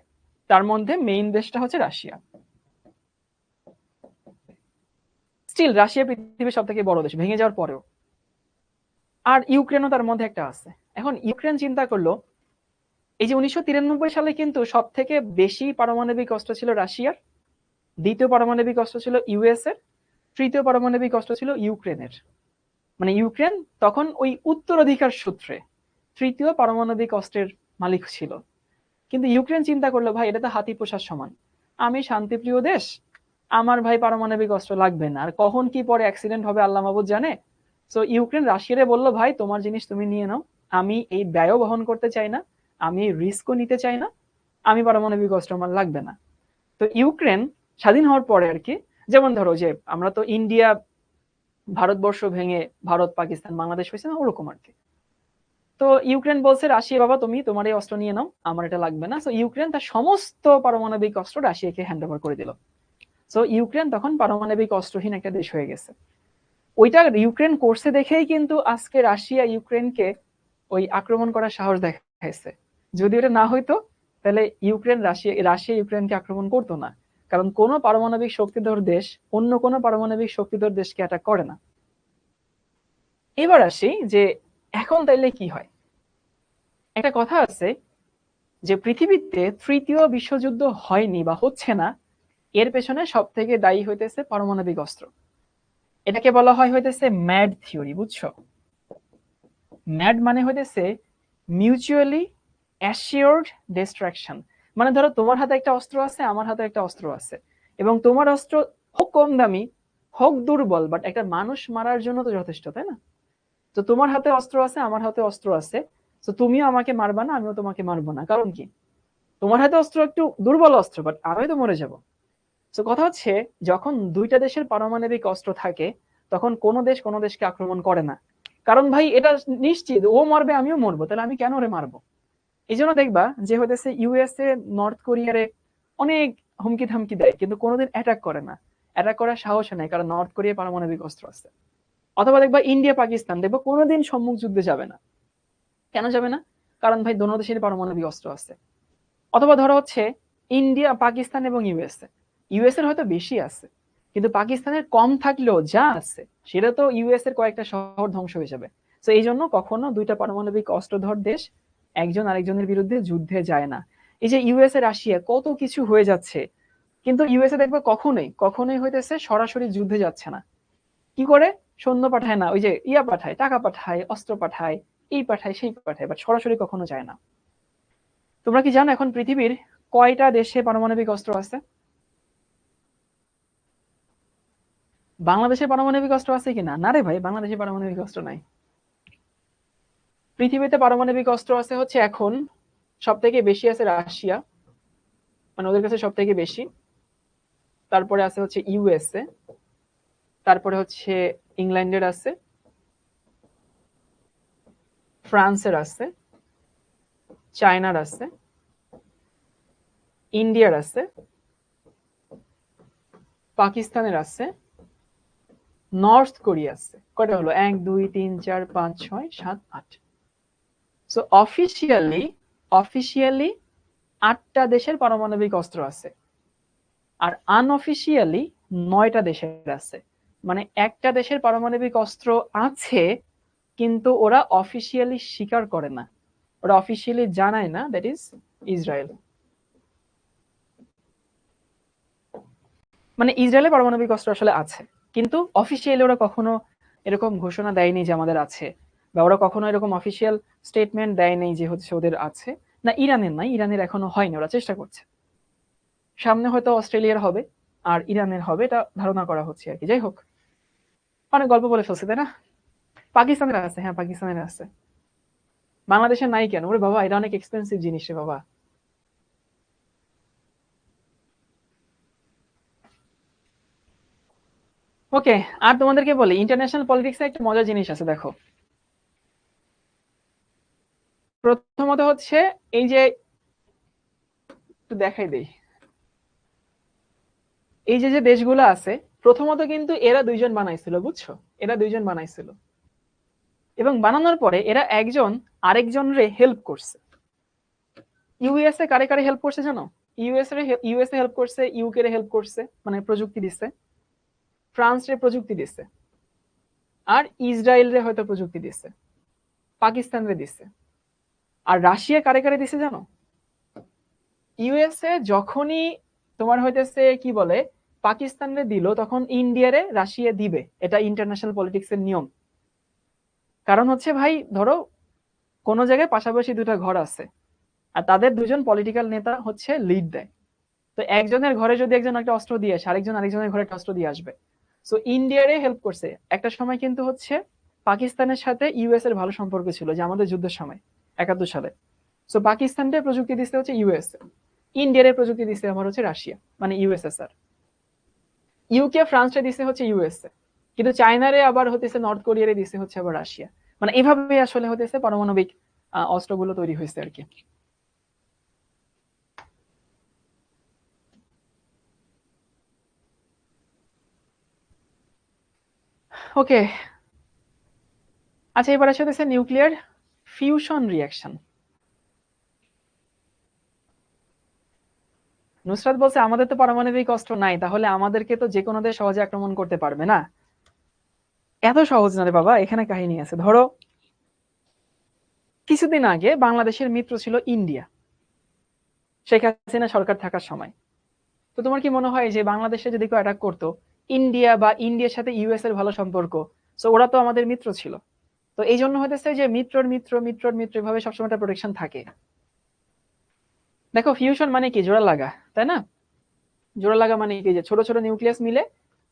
তার মধ্যে মেইন দেশটা হচ্ছে রাশিয়া। স্টিল রাশিয়া পৃথিবীর সব থেকে বড় দেশ ভেঙে যাওয়ার পরেও। আর ইউক্রেনও তার মধ্যে একটা আছে। এখন ইউক্রেন চিন্তা করলো, এই যে 1993 সালে কিন্তু সব থেকে বেশি পারমাণবিক অস্ত্র ছিল রাশিয়ার, দ্বিতীয় পারমাণবিক অস্ত্র ছিল ইউএস এর, তৃতীয় পারমাণবিক অস্ত্র ছিল ইউক্রেনের। মানে ইউক্রেন তখন ওই উত্তরাধিকার সূত্রে তৃতীয় পারমাণবিক অস্ত্রের মালিক ছিল। কিন্তু ইউক্রেন চিন্তা করলো, ভাই এটা তো হাতি পোষার সমান, আমি শান্তিপ্রিয় দেশ, আমার ভাই পারমাণবিক অস্ত্র লাগবে না, আর কখন কি পরে অ্যাক্সিডেন্ট হবে আল্লাহ মাহবুদ জানে। তো ইউক্রেন রাশিয়ারে বললো, ভাই তোমার জিনিস তুমি নিয়ে নাও, আমি এই ব্যয়ও বহন করতে চাই না, আমি এই রিস্কও নিতে চাই না, আমি পারমাণবিক অস্ত্র আমার লাগবে না। তো ইউক্রেন স্বাধীন হওয়ার পরে আর কি, যেমন ধরো যে আমরা তো ইন্ডিয়া ভারতবর্ষ ভেঙে ভারত পাকিস্তান বাংলাদেশ হয়েছে না, ওরকম আর কি। তো ইউক্রেন বলছে রাশিয়া, বাবা তুমি তোমার এই অস্ত্র নিয়ে নাও, আমার এটা লাগবে না। সো ইউক্রেন তার সমস্ত পারমাণবিক অস্ত্র রাশিয়াকে হ্যান্ড ওভার করে দিল। সো ইউক্রেন তখন পারমাণবিক অস্ত্রহীন একটা দেশ হয়ে গেছে। ওইটা ইউক্রেন করছে দেখেই কিন্তু আজকে রাশিয়া ইউক্রেনকে ওই আক্রমণ করার সাহস দেখাইছে। যদি এটা না হইতো তাহলে রাশিয়া ইউক্রেনকে আক্রমণ করতো না। কারণ কোনো পারমাণবিক শক্তিধর দেশ অন্য কোনো পারমাণবিক শক্তিধর দেশকে অ্যাটাক করে না। এবার আসি যে এখন তাইলে কি হয়। একটা কথা আছে যে পৃথিবীতে তৃতীয় বিশ্বযুদ্ধ হয়নি বা হচ্ছে না, এর পেছনে সব থেকে দায়ী হইতেছে পারমাণবিক অস্ত্র। এটাকে বলা হয় হইতেছে ম্যাড থিওরি, বুঝছো? ম্যাড মানে হইতেছে মিউচুয়ালি অ্যাসিওর্ড ডিস্ট্রাকশন। মানে ধরো তোমার হাতে একটা অস্ত্র আছে, আমার হাতে একটা অস্ত্র আছে, এবং তোমার অস্ত্র হোক কম দামি হোক দুর্বল, বাট একটা মানুষ মারার জন্য তো যথেষ্ট, তাই না? তো তোমার হাতে অস্ত্র আছে, আমার হাতে অস্ত্র আছে, তো তুমিও আমাকে মারবা না, আমিও তোমাকে মারবো না। কারণ কি? তোমার হাতে অস্ত্র একটু দুর্বল অস্ত্র, বাট আমি তো মরে যাব। তো কথা হচ্ছে, যখন দুইটা দেশের পারমাণবিক অস্ত্র থাকে তখন কোনো দেশ কোনো দেশকে আক্রমণ করে না। কারণ ভাই এটা নিশ্চিত ও মরবে আমিও মরবো, তাহলে আমি কেন ওরে মারবো? এই জন্য দেখবা যে হইতেছে ইউএসএ নর্থ কোরিয়ারে অনেক হুমকি ধামকি দেয়, কিন্তু কোনোদিন অ্যাটাক করে না। অ্যাটাক করার সাহস নেই, কারণ নর্থ কোরিয়া পারমাণবিক অস্ত্র আছে। অথবা দেখবা ইন্ডিয়া পাকিস্তান দেখবা কোনোদিন সম্মুখ যুদ্ধে যাবে না। কেন যাবে না? কারণ ভাই দোনো দেশের পারমাণবিক অস্ত্র আছে। অথবা ধরো হচ্ছে ইন্ডিয়া পাকিস্তান এবং ইউএসএ, ইউএস এর হয়তো বেশি আছে, কিন্তু পাকিস্তানের কম থাকলেও যা আছে সেটা তো ইউএস এর কয়েকটা শহর ধ্বংস হয়ে যাবে। তো এই জন্য কখনো দুইটা পারমাণবিক অস্ত্রধর দেশ একজন আরেকজনের বিরুদ্ধে যুদ্ধে যায় না। এই যে ইউএসএ রাশিয়া কত কিছু হয়ে যাচ্ছে, কিন্তু ইউএসএ দেখবে কখনোই কখনোই হইতেছে সরাসরি যুদ্ধে যাচ্ছে না। কি করে? সৈন্য পাঠায় না, ওই যে ইয়া পাঠায়, টাকা পাঠায়, অস্ত্র পাঠায়, এই পাঠায় সেই পাঠায়, বাট সরাসরি কখনো যায় না। তোমরা কি জানো এখন পৃথিবীর কয়টা দেশে পারমাণবিক অস্ত্র আছে? বাংলাদেশে পারমাণবিক অস্ত্র আছে কিনা? না রে ভাই, বাংলাদেশে পারমাণবিক অস্ত্র নাই। পৃথিবীতে পারমাণবিক অস্ত্র আছে হচ্ছে এখন সব থেকে বেশি আছে রাশিয়া, মানে ওদের কাছে সব থেকে বেশি। তারপরে আছে হচ্ছে ইউএসএ, তারপরে হচ্ছে ইংল্যান্ডের আছে, ফ্রান্সের আছে, চায়নার আছে, ইন্ডিয়ার আছে, পাকিস্তানের আছে, নর্থ কোরিয়া আছে। কয়টা হলো? 1 2 3 4 5 6 7 8। সো অফিসিয়ালি 8টা দেশের পারমাণবিক অস্ত্র আছে, আর আনঅফিসিয়ালি 9টা দেশের আছে। মানে একটা দেশের পারমাণবিক অস্ত্র আছে, কিন্তু ওরা অফিসিয়ালি স্বীকার করে না, ওরা অফিসিয়ালি জানায় না, দ্যাট ইজ ইসরায়েল। মানে ইসরায়েলের পারমাণবিক অস্ত্র আসলে আছে, কিন্তু অফিসিয়ালি ওরা কখনো এরকম ঘোষণা দেয়নি যে আমাদের আছে, বা ওরা কখনো এরকম অফিসিয়াল স্টেটমেন্ট দেয়নি যে হচ্ছে ওদের আছে। না, ইরানের নাই, ইরানের এখনো হয়নি, ওরা চেষ্টা করছে। সামনে হয়তো অস্ট্রেলিয়ার হবে আর ইরানের হবে, এটা ধারণা করা হচ্ছে আর কি। যাই হোক, অনেক গল্প বলে ফেলছে, তাই না? পাকিস্তানের আছে, হ্যাঁ পাকিস্তানের আছে। বাংলাদেশের নাই কেন? ওরে বাবা, এটা অনেক এক্সপেন্সিভ জিনিস রে বাবা। ওকে, আর তোমাদেরকে বলি, ইন্টারন্যাশনাল পলিটিক্সে একটা মজার জিনিস আছে, দেখো। প্রথমত হচ্ছে এই যে, একটু দেখাই দেই, এই যে যে দেশগুলো আছে, প্রথমত কিন্তু এরা দুইজন বানাইছিল, বুঝছো? এরা দুইজন বানাইছিল, এবং বানানোর পরে এরা একজন আরেকজনরে হেল্প করছে। ইউএসএ কারে কারে হেল্প করছে জানো? ইউএসএ হেল্প করছে, ইউকে রে হেল্প করছে, মানে প্রযুক্তি দিচ্ছে, ফ্রান্স রে প্রযুক্তি দিচ্ছে, আর ইসরায়েল রে হয়তো প্রযুক্তি দিচ্ছে, পাকিস্তান রে দিচ্ছে। আর রাশিয়া কারে কারে দিছে জানো? ইউএসএ যখনই তোমার হইতেছে কি বলে পাকিস্তান রে দিল, তখন ইন্ডিয়ারে রাশিয়া দিবে, এটা ইন্টারন্যাশনাল পলিটিক্স এর নিয়ম। কারণ হচ্ছে ভাই, ধরো কোন জায়গায় পাশাপাশি দুটা ঘর আছে, আর তাদের দুজন পলিটিক্যাল নেতা হচ্ছে লিড দেয়। তো একজনের ঘরে যদি একজন একটা অস্ত্র দিয়ে আসে, আরেকজন আরেকজনের ঘরে একটা অস্ত্র দিয়ে আসবে। সো ইন্ডিয়ারে হেল্প করছে। একটা সময় কিন্তু হচ্ছে পাকিস্তানের সাথে ইউএস এর ভালো সম্পর্ক ছিল, যে আমাদের যুদ্ধের সময় 71 সালে। সো পাকিস্তানকে প্রযুক্তি দিতে হচ্ছে ইউএস, ইন্ডিয়ার প্রযুক্তি দিচ্ছে আমার হচ্ছে রাশিয়া, মানে ইউএসএসআর। ইউকে ফ্রান্সে দিছে হচ্ছে ইউএসএ, কিন্তু চায়নারে আবার হতেছে নর্থ কোরিয়ারে দিছে হচ্ছে আবার রাশিয়া। মানে এইভাবে আসলে হতেছে পারমাণবিক অস্ত্রগুলো তৈরি হয়েছে আর কি। ওকে, আচ্ছা, এবার আসে হতেছে নিউক্লিয়ার ফিউশন রিয়াকশন। নুসরাত বলছে আমাদের তো পারমাণবিক অস্ত্র নাই, তাহলে আমাদেরকে তো যে কোনো দেশ সহজে আক্রমণ করতে পারবে না। এত সহজ না রে বাবা, এখানে কাহিনী আছে। ধরো কিছুদিন আগে বাংলাদেশের মিত্র ছিল ইন্ডিয়া, শেখ হাসিনা সরকার থাকার সময়। তো তোমার কি মনে হয় যে বাংলাদেশে যদি কেউ অ্যাটাক করতো, ইন্ডিয়া বা ইন্ডিয়ার সাথে ইউএস এর ভালো সম্পর্ক, তো ওরা তো আমাদের মিত্র ছিল। তো এই জন্য হইতেছে যে মিত্রর মিত্র মিত্রর মিত্র এভাবে সবসময় একটা প্রোটেকশন থাকে। দেখো ফিউশন মানে কি, জোড়া লাগা, তাই না? জোড়া লাগা মানে কি, যে ছোট ছোট নিউক্লিয়াস মিলে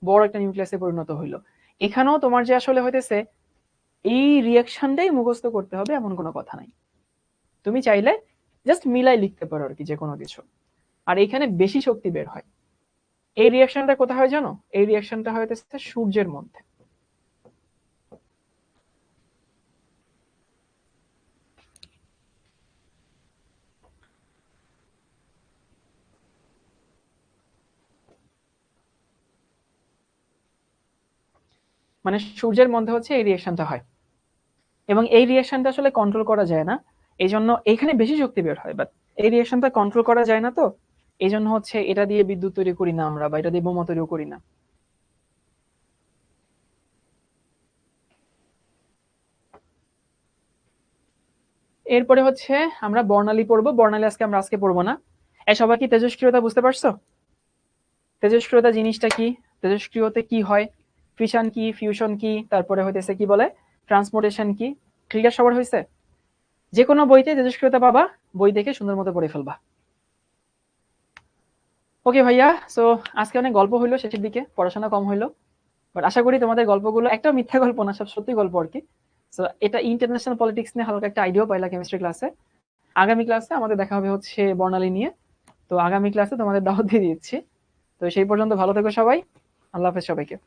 বড় একটা নিউক্লিয়াসে পরিণত হইলো। এখানেও তোমার যে আসলে হইতেছে এই রিয়াকশনটাই মুখস্থ করতে হবে এমন কোনো কথা নাই। তুমি চাইলে জাস্ট মিলাই লিখতে পারো আর কি যে কোনো কিছু। আর এখানে বেশি শক্তি বের হয়। এই রিয়াকশনটা কোথায় হয় জানো? এই রিয়াকশনটা হইতেছে সূর্যের মধ্যে। মানে সূর্যের মধ্যে হচ্ছে এই রিয়াকশনটা হয়, এবং এই রিয়াকশনটা আসলে কন্ট্রোল করা যায় না। এই জন্য এখানে বেশি শক্তি বের হয়, বাট এই রিয়াকশনটা কন্ট্রোল করা যায় না। তো এই জন্য হচ্ছে এটা দিয়ে বিদ্যুৎ তৈরি করি না আমরা, বা এটা দিয়ে বোমা তৈরিও করি না। এরপরে হচ্ছে আমরা বর্ণালী পড়বো। বর্ণালী আজকে পড়বো না। সবাই কি তেজস্ক্রিয়তা বুঝতে পারছো? তেজস্ক্রিয়তা জিনিসটা কি, তেজস্ক্রিয়তে কি হয়, ফিশন কি, ফিউশন কি, তারপরে হইতেছে কি বলে ট্রান্সপোর্টেশন কি, ক্লিয়ার সবার হয়েছে? যে কোনো বইতে তেজস্ক্রিয়তা পাবা, বই দেখে সুন্দর মতো পড়ে ফেলবা। ওকে ভাইয়া, সো আজকে অনেক গল্প হইলো, শেষের দিকে পড়াশোনা কম হইলো, বাট আশা করি তোমাদের গল্পগুলো একটা মিথ্যা গল্প না, সব সত্যি গল্প আর কি। সো এটা ইন্টারন্যাশনাল পলিটিক্স নিয়ে হালকা একটা আইডিয়াও পাইলা কেমিস্ট্রি ক্লাসে। আগামী ক্লাসে আমাদের দেখা হবে হচ্ছে বর্ণালী নিয়ে। তো আগামী ক্লাসে তোমাদের দাওয়াত দিয়ে দিচ্ছি। তো সেই পর্যন্ত ভালো থেকো সবাই। আল্লাহ হাফেজ সবাইকে।